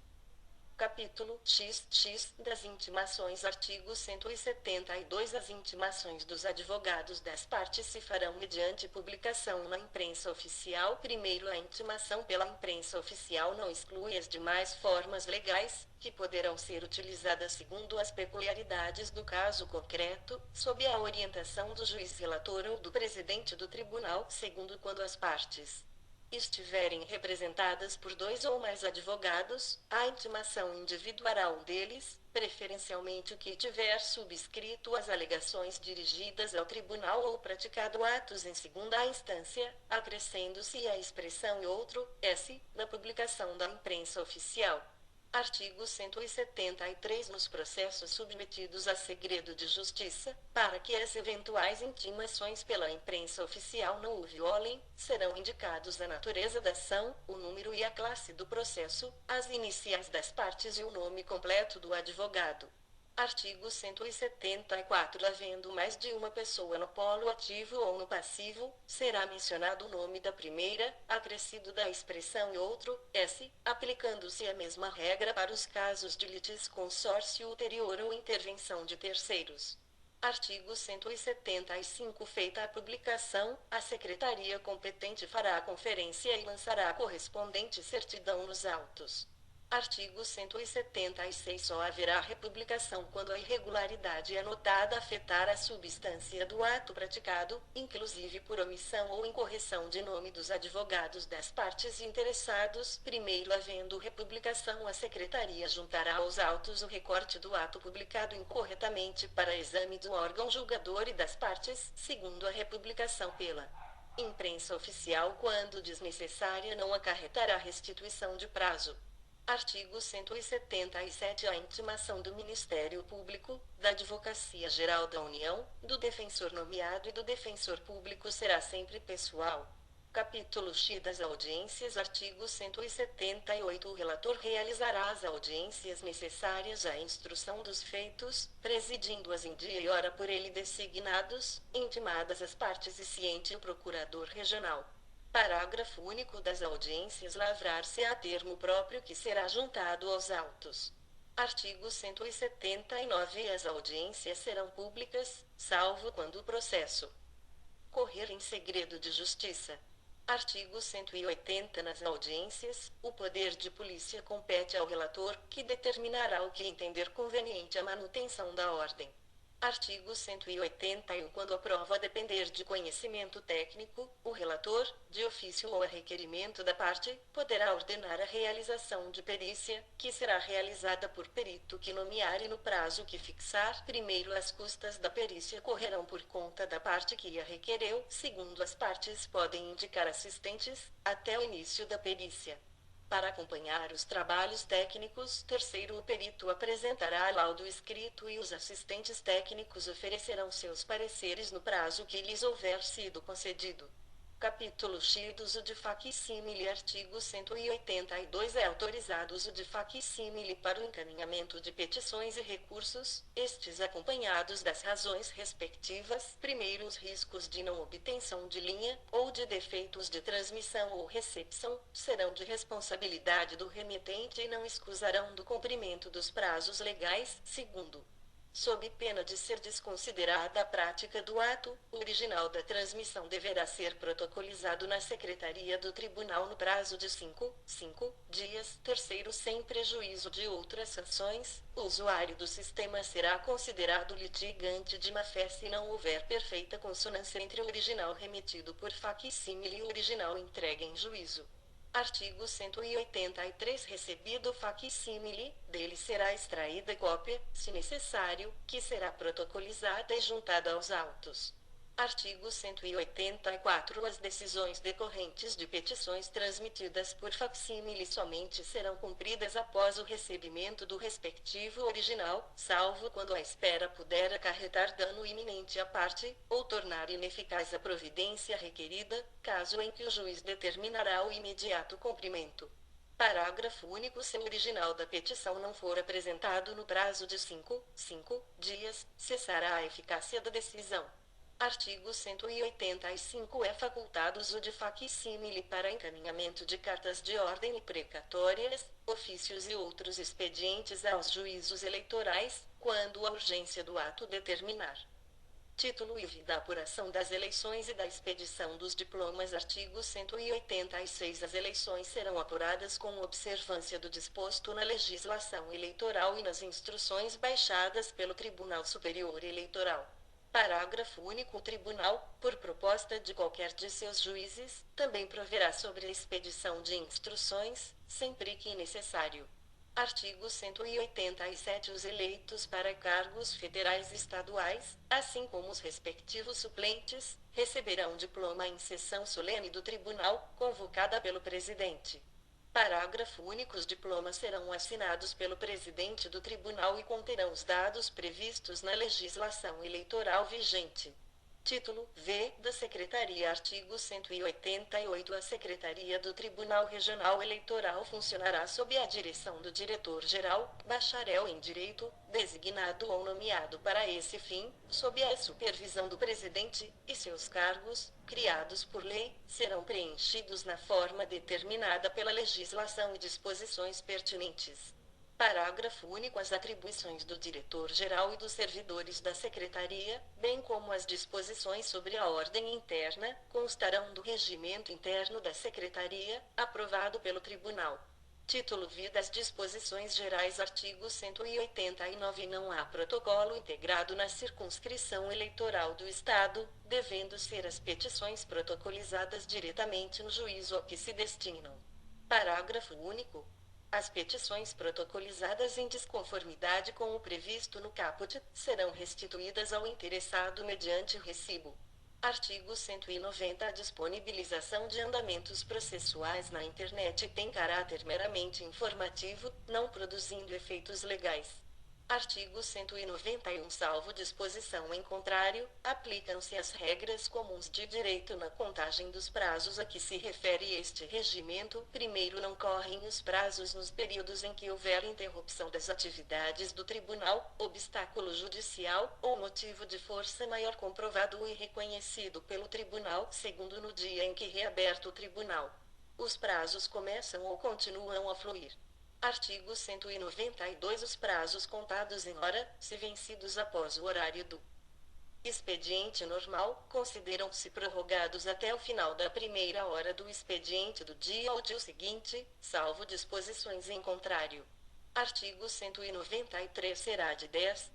Capítulo XX das intimações. Artigo 172. As intimações dos advogados das partes se farão mediante publicação na imprensa oficial. Primeiro, a intimação pela imprensa oficial não exclui as demais formas legais, que poderão ser utilizadas segundo as peculiaridades do caso concreto, sob a orientação do juiz relator ou do presidente do tribunal, segundo quando as partes estiverem representadas por dois ou mais advogados, a intimação individuará um deles, preferencialmente o que tiver subscrito as alegações dirigidas ao tribunal ou praticado atos em segunda instância, acrescendo-se a expressão e outro, s, na publicação da imprensa oficial. Artigo 173. Nos processos submetidos a segredo de justiça, para que as eventuais intimações pela imprensa oficial não o violem, serão indicados a natureza da ação, o número e a classe do processo, as iniciais das partes e o nome completo do advogado. Artigo 174. Havendo mais de uma pessoa no polo ativo ou no passivo, será mencionado o nome da primeira, acrescido da expressão e outro, s, aplicando-se a mesma regra para os casos de litisconsórcio ulterior ou intervenção de terceiros. Artigo 175. Feita a publicação, a secretaria competente fará a conferência e lançará a correspondente certidão nos autos. Artigo 176. Só haverá republicação quando a irregularidade anotada afetar a substância do ato praticado, inclusive por omissão ou incorreção de nome dos advogados das partes interessados. Primeiro havendo republicação, a Secretaria juntará aos autos o recorte do ato publicado incorretamente para exame do órgão julgador e das partes. Segundo, a republicação pela imprensa oficial, quando desnecessária, não acarretará restituição de prazo. Artigo 177. A intimação do Ministério Público, da Advocacia Geral da União, do defensor nomeado e do defensor público será sempre pessoal. Capítulo X das audiências. Artigo 178. O relator realizará as audiências necessárias à instrução dos feitos, presidindo-as em dia e hora por ele designados, intimadas as partes e ciente o procurador regional. Parágrafo único. Das audiências lavrar-se-á termo próprio que será juntado aos autos. Artigo 179. As audiências serão públicas, salvo quando o processo correr em segredo de justiça. Artigo 180. Nas audiências, o poder de polícia compete ao relator, que determinará o que entender conveniente à manutenção da ordem. Artigo 181. Quando a prova depender de conhecimento técnico, o relator, de ofício ou a requerimento da parte, poderá ordenar a realização de perícia, que será realizada por perito que nomear e no prazo que fixar. Primeiro, as custas da perícia correrão por conta da parte que a requereu. Segundo, as partes podem indicar assistentes, até o início da perícia. Para acompanhar os trabalhos técnicos. Terceiro, o perito apresentará laudo escrito e os assistentes técnicos oferecerão seus pareceres no prazo que lhes houver sido concedido. Capítulo X do uso de facsímile. Artigo 182. É autorizado o uso de facsímile para o encaminhamento de petições e recursos, estes acompanhados das razões respectivas. Primeiro, os riscos de não obtenção de linha, ou de defeitos de transmissão ou recepção, serão de responsabilidade do remetente e não escusarão do cumprimento dos prazos legais. Segundo, sob pena de ser desconsiderada a prática do ato, o original da transmissão deverá ser protocolizado na Secretaria do Tribunal no prazo de 5 dias. Terceiro, sem prejuízo de outras sanções, o usuário do sistema será considerado litigante de má-fé se não houver perfeita consonância entre o original remetido por facsímile e o original entregue em juízo. Artigo 183. Recebido o facsímile, dele será extraída cópia, se necessário, que será protocolizada e juntada aos autos. Artigo 184. As decisões decorrentes de petições transmitidas por facsímile somente serão cumpridas após o recebimento do respectivo original, salvo quando a espera puder acarretar dano iminente à parte, ou tornar ineficaz a providência requerida, caso em que o juiz determinará o imediato cumprimento. Parágrafo único. Se o original da petição não for apresentado no prazo de 5 dias, cessará a eficácia da decisão. Artigo 185. É facultado uso de facsímile para encaminhamento de cartas de ordem e precatórias, ofícios e outros expedientes aos juízos eleitorais, quando a urgência do ato determinar. Título IV da apuração das eleições e da expedição dos diplomas. Artigo 186. As eleições serão apuradas com observância do disposto na legislação eleitoral e nas instruções baixadas pelo Tribunal Superior Eleitoral. Parágrafo único. O Tribunal, por proposta de qualquer de seus juízes, também proverá sobre a expedição de instruções, sempre que necessário. Artigo 187. Os eleitos para cargos federais e estaduais, assim como os respectivos suplentes, receberão diploma em sessão solene do Tribunal, convocada pelo Presidente. Parágrafo único. Os diplomas serão assinados pelo presidente do tribunal e conterão os dados previstos na legislação eleitoral vigente. Título V da Secretaria. Artigo 188. A Secretaria do Tribunal Regional Eleitoral funcionará sob a direção do diretor-geral, bacharel em Direito, designado ou nomeado para esse fim, sob a supervisão do presidente, e seus cargos, criados por lei, serão preenchidos na forma determinada pela legislação e disposições pertinentes. Parágrafo único. As atribuições do diretor-geral e dos servidores da Secretaria, bem como as disposições sobre a ordem interna, constarão do regimento interno da Secretaria, aprovado pelo Tribunal. Título V das Disposições Gerais. Artigo 189. Não há protocolo integrado na circunscrição eleitoral do Estado, devendo ser as petições protocolizadas diretamente no juízo ao que se destinam. Parágrafo único. As petições protocolizadas em desconformidade com o previsto no caput serão restituídas ao interessado mediante recibo. Artigo 190. A disponibilização de andamentos processuais na internet tem caráter meramente informativo, não produzindo efeitos legais. Artigo 191. Salvo disposição em contrário, aplicam-se as regras comuns de direito na contagem dos prazos a que se refere este regimento. Primeiro, não correm os prazos nos períodos em que houver interrupção das atividades do tribunal, obstáculo judicial ou motivo de força maior comprovado e reconhecido pelo tribunal. Segundo, no dia em que reaberto o tribunal, os prazos começam ou continuam a fluir. Artigo 192. Os prazos contados em hora, se vencidos após o horário do expediente normal, consideram-se prorrogados até o final da primeira hora do expediente do dia útil seguinte, salvo disposições em contrário. Artigo 193. Será de 10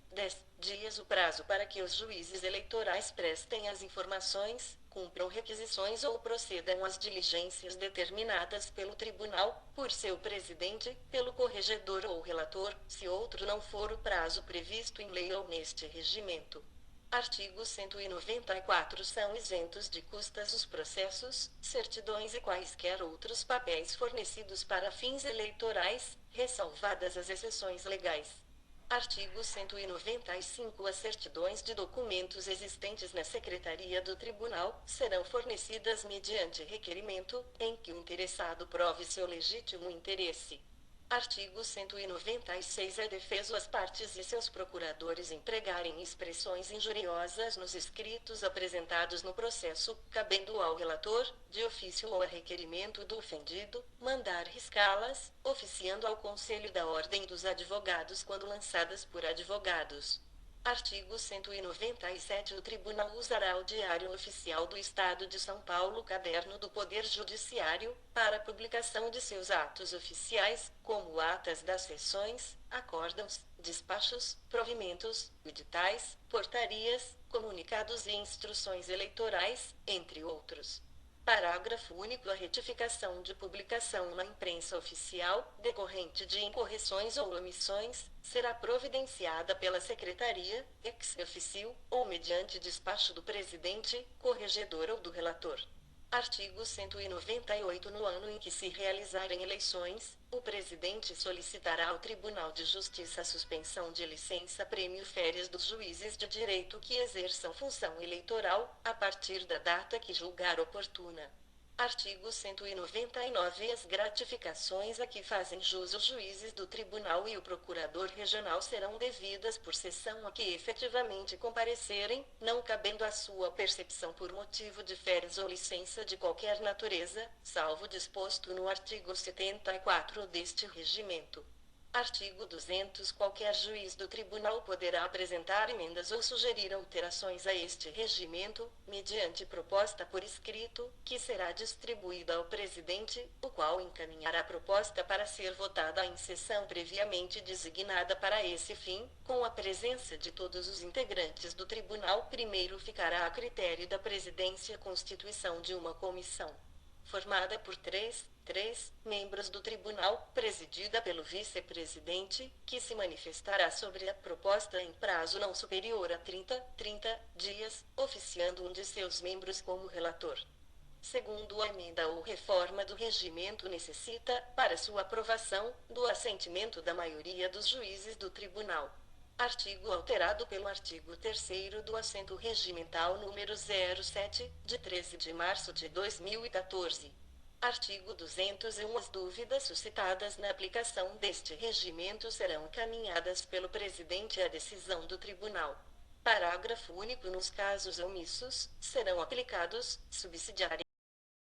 dias o prazo para que os juízes eleitorais prestem as informações, cumpram requisições ou procedam às diligências determinadas pelo tribunal, por seu presidente, pelo corregedor ou relator, se outro não for o prazo previsto em lei ou neste regimento. Artigo 194. São isentos de custas os processos, certidões e quaisquer outros papéis fornecidos para fins eleitorais, ressalvadas as exceções legais. Artigo 195. As certidões de documentos existentes na Secretaria do Tribunal serão fornecidas mediante requerimento, em que o interessado prove seu legítimo interesse. Artigo 196. É defeso às partes e seus procuradores empregarem expressões injuriosas nos escritos apresentados no processo, cabendo ao relator, de ofício ou a requerimento do ofendido, mandar riscá-las, oficiando ao Conselho da Ordem dos Advogados quando lançadas por advogados. Artigo 197. O Tribunal usará o Diário Oficial do Estado de São Paulo, caderno do Poder Judiciário, para publicação de seus atos oficiais, como atas das sessões, acórdãos, despachos, provimentos, editais, portarias, comunicados e instruções eleitorais, entre outros. Parágrafo único. A retificação de publicação na imprensa oficial, decorrente de incorreções ou omissões, será providenciada pela Secretaria, ex officio, ou mediante despacho do presidente, corregedor ou do relator. Artigo 198. No ano em que se realizarem eleições, o presidente solicitará ao Tribunal de Justiça a suspensão de licença-prêmio férias dos juízes de direito que exerçam função eleitoral, a partir da data que julgar oportuna. Artigo 199. As gratificações a que fazem jus os juízes do Tribunal e o Procurador Regional serão devidas por sessão a que efetivamente comparecerem, não cabendo a sua percepção por motivo de férias ou licença de qualquer natureza, salvo disposto no artigo 74 deste regimento. Artigo 200. Qualquer juiz do tribunal poderá apresentar emendas ou sugerir alterações a este regimento, mediante proposta por escrito, que será distribuída ao presidente, o qual encaminhará a proposta para ser votada em sessão previamente designada para esse fim, com a presença de todos os integrantes do tribunal. Primeiro ficará a critério da presidência a constituição de uma comissão formada por três membros do tribunal, presidida pelo vice-presidente, que se manifestará sobre a proposta em prazo não superior a 30 dias, oficiando um de seus membros como relator. Segundo, a emenda ou reforma do regimento necessita, para sua aprovação, do assentimento da maioria dos juízes do tribunal. Artigo alterado pelo artigo 3º do Assento Regimental número 07, de 13 de março de 2014. Artigo 201. As dúvidas suscitadas na aplicação deste regimento serão encaminhadas pelo presidente à decisão do tribunal. Parágrafo único. Nos casos omissos, serão aplicados, subsidiariamente,